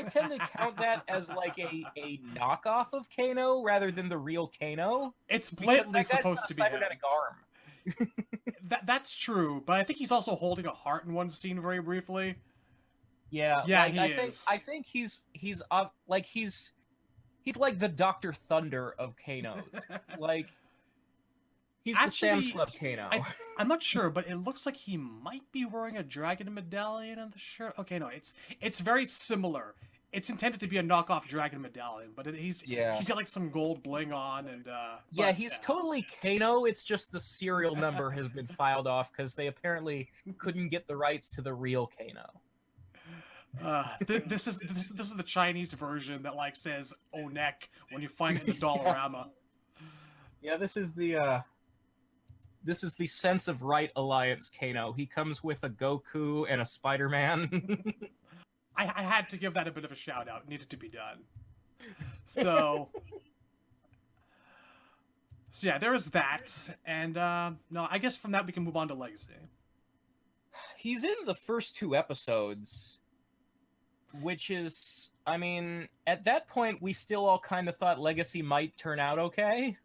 tend to count that as like a knockoff of Kano rather than the real Kano. It's blatantly supposed to be him. Cybernetic arm. That's true, but I think he's also holding a heart in one scene very briefly. Yeah, like, he is. I think he's like the Dr. Thunder of Kanos. Like, he's actually the Sam's Club Kano. I'm not sure, but it looks like he might be wearing a dragon medallion on the shirt. Okay, no, it's very similar. It's intended to be a knockoff dragon medallion, but he's got like some gold bling on, and he's totally Kano. It's just the serial number has been filed off because they apparently couldn't get the rights to the real Kano. This is the Chinese version that like says Onek when you find it in the Dollarama. Yeah, this is the Sense of Right Alliance Kano. He comes with a Goku and a Spider-Man. I had to give that a bit of a shout out. It needed to be done. So yeah, there is that, and no, I guess from that we can move on to Legacy. He's in the first 2 episodes, which is, I mean, at that point we still all kind of thought Legacy might turn out okay.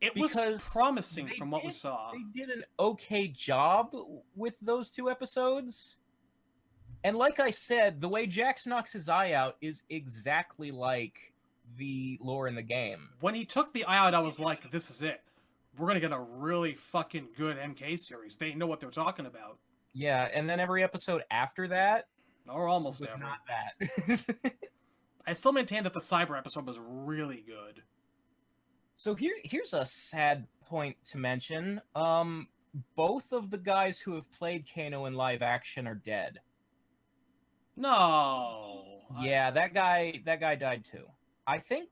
It was promising from what we saw. They did an okay job with those 2 episodes. And like I said, the way Jax knocks his eye out is exactly like the lore in the game. When he took the eye out, I was like, this is it. We're going to get a really fucking good MK series. They know what they're talking about. Yeah, and then every episode after that... Or almost was ever. Not that. I still maintain that the Cyber episode was really good. So here's a sad point to mention. Both of the guys who have played Kano in live action are dead. No. Yeah, that guy died too. I think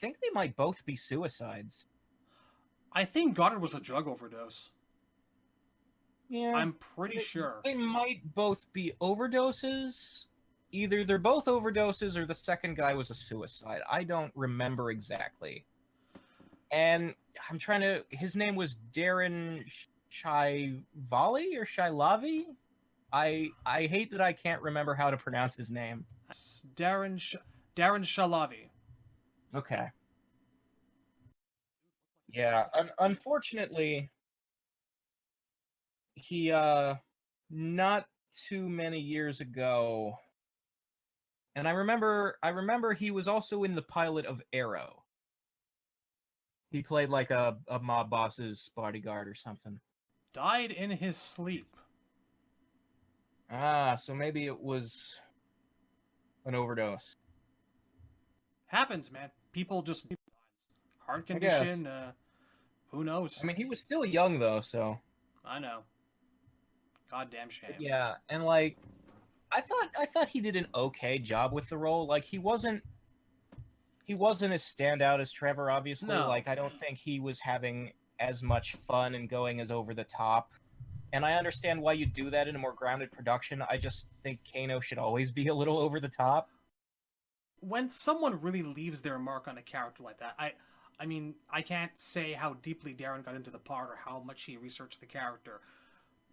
they might both be suicides. I think Goddard was a drug overdose. Yeah. I'm pretty sure. They might both be overdoses. Either they're both overdoses or the second guy was a suicide. I don't remember exactly. And I'm trying to... His name was Darren Shailavi or Shailavi? I hate that I can't remember how to pronounce his name. Darren Shalavi. Okay. Yeah, unfortunately, he not too many years ago, and I remember he was also in the pilot of Arrow. He played like a mob boss's bodyguard or something. Died in his sleep. Ah, so maybe it was an overdose. Happens, man. People just heart I guess. condition. Who knows? I mean, he was still young though, so. I know. Goddamn shame. Yeah, and like, I thought he did an okay job with the role. Like, he wasn't as standout as Trevor, obviously. No. Like, I don't think he was having as much fun and going as over the top. And I understand why you do that in a more grounded production. I just think Kano should always be a little over the top. When someone really leaves their mark on a character like that, I mean, I can't say how deeply Darren got into the part or how much he researched the character,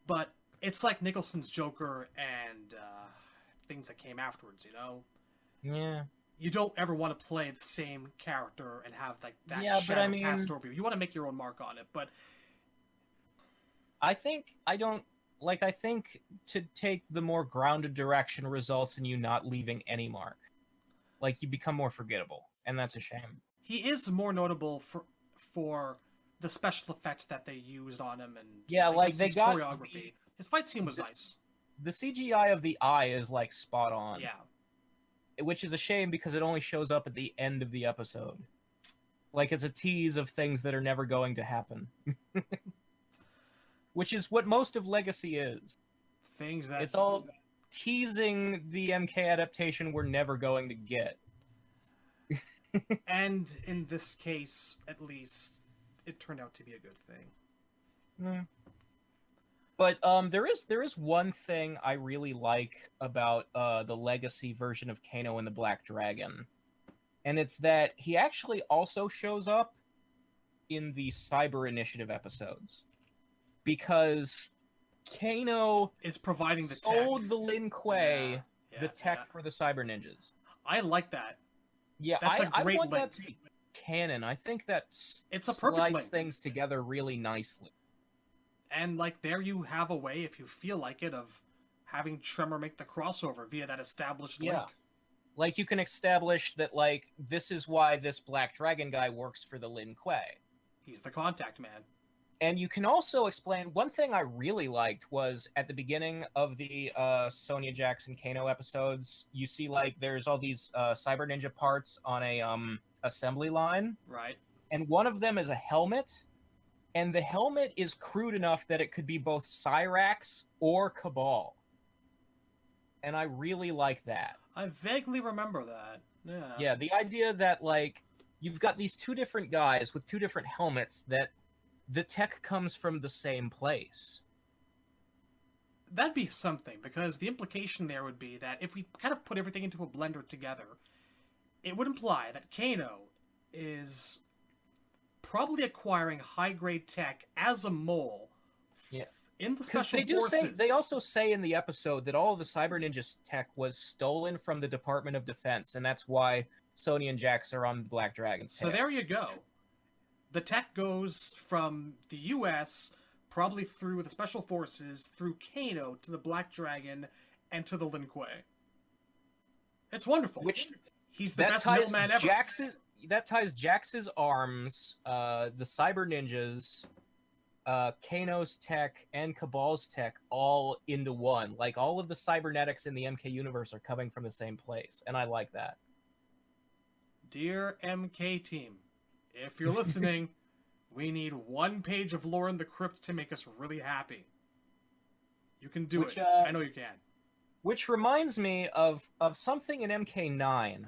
but it's like Nicholson's Joker and things that came afterwards, you know? Yeah. You don't ever want to play the same character and have like that shadow cast over you. You want to make your own mark on it, but I think to take the more grounded direction results in you not leaving any mark. Like, you become more forgettable, and that's a shame. He is more notable for the special effects that they used on him, and yeah, like they got choreography. His fight scene was nice. The CGI of the eye is like spot on. Yeah, which is a shame because it only shows up at the end of the episode. Like, it's a tease of things that are never going to happen. Which is what most of Legacy is. Things that it's all teasing the MK adaptation we're never going to get. And in this case, at least, it turned out to be a good thing. Mm. But there is one thing I really like about the Legacy version of Kano and the Black Dragon, and it's that he actually also shows up in the Cyber Initiative episodes, because Kano is providing the sold tech. the Lin Kuei the tech for the Cyber Ninjas. I like that. Yeah, that's a great I want link. that to be canon. I think that it's a perfect slides link. Things together really nicely. And like there you have a way, if you feel like it, of having Tremor make the crossover via that established link. Like, you can establish that, like, this is why this Black Dragon guy works for the Lin Kuei. He's the contact man. And you can also explain, one thing I really liked was at the beginning of the Sonya Jackson Kano episodes, you see, like, there's all these Cyber Ninja parts on a assembly line. Right. And one of them is a helmet. And the helmet is crude enough that it could be both Cyrax or Cabal. And I really like that. I vaguely remember that. Yeah. Yeah, the idea that, like, you've got these two different guys with two different helmets that the tech comes from the same place. That'd be something, because the implication there would be that if we kind of put everything into a blender together, it would imply that Kano is probably acquiring high-grade tech as a mole in the special forces. They also say in the episode that all of the Cyber Ninjas tech was stolen from the Department of Defense, and that's why Sonya and Jax are on the Black Dragon. So there you go. The tech goes from the U.S., probably through the Special Forces, through Kano, to the Black Dragon, and to the Lin Kuei. It's wonderful. He's the best middleman ever. That ties Jax's arms, the Cyber Ninjas, Kano's tech, and Cabal's tech all into one. Like, all of the cybernetics in the MK universe are coming from the same place, and I like that. Dear MK team, if you're listening, we need 1 page of lore in the crypt to make us really happy. You can do it. I know you can. Which reminds me of something in MK9.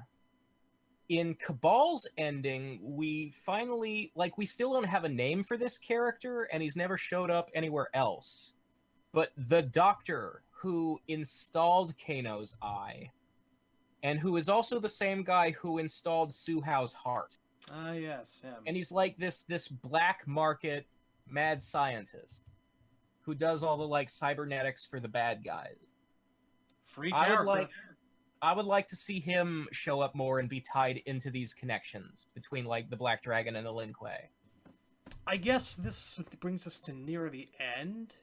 In Cabal's ending, we finally, like, we still don't have a name for this character, and he's never showed up anywhere else. But the Doctor who installed Kano's eye, and who is also the same guy who installed Suhao's heart. Ah, yes, him. And he's like this black market mad scientist who does all the like cybernetics for the bad guys. Free I character. would like to see him show up more and be tied into these connections between like the Black Dragon and the Lin Kuei. I guess this brings us to near the end.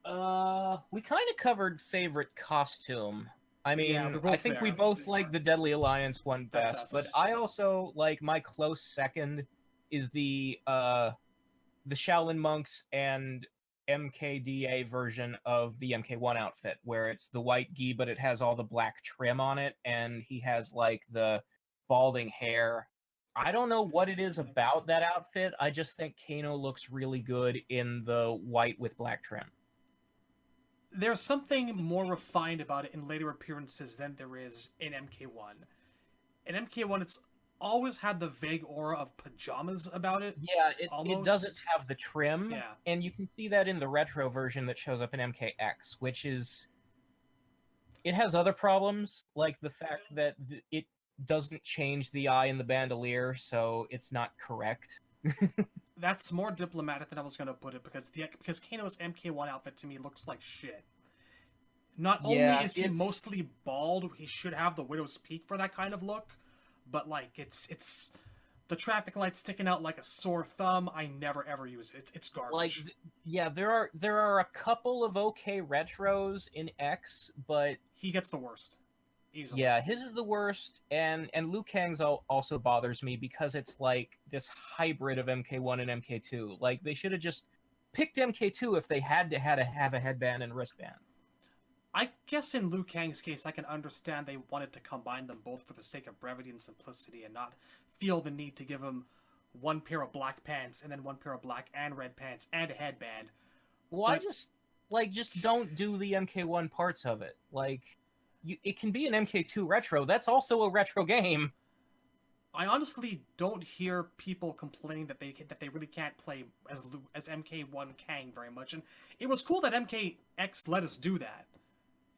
We kind of covered favorite costume. I mean, Yeah, I think we both like the Deadly Alliance one That's best, us. but I also like my close second is the Shaolin monks and MKDA version of the MK1 outfit, where it's the white gi, but it has all the black trim on it, and he has like the balding hair. I don't know what it is about that outfit. I just think Kano looks really good in the white with black trim. There's something more refined about it in later appearances than there is in MK1. In MK1, it's always had the vague aura of pajamas about it. Yeah, it almost. doesn't have the trim, Yeah. and you can see that in the retro version that shows up in MKX, which is... It has other problems, like the fact that it doesn't change the eye in the bandolier, so it's not correct. That's more diplomatic than I was going to put it, because Kano's MK1 outfit to me looks like shit. Not only is he mostly bald, he should have the widow's peak for that kind of look, but like it's the traffic light sticking out like a sore thumb. I never ever use it. It's garbage. Like, yeah, there are a couple of okay retros in X, but he gets the worst. Easily. Yeah, his is the worst, and Liu Kang's also bothers me because it's like this hybrid of MK1 and MK2. Like, they should have just picked MK2 if they had to have a headband and wristband. I guess in Liu Kang's case, I can understand they wanted to combine them both for the sake of brevity and simplicity, and not feel the need to give him one pair of black pants and then one pair of black and red pants and a headband. Well, I just don't do the MK1 parts of it. Like, it can be an MK2 retro. That's also a retro game. I honestly don't hear people complaining that they really can't play as MK1 Kang very much, and it was cool that MKX let us do that.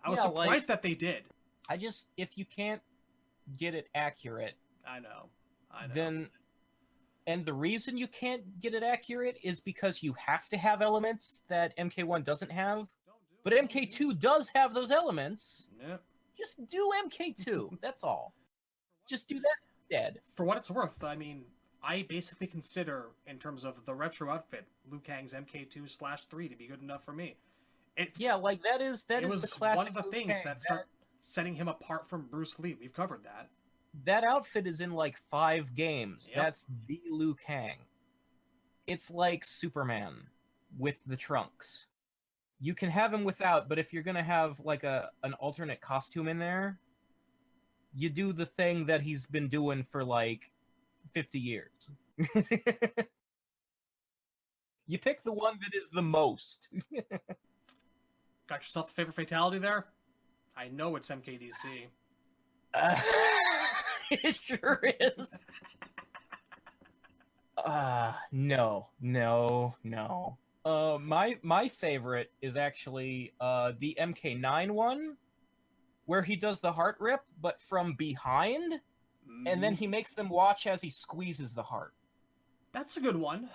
I was surprised that they did. If you can't get it accurate, I know. Then, and the reason you can't get it accurate is because you have to have elements that MK1 doesn't have, but MK2 does have those elements. Yep. Just do MK2. That's all. Just do that instead. For what it's worth, I mean, I basically consider, in terms of the retro outfit, Liu Kang's MK2/3 to be good enough for me. That is the classic. One of the things that start setting him apart from Bruce Lee. We've covered that. That outfit is in like 5 games. Yep. That's the Liu Kang. It's like Superman with the trunks. You can have him without, but if you're gonna have like an alternate costume in there, you do the thing that he's been doing for like 50 years. You pick the one that is the most. Got yourself a favorite fatality there? I know it's MKDC. It sure is. No. My favorite is actually the MK9 one, where he does the heart rip, but from behind, and then he makes them watch as he squeezes the heart. That's a good one.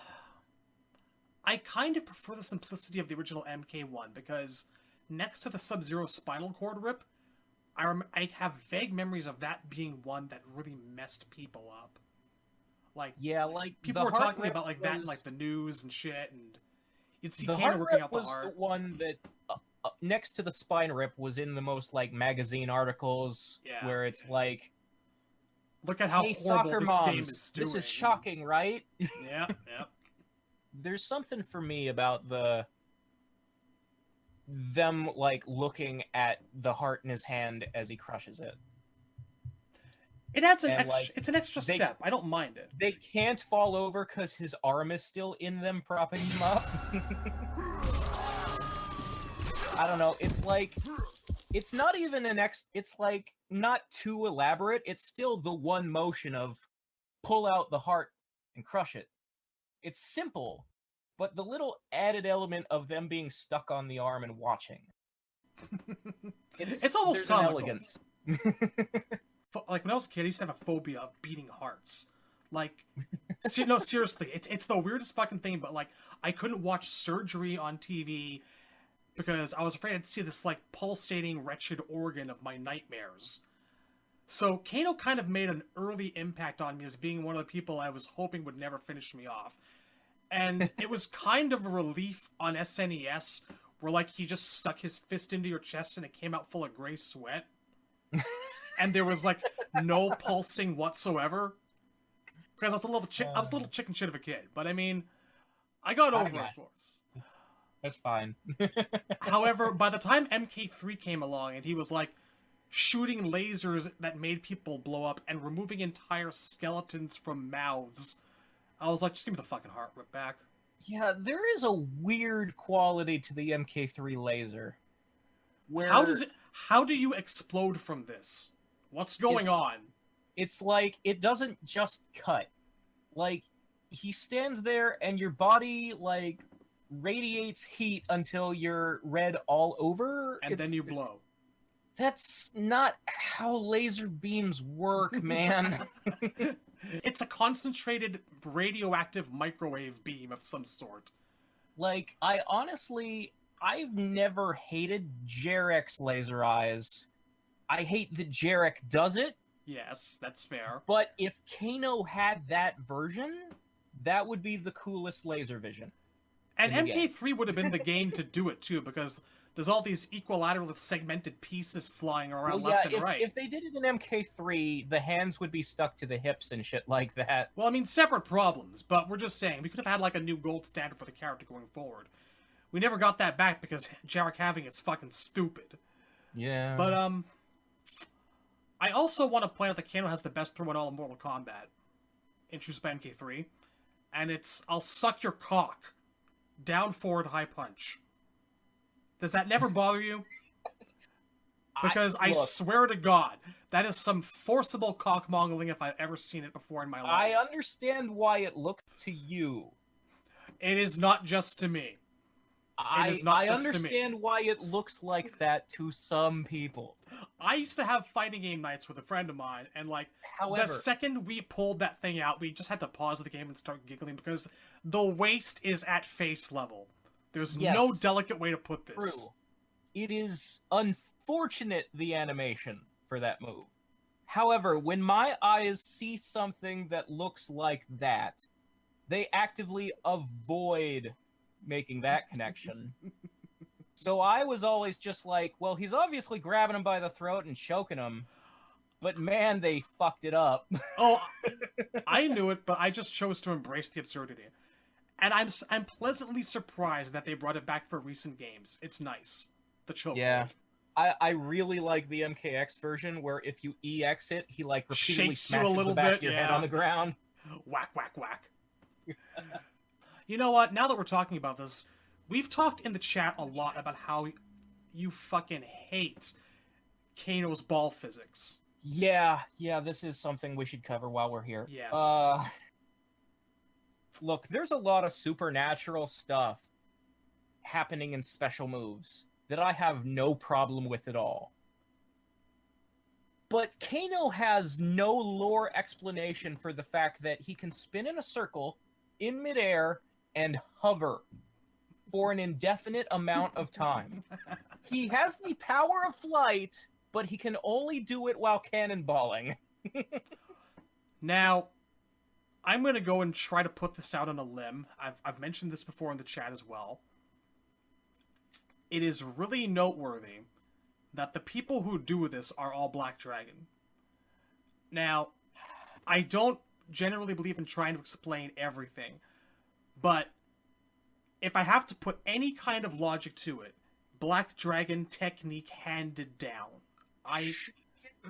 I kind of prefer the simplicity of the original MK1, because next to the Sub-Zero spinal cord rip, I have vague memories of that being one that really messed people up. Like, yeah, like people were talking about like that in like the news and shit, and you'd see Kano ripping out the heart. The one that next to the spine rip was in the most like magazine articles, where it's like, look at how horrible this game is doing. This is shocking, right? Yeah. There's something for me about them like looking at the heart in his hand as he crushes it. It adds it's an extra step. I don't mind it. They can't fall over because his arm is still in them, propping him up. I don't know. It's like, it's not even it's like not too elaborate. It's still the one motion of pull out the heart and crush it. It's simple, but the little added element of them being stuck on the arm and watching. It's almost comical. Elegance. Like, when I was a kid, I used to have a phobia of beating hearts. Like, No, seriously, it's the weirdest fucking thing. But like, I couldn't watch Surgery on TV because I was afraid I'd see this like pulsating, wretched organ of my nightmares. So Kano kind of made an early impact on me as being one of the people I was hoping would never finish me off. And it was kind of a relief on SNES, where like he just stuck his fist into your chest and it came out full of gray sweat. And there was like no pulsing whatsoever. Because I was a little chicken shit of a kid. But I mean, I got over it, of course. That's fine. However, by the time MK3 came along and he was like shooting lasers that made people blow up and removing entire skeletons from mouths, I was like, just give me the fucking heart rip back. Yeah, there is a weird quality to the MK3 laser. Where How do you explode from this? What's going on? It's like, it doesn't just cut. Like, he stands there and your body, like, radiates heat until you're red all over. And then you blow. That's not how laser beams work, man. It's a concentrated radioactive microwave beam of some sort. Like, I've never hated Jarek's laser eyes. I hate that Jarek does it. Yes, that's fair. But if Kano had that version, that would be the coolest laser vision. And MK3 would have been the game to do it too, because there's all these equilateral segmented pieces flying around left and right. If they did it in MK3, the hands would be stuck to the hips and shit like that. Well, I mean, separate problems, but we're just saying, we could have had like a new gold standard for the character going forward. We never got that back because Jarek having it's fucking stupid. Yeah. But, I also want to point out that Kano has the best throw in all of Mortal Kombat, introduced by MK3, and it's, I'll suck your cock. Down, forward, high punch. Does that never bother you? Because I swear to God, that is some forcible cockmongling if I've ever seen it before in my life. I understand why it looks to you. It is not just to me. I understand why it looks like that to some people. I used to have fighting game nights with a friend of mine, and like, the second we pulled that thing out, we just had to pause the game and start giggling because the waist is at face level. There's no delicate way to put this. True. It is unfortunate, the animation for that move. However, when my eyes see something that looks like that, they actively avoid making that connection. So I was always just like, well, he's obviously grabbing him by the throat and choking him, but man, they fucked it up. Oh, I knew it, but I just chose to embrace the absurdity. And I'm pleasantly surprised that they brought it back for recent games. It's nice. The choke. Yeah. I really like the MKX version where if you EX it, he like repeatedly smashes the back of your head on the ground. Whack, whack, whack. You know what? Now that we're talking about this, we've talked in the chat a lot about how you fucking hate Kano's ball physics. Yeah, this is something we should cover while we're here. Yes. Look, there's a lot of supernatural stuff happening in special moves that I have no problem with at all. But Kano has no lore explanation for the fact that he can spin in a circle in midair and hover for an indefinite amount of time. He has the power of flight, but he can only do it while cannonballing. Now, I'm going to go and try to put this out on a limb. I've mentioned this before in the chat as well. It is really noteworthy that the people who do this are all Black Dragon. Now, I don't generally believe in trying to explain everything, but if I have to put any kind of logic to it, Black Dragon technique handed down.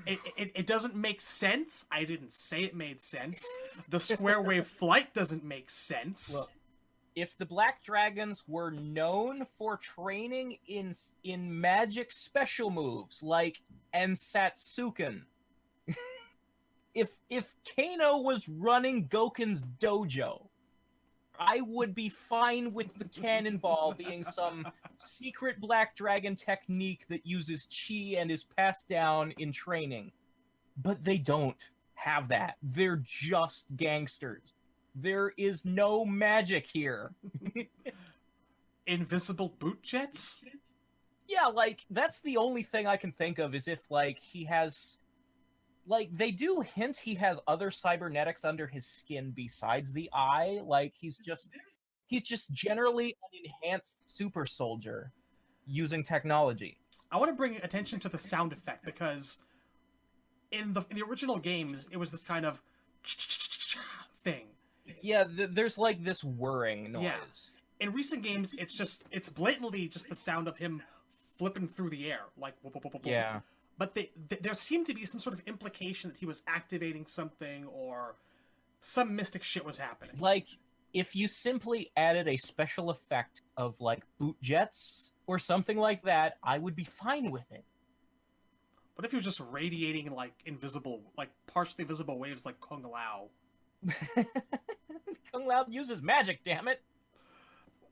It doesn't make sense. I didn't say it made sense. The square wave flight doesn't make sense. Look, if the Black Dragons were known for training in magic special moves like Ensatsuken, if Kano was running Goken's dojo, I would be fine with the cannonball being some secret Black Dragon technique that uses chi and is passed down in training. But they don't have that. They're just gangsters. There is no magic here. Invisible boot jets? Yeah, like, that's the only thing I can think of is if, like, he has... Like, they do hint he has other cybernetics under his skin besides the eye. Like, he's just generally an enhanced super soldier using technology. I want to bring attention to the sound effect, because in the original games, it was this kind of thing. Yeah, there's, like, this whirring noise. Yeah. In recent games, it's blatantly just the sound of him flipping through the air, like whoop, whoop, whoop, whoop. Yeah. But there seemed to be some sort of implication that he was activating something, or some mystic shit was happening. Like, if you simply added a special effect of, like, boot jets or something like that, I would be fine with it. What if he was just radiating, like, partially visible waves like Kung Lao? Kung Lao uses magic, damn it!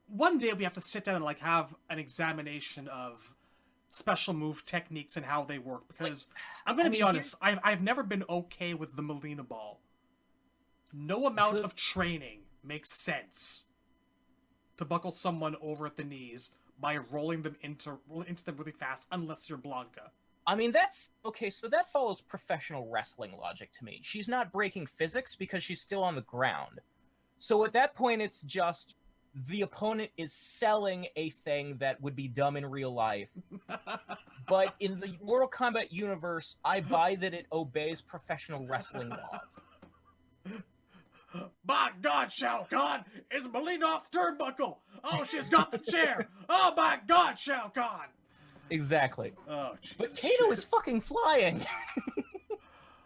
One day we have to sit down and, like, have an examination of special move techniques and how they work, because I'm gonna be honest, I've never been okay with the Melina Ball. No amount of training makes sense to buckle someone over at the knees by rolling them into them really fast, unless you're Blanca. I mean, that's... Okay, so that follows professional wrestling logic to me. She's not breaking physics because she's still on the ground. So at that point, it's just... the opponent is selling a thing that would be dumb in real life. But in the Mortal Kombat universe, I buy that it obeys professional wrestling laws. My God, Shao Kahn! Is Melina off the turnbuckle? Oh, she's got the chair! Oh my God, Shao Kahn! Exactly. Oh, Jesus. But Kano is fucking flying!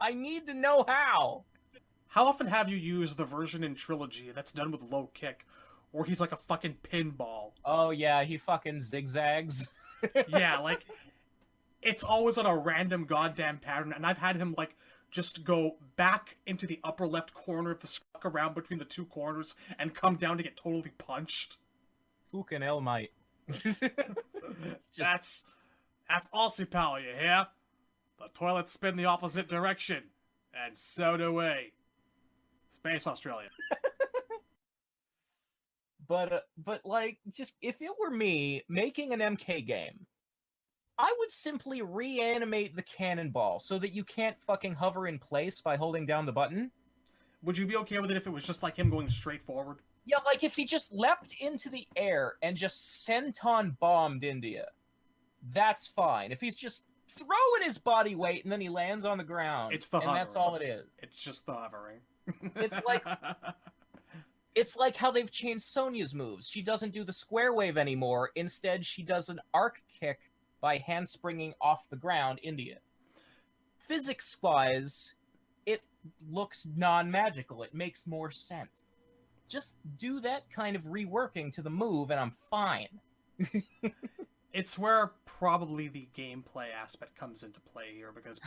I need to know how! How often have you used the version in Trilogy that's done with low kick, where he's like a fucking pinball? Oh yeah, he fucking zigzags. Yeah, like, it's always on a random goddamn pattern, and I've had him, like, just go back into the upper left corner of the fuck around between the two corners and come down to get totally punched. Fucking hell, mate. That's Aussie Pal, you hear? The toilets spin the opposite direction, and so do we. Space Australia. But like, just, if it were me making an MK game, I would simply reanimate the cannonball so that you can't fucking hover in place by holding down the button. Would you be okay with it if it was just like him going straight forward? Yeah, like if he just leapt into the air and just senton bombed India, that's fine. If he's just throwing his body weight and then he lands on the ground, it's the hovering. That's all it is. It's just the hovering. It's like how they've changed Sonya's moves. She doesn't do the square wave anymore. Instead, she does an arc kick by handspringing off the ground, India. Physics-wise, it looks non-magical. It makes more sense. Just do that kind of reworking to the move, and I'm fine. It's where probably the gameplay aspect comes into play here, because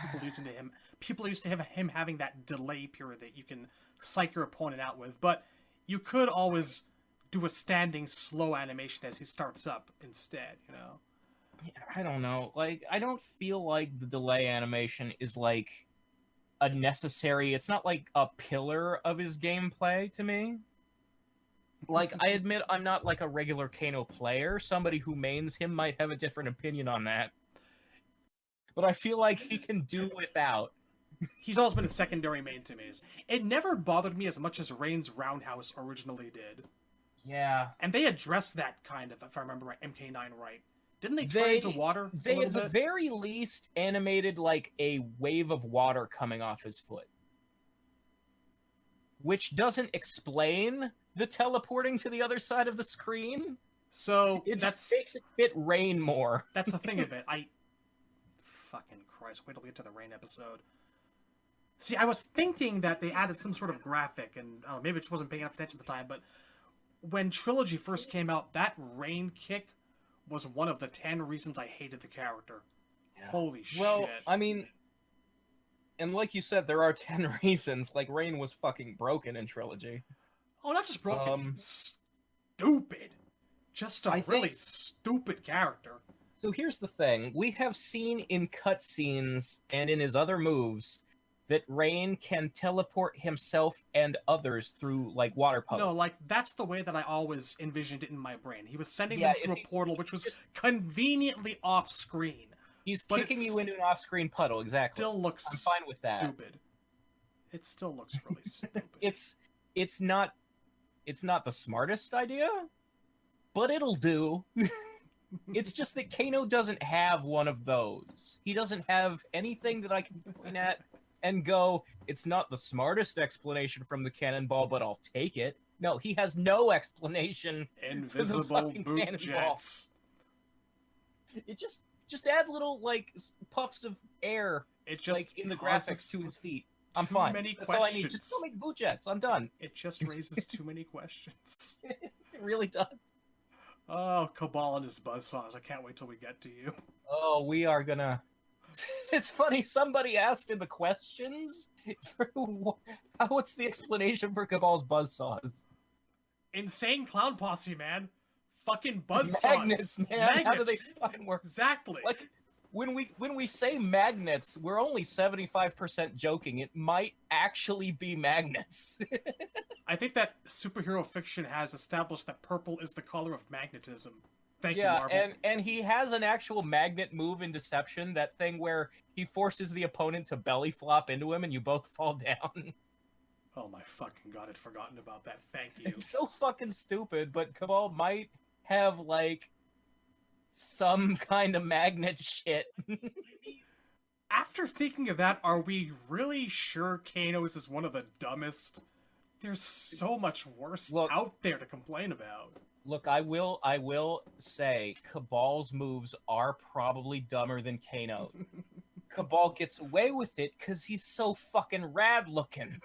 people used to have him having that delay period that you can psych your opponent out with, but you could always do a standing slow animation as he starts up instead, you know? I don't know. Like, I don't feel like the delay animation is, like, a necessary... It's not, like, a pillar of his gameplay to me. Like, I admit I'm not, like, a regular Kano player. Somebody who mains him might have a different opinion on that. But I feel like he can do without. He's always been a secondary main to me. It never bothered me as much as Rain's Roundhouse originally did. Yeah. And they addressed that kind of, if I remember right, MK9 right. Didn't they turn into water a little at the bit? very least animated, like, a wave of water coming off his foot. Which doesn't explain the teleporting to the other side of the screen. So, it just makes it fit Rain more. That's the thing of it. Fucking Christ, wait till we get to the Rain episode. See, I was thinking that they added some sort of graphic, and maybe I just wasn't paying enough attention at the time, but when Trilogy first came out, that Rain kick was one of the 10 reasons I hated the character. Yeah. Holy shit. Well, I mean, and like you said, there are 10 reasons. Like, Rain was fucking broken in Trilogy. Oh, not just broken. Stupid. Just a really stupid character. So here's the thing. We have seen in cutscenes and in his other moves that Rain can teleport himself and others through, like, water puddles. No, like, that's the way that I always envisioned it in my brain. He was sending Yeah, them through a he's portal, which was just- conveniently off-screen. He's But kicking you it's into an off-screen puddle, exactly. Still looks I'm fine with that. stupid. It still looks really stupid. It's not the smartest idea, but it'll do. It's just that Kano doesn't have one of those. He doesn't have anything that I can point at and go, it's not the smartest explanation from the cannonball, but I'll take it. No, he has no explanation. Invisible boot jets. It just add little, like, puffs of air, It just like, in the graphics to his feet. I'm fine. That's all I need. Just don't make boot jets. I'm done. It just raises too many questions. It really does. Oh, Cabal and his buzzsaws. I can't wait till we get to you. Oh, we are gonna... It's funny, somebody asked in the questions, what's the explanation for Cabal's buzzsaws? Insane clown posse, man. Fucking buzzsaws. Magnets, man. Magnets. How do they fucking work? Exactly. Like, when we say magnets, we're only 75% joking. It might actually be magnets. I think that superhero fiction has established that purple is the color of magnetism. Thank you, Yeah, Marvel. and he has an actual magnet move in Deception, that thing where he forces the opponent to belly flop into him and you both fall down. Oh my fucking god, I'd forgotten about that. Thank you. It's so fucking stupid, but Cabal might have, like, some kind of magnet shit. After thinking of that, are we really sure Kano's is one of the dumbest? There's so much worse out there to complain about. Look, I will say Cabal's moves are probably dumber than Kano. Cabal gets away with it because he's so fucking rad looking.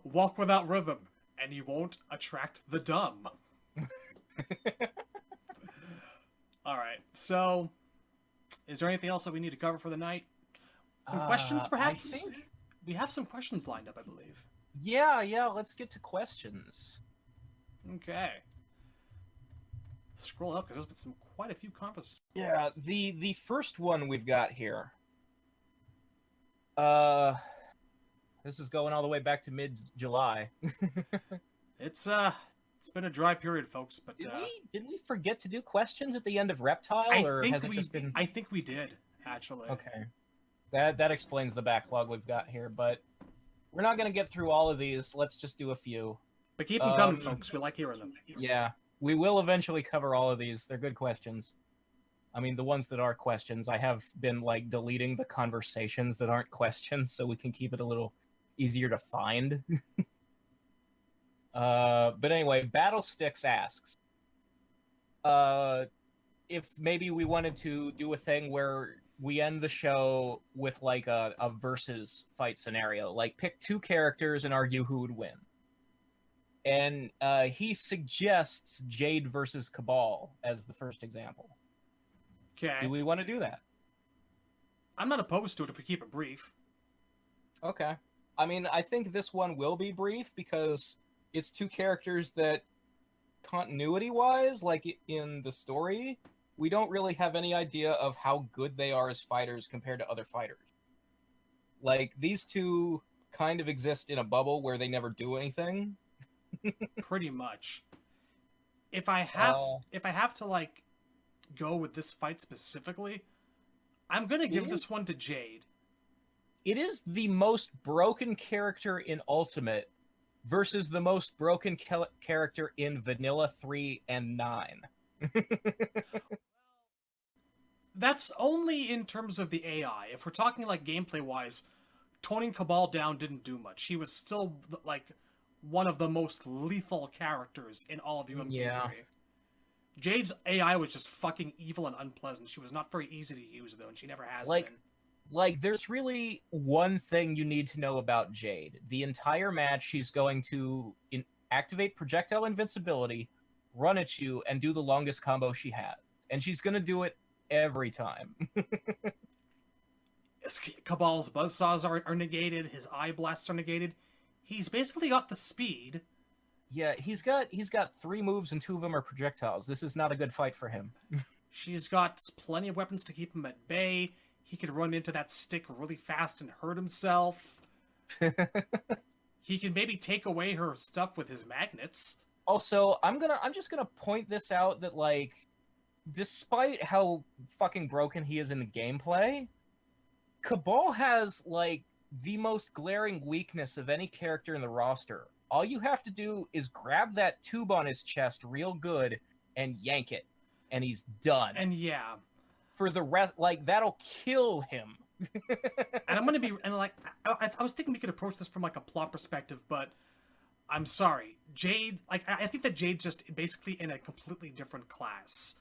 Walk without rhythm, and you won't attract the dumb. Alright, so... is there anything else that we need to cover for the night? Some questions, perhaps? I think... We have some questions lined up, I believe. Yeah, let's get to questions. Okay. Scroll up, because there's been quite a few conferences. Yeah, the first one we've got here. This is going all the way back to mid-July. It's been a dry period, folks, but did we forget to do questions at the end of Reptile, or has it just been? I think we did, actually. Okay, that explains the backlog we've got here, but we're not gonna get through all of these. Let's just do a few. But keep them coming, folks. We like hearing them. Yeah, we will eventually cover all of these. They're good questions. I mean, the ones that are questions, I have been, like, deleting the conversations that aren't questions so we can keep it a little easier to find. But anyway, Battlesticks asks if maybe we wanted to do a thing where we end the show with, like, a versus fight scenario. Like, pick two characters and argue who would win. And he suggests Jade versus Cabal as the first example. Okay. Do we want to do that? I'm not opposed to it if we keep it brief. Okay. I mean, I think this one will be brief because it's two characters that, continuity-wise, like in the story, we don't really have any idea of how good they are as fighters compared to other fighters. Like, these two kind of exist in a bubble where they never do anything. Pretty much. If I have to, like, go with this fight specifically, I'm gonna give this one to Jade. It is the most broken character in Ultimate versus the most broken character in Vanilla 3 and 9. That's only in terms of the AI. If we're talking, like, gameplay-wise, toning Cabal down didn't do much. He was still, like, one of the most lethal characters in all of UMP3. Yeah. Jade's AI was just fucking evil and unpleasant. She was not very easy to use, though, and she never has been. Like, there's really one thing you need to know about Jade. The entire match, she's going to activate projectile invincibility, run at you, and do the longest combo she has. And she's going to do it every time. Cabal's buzzsaws are negated, his eye blasts are negated. He's basically got the speed. Yeah, he's got 3 moves and 2 of them are projectiles. This is not a good fight for him. She's got plenty of weapons to keep him at bay. He could run into that stick really fast and hurt himself. He can maybe take away her stuff with his magnets. Also, I'm just gonna point this out that, like, despite how fucking broken he is in the gameplay, Cabal has, like, the most glaring weakness of any character in the roster. All you have to do is grab that tube on his chest real good and yank it, and he's done. And yeah, for the rest, like, that'll kill him. and I'm gonna be, and like, I was thinking we could approach this from like a plot perspective, but I'm sorry, Jade. Like, I think that Jade's just basically in a completely different class.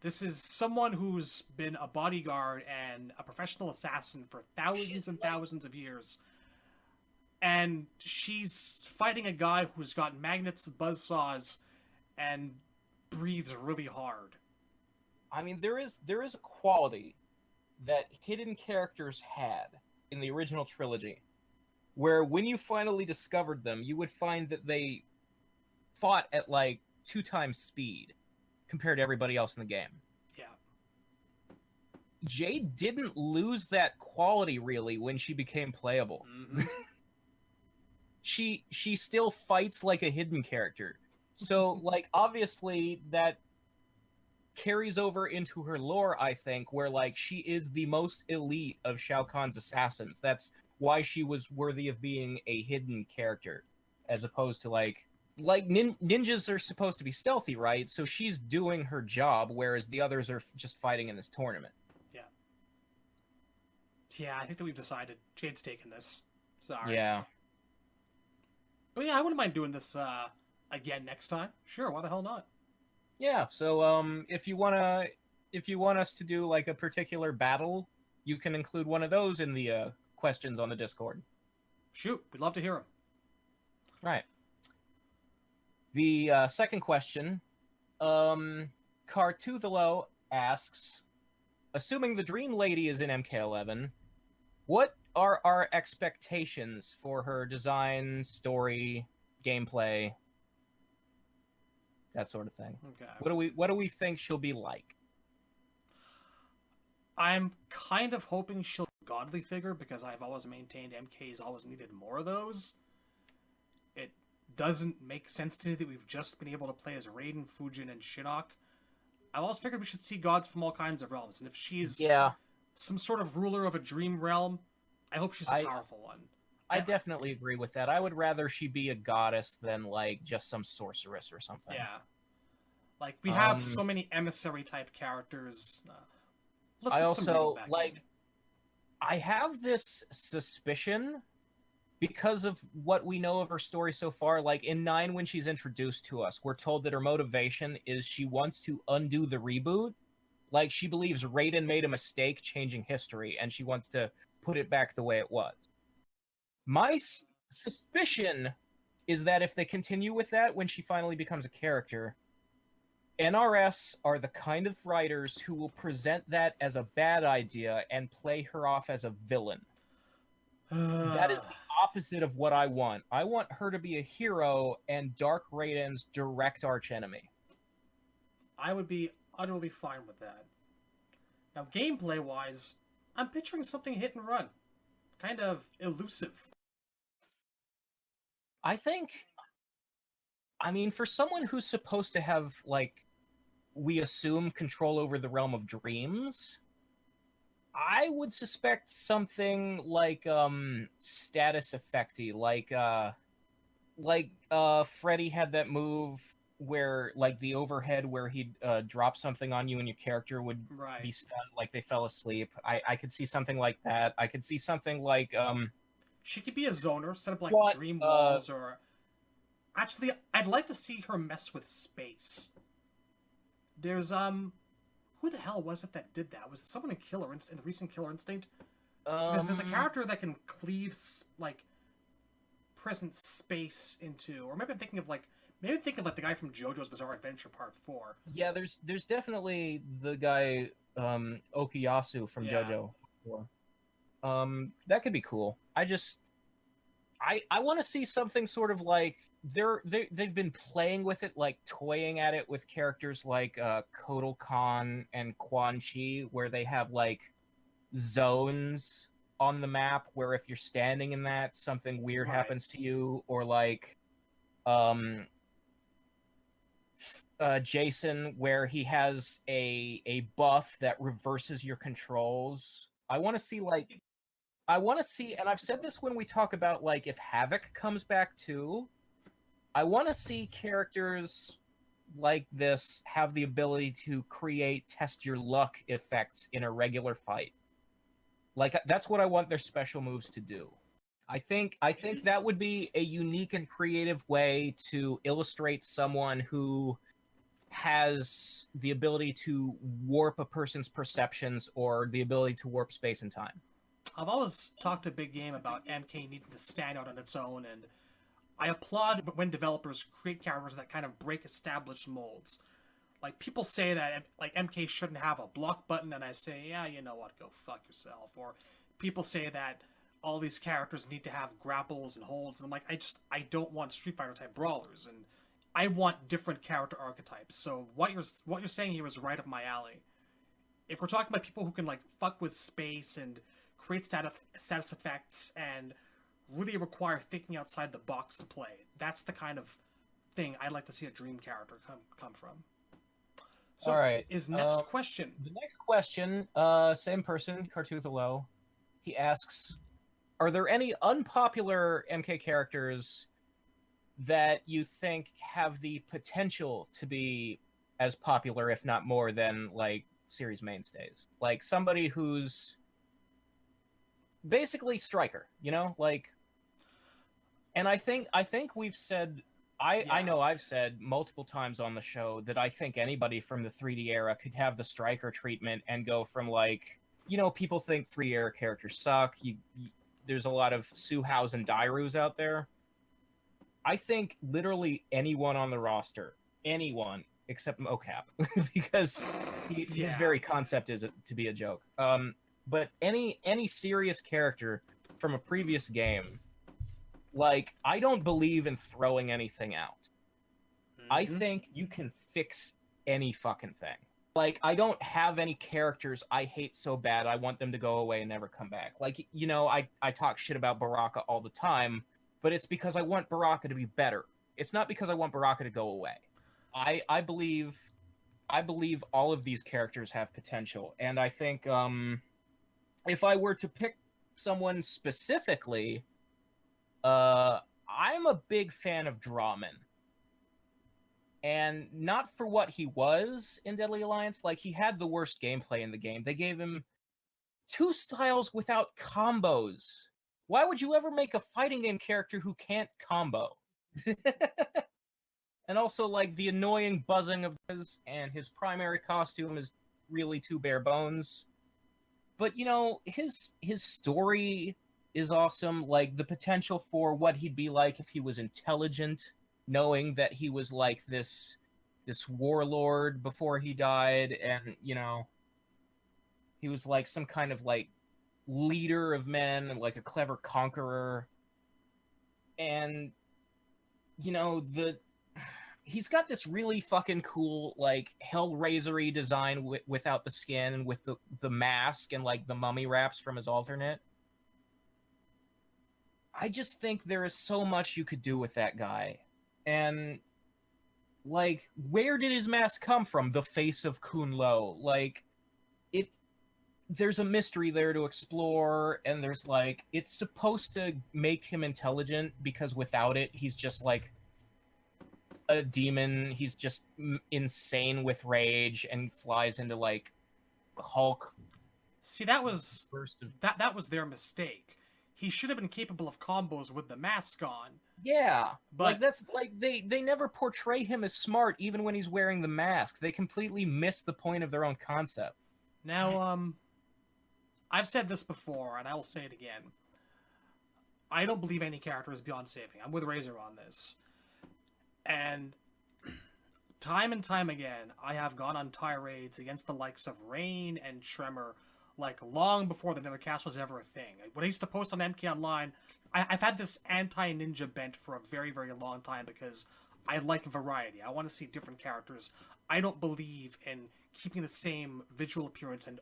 This is someone who's been a bodyguard and a professional assassin for thousands and thousands of years, and she's fighting a guy who's got magnets, buzzsaws, and breathes really hard. I mean, there is a quality that hidden characters had in the original trilogy, where when you finally discovered them, you would find that they fought at like 2 times speed compared to everybody else in the game. Yeah. Jade didn't lose that quality really when she became playable. Mm-hmm. She still fights like a hidden character. So, like, obviously that carries over into her lore, I think, where, like, she is the most elite of Shao Kahn's assassins. That's why she was worthy of being a hidden character, as opposed to, like ninjas are supposed to be stealthy, right? So she's doing her job, whereas the others are just fighting in this tournament. Yeah, I think that we've decided Jade's taking this. Sorry. Yeah. But yeah, I wouldn't mind doing this again next time. Sure, why the hell not? Yeah, so if you want us to do like a particular battle, you can include one of those in the questions on the Discord. Shoot, we'd love to hear them. Right. The second question, Cartuthalo asks, assuming the Dream Lady is in MK11, what are our expectations for her design, story, gameplay, that sort of thing? Okay. What do we think she'll be like? I'm kind of hoping she'll be a godly figure, because I've always maintained MK's always needed more of those. It doesn't make sense to me that we've just been able to play as Raiden, Fujin, and Shinnok. I've always figured we should see gods from all kinds of realms, and if she's some sort of ruler of a dream realm, I hope she's a powerful one. I definitely agree with that. I would rather she be a goddess than, like, just some sorceress or something. Yeah. Like, we have so many emissary-type characters. Let's get some Raiden back in. I have this suspicion, because of what we know of her story so far, like, in 9 when she's introduced to us, we're told that her motivation is she wants to undo the reboot. Like, she believes Raiden made a mistake changing history, and she wants to put it back the way it was. My suspicion is that if they continue with that when she finally becomes a character, NRS are the kind of writers who will present that as a bad idea and play her off as a villain. That is the opposite of what I want. I want her to be a hero and Dark Raiden's direct archenemy. I would be utterly fine with that. Now, gameplay-wise, I'm picturing something hit and run. Kind of elusive. I mean, for someone who's supposed to have, like, we assume control over the realm of dreams, I would suspect something like status effecty, like Freddy had that move where, like, the overhead where he'd drop something on you and your character would be stunned like they fell asleep. I could see something like that. I could see something like she could be a zoner, set up like dream walls, or actually I'd like to see her mess with space. There's who the hell was it that did that? Was it someone in in the recent Killer Instinct? Because there's a character that can cleave like present space into, or maybe I'm thinking of like the guy from JoJo's Bizarre Adventure Part 4. Yeah, there's definitely the guy Okuyasu from JoJo 4. That could be cool. I want to see something sort of like they've been playing with it, like toying at it with characters like Kotal Khan and Quan Chi, where they have like zones on the map where if you're standing in that, something weird Right. happens to you, or like Jason, where he has a buff that reverses your controls. I want to see and I've said this when we talk about like if Havoc comes back too, I want to see characters like this have the ability to create test your luck effects in a regular fight. Like that's what I want their special moves to do. I think that would be a unique and creative way to illustrate someone who has the ability to warp a person's perceptions or the ability to warp space and time. I've always talked a big game about MK needing to stand out on its own, and I applaud when developers create characters that kind of break established molds. Like, people say that like MK shouldn't have a block button, and I say, yeah, you know what, go fuck yourself. Or people say that all these characters need to have grapples and holds, and I'm like, I don't want Street Fighter type brawlers, and I want different character archetypes. So what you're saying here is right up my alley. If we're talking about people who can like fuck with space and create status effects and really require thinking outside the box to play, that's the kind of thing I'd like to see a dream character come from. So, all right. his next question. The next question, same person, Cartuthalo. He asks, are there any unpopular MK characters that you think have the potential to be as popular, if not more, than like series mainstays? Like somebody who's basically Striker, you know? Like, and I think we've said, I know I've said multiple times on the show that I think anybody from the 3D era could have the Striker treatment and go from like, you know, people think 3D era characters suck. There's a lot of Suhows and Dairus out there. I think literally anyone on the roster, anyone except Mocap, because his very concept is to be a joke. But any serious character from a previous game, like, I don't believe in throwing anything out. Mm-hmm. I think you can fix any fucking thing. Like, I don't have any characters I hate so bad I want them to go away and never come back. Like, you know, I talk shit about Baraka all the time, but it's because I want Baraka to be better. It's not because I want Baraka to go away. I believe all of these characters have potential, and I think if I were to pick someone specifically, I'm a big fan of Drawman. And not for what he was in Deadly Alliance. Like, he had the worst gameplay in the game. They gave him 2 styles without combos. Why would you ever make a fighting game character who can't combo? And also, like, the annoying buzzing of his primary costume is really too bare bones. But, you know, his story is awesome. Like, the potential for what he'd be like if he was intelligent, knowing that he was like this warlord before he died, and, you know, he was like some kind of like leader of men and like a clever conqueror. And, you know, he's got this really fucking cool like Hellraiser-y design without the skin, with the mask and like the mummy wraps from his alternate. I just think there is so much you could do with that guy. And, like, where did his mask come from? The face of Kun Lo. Like, there's a mystery there to explore, and there's, like, it's supposed to make him intelligent, because without it, he's just, like, a demon. He's just insane with rage and flies into, like, Hulk. See, that was their mistake. He should have been capable of combos with the mask on. Yeah, but like, that's like they never portray him as smart even when he's wearing the mask. They completely miss the point of their own concept. Now, I've said this before, and I will say it again. I don't believe any character is beyond saving. I'm with Razor on this. And time again, I have gone on tirades against the likes of Rain and Tremor, like, long before the Nethercast was ever a thing. When I used to post on MK Online, I've had this anti-ninja bent for a very, very long time, because I like variety. I want to see different characters. I don't believe in keeping the same visual appearance and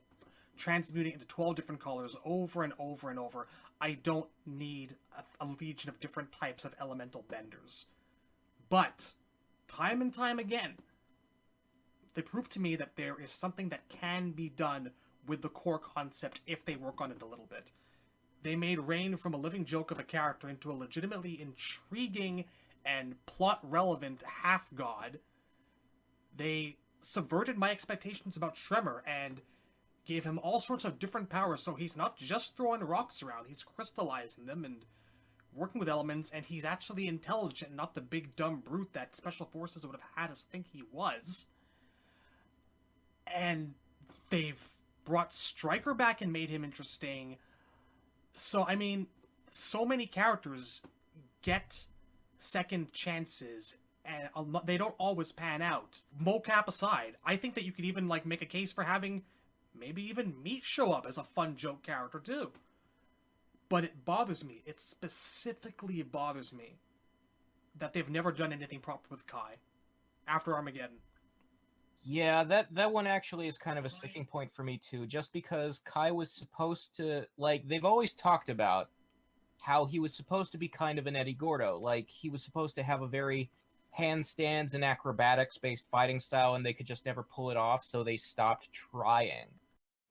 transmuting into 12 different colors over and over and over. I don't need a legion of different types of elemental benders. But, time and time again, they prove to me that there is something that can be done with the core concept if they work on it a little bit. They made Rain from a living joke of a character into a legitimately intriguing and plot-relevant half-god. They subverted my expectations about Tremor and gave him all sorts of different powers, so he's not just throwing rocks around, he's crystallizing them and working with elements, and he's actually intelligent, not the big dumb brute that Special Forces would have had us think he was. And they've brought Stryker back and made him interesting. So, I mean, so many characters get second chances, and they don't always pan out. Mocap aside, I think that you could even, like, make a case for having maybe even Meat show up as a fun joke character, too. But it bothers me. It specifically bothers me that they've never done anything proper with Kai after Armageddon. Yeah, that one actually is kind of a sticking point for me, too, just because Kai was supposed to, like, they've always talked about how he was supposed to be kind of an Eddie Gordo. Like, he was supposed to have a very handstands and acrobatics-based fighting style, and they could just never pull it off, so they stopped trying.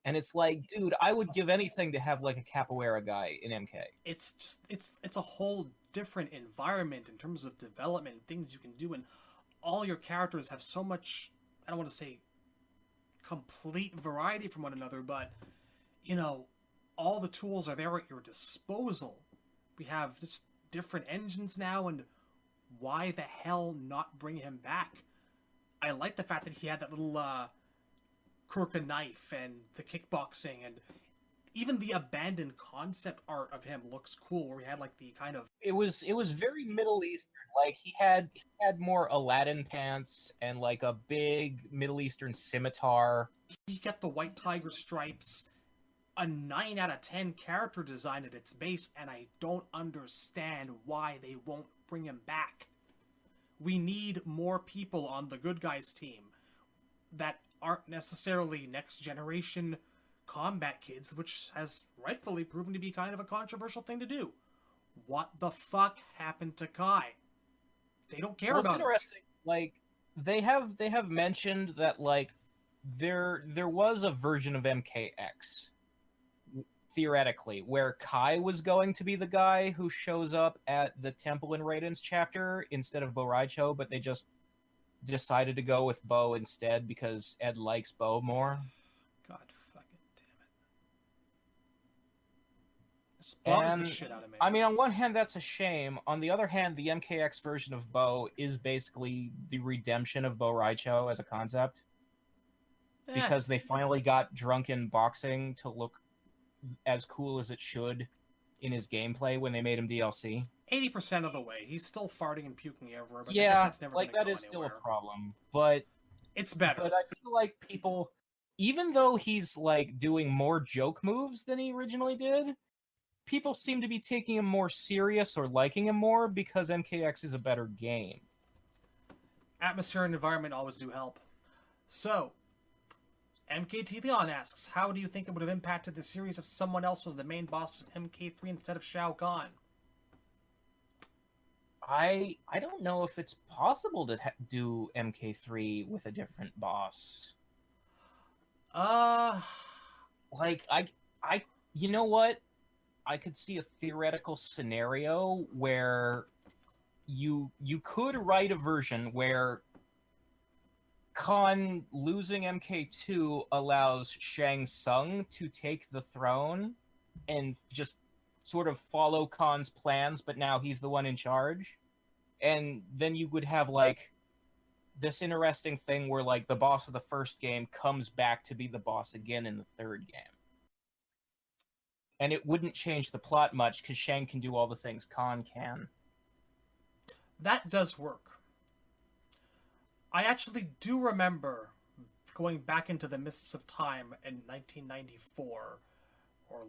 And it's like, dude, I would give anything to have, like, a capoeira guy in MK. It's just, it's a whole different environment in terms of development and things you can do, and all your characters have so much, I don't want to say complete variety from one another, but, you know, all the tools are there at your disposal. We have just different engines now, and why the hell not bring him back? I like the fact that he had that little crooked knife and the kickboxing, and even the abandoned concept art of him looks cool, where he had like the kind of... It was very Middle Eastern. Like, he had more Aladdin pants and like a big Middle Eastern scimitar. He got the white tiger stripes, a 9 out of 10 character design at its base, and I don't understand why they won't bring him back. We need more people on the good guys team that aren't necessarily next generation combat kids, which has rightfully proven to be kind of a controversial thing to do. What the fuck happened to Kai? They don't care about it's interesting. Like, they have mentioned that, like, there was a version of MKX, theoretically, where Kai was going to be the guy who shows up at the Temple in Raiden's chapter instead of Bo Raicho, but they just decided to go with Bo instead because Ed likes Bo more. God fucking damn it. This bothers the shit out of me. I mean, on one hand, that's a shame. On the other hand, the MKX version of Bo is basically the redemption of Bo Raicho as a concept. Because they finally got drunken boxing to look as cool as it should in his gameplay when they made him DLC. 80% of the way. He's still farting and puking everywhere, but yeah, I guess that's never like, gonna that go is anywhere. Still a problem. But it's better. But I feel like people, even though he's, like, doing more joke moves than he originally did, people seem to be taking him more serious or liking him more because MKX is a better game. Atmosphere and environment always do help. So, MKT Leon asks, how do you think it would have impacted the series if someone else was the main boss of MK3 instead of Shao Kahn? I don't know if it's possible to do MK3 with a different boss. Like, I you know what? I could see a theoretical scenario where you could write a version where Khan losing MK2 allows Shang Tsung to take the throne and just sort of follow Khan's plans, but now he's the one in charge. And then you would have, like, this interesting thing where, like, the boss of the first game comes back to be the boss again in the third game. And it wouldn't change the plot much, because Shang can do all the things Khan can. That does work. I actually do remember going back into the mists of time in 1994 or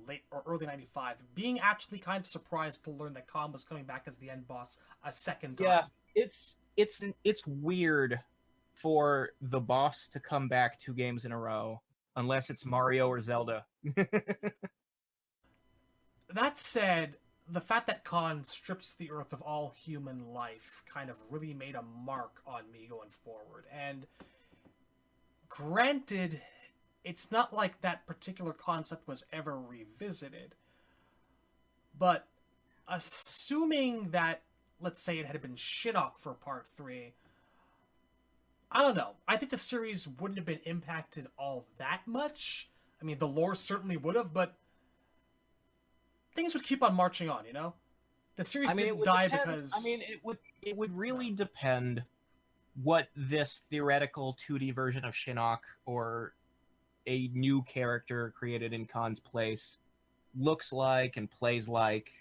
early 95, being actually kind of surprised to learn that Khan was coming back as the end boss a second time. Yeah, it's weird for the boss to come back 2 games in a row, unless it's Mario or Zelda. That said, the fact that Khan strips the Earth of all human life kind of really made a mark on me going forward. And granted, it's not like that particular concept was ever revisited. But assuming that, let's say it had been Shinnok for Part 3, I don't know. I think the series wouldn't have been impacted all that much. I mean, the lore certainly would have, but things would keep on marching on, you know? The series didn't die because... I mean, it would really depend what this theoretical 2D version of Shinnok or a new character created in Khan's place looks like and plays like.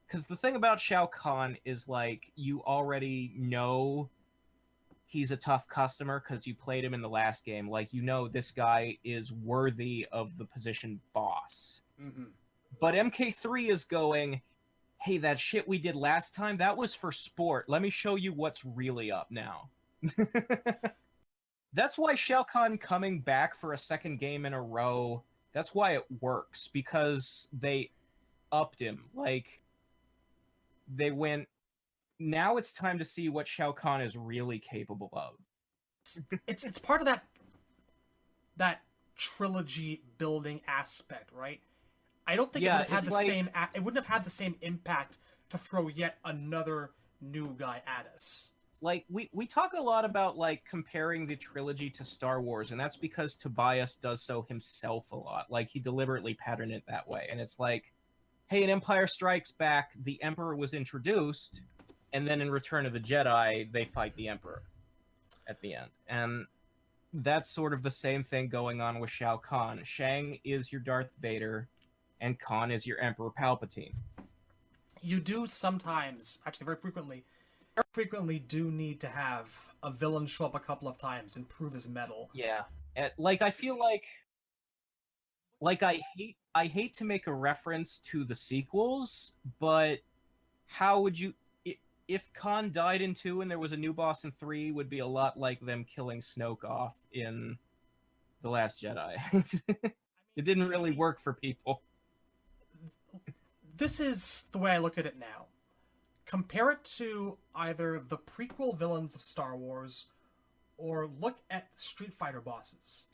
Because the thing about Shao Kahn is, like, you already know he's a tough customer because you played him in the last game. Like, you know this guy is worthy of the position boss. Mm-hmm. But MK3 is going, hey, that shit we did last time, that was for sport. Let me show you what's really up now. That's why Shao Kahn coming back for a second game in a row, that's why it works. Because they upped him. Like, they went, now it's time to see what Shao Kahn is really capable of. It's part of that trilogy building aspect, right? I don't think it would have had it wouldn't have had the same impact to throw yet another new guy at us. Like, we talk a lot about, like, comparing the trilogy to Star Wars, and that's because Tobias does so himself a lot. Like, he deliberately patterned it that way. And it's like, hey, in Empire Strikes Back, the Emperor was introduced, and then in Return of the Jedi, they fight the Emperor at the end. And that's sort of the same thing going on with Shao Kahn. Shang is your Darth Vader, and Khan is your Emperor Palpatine. You do sometimes, actually very frequently do need to have a villain show up a couple of times and prove his mettle. Yeah. And, like, I feel like I hate to make a reference to the sequels, but how would you... If Khan died in 2 and there was a new boss in 3, would be a lot like them killing Snoke off in The Last Jedi. It didn't really work for people. This is the way I look at it now. Compare it to either the prequel villains of Star Wars or look at Street Fighter bosses.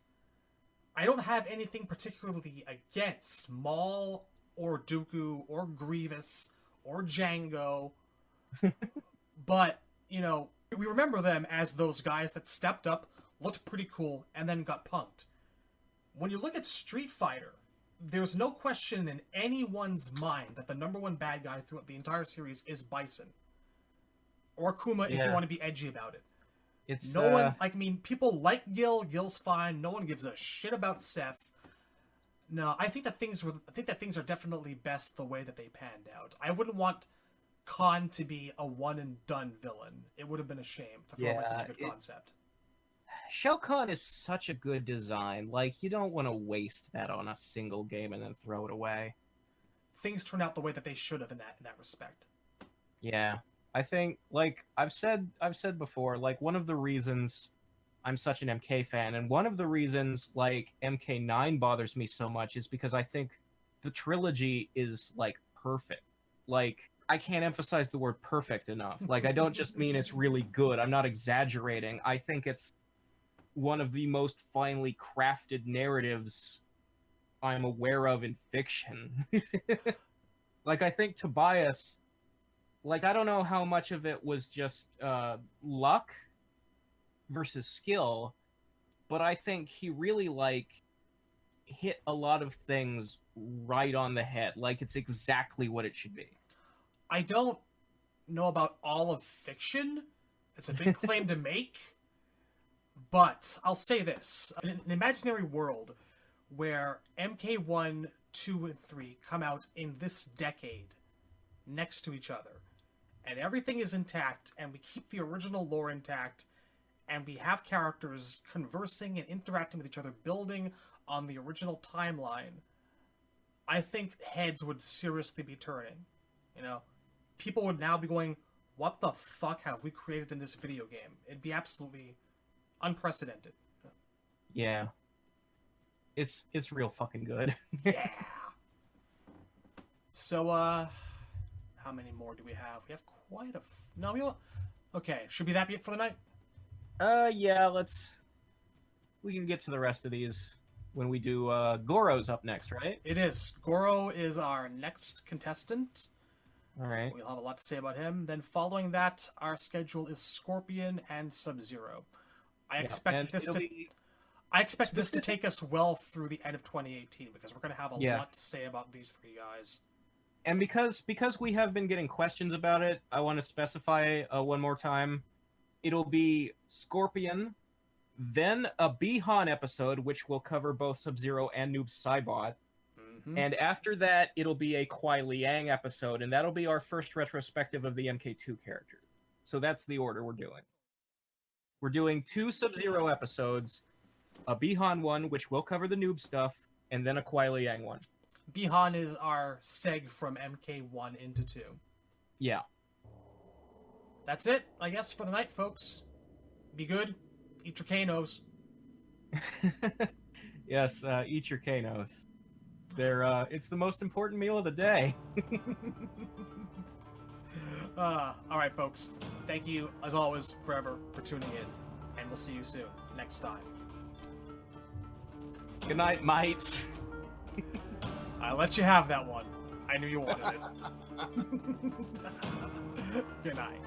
I don't have anything particularly against Maul or Dooku or Grievous or Django, but, you know, we remember them as those guys that stepped up, looked pretty cool, and then got punked. When you look at Street Fighter, there's no question in anyone's mind that the number one bad guy throughout the entire series is Bison. Or Kuma, if you want to be edgy about it. It's no one, I mean, people like Gil. Gil's fine. No one gives a shit about Seth. No, I think that things are definitely best the way that they panned out. I wouldn't want Khan to be a one and done villain. It would have been a shame to throw away such a good concept. Shao Kahn is such a good design. Like, you don't want to waste that on a single game and then throw it away. Things turn out the way that they should have in that respect. Yeah. I think, like, I've said before, like, one of the reasons I'm such an MK fan, and one of the reasons, like, MK9 bothers me so much is because I think the trilogy is, like, perfect. Like, I can't emphasize the word perfect enough. Like, I don't just mean it's really good. I'm not exaggerating. I think it's one of the most finely crafted narratives I'm aware of in fiction. Like, I think Tobias, like, I don't know how much of it was just luck versus skill, but I think he really, like, hit a lot of things right on the head. Like, it's exactly what it should be. I don't know about all of fiction. It's a big claim to make. But I'll say this. In an imaginary world where MK1, 2, and 3 come out in this decade next to each other, and everything is intact, and we keep the original lore intact, and we have characters conversing and interacting with each other, building on the original timeline, I think heads would seriously be turning. You know, people would now be going, what the fuck have we created in this video game? It'd be absolutely unprecedented. Yeah. It's real fucking good. Yeah. So, how many more do we have? We have quite a... No, we don't... Okay, should be that be it for the night? Yeah, we can get to the rest of these when we do, Goro's up next, right? It is. Goro is our next contestant. Alright. We'll have a lot to say about him. Then following that, our schedule is Scorpion and Sub-Zero. I expect this to take us well through the end of 2018 because we're going to have a lot to say about these three guys. And because we have been getting questions about it, I want to specify one more time. It'll be Scorpion, then a Bihan episode, which will cover both Sub-Zero and Noob Saibot. And after that, it'll be a Kuai Liang episode, and that'll be our first retrospective of the MK2 character. So that's the order we're doing. We're doing 2 Sub-Zero episodes, a Bihan one, which will cover the noob stuff, and then a Kuai Liang one. Bihan is our seg from MK1 into 2. Yeah. That's it, I guess, for the night, folks. Be good. Eat your Kanos. Yes, eat your Kanos. It's the most important meal of the day. Alright, folks. Thank you, as always, forever, for tuning in. And we'll see you soon, next time. Good night, mates. I let you have that one. I knew you wanted it. Good night.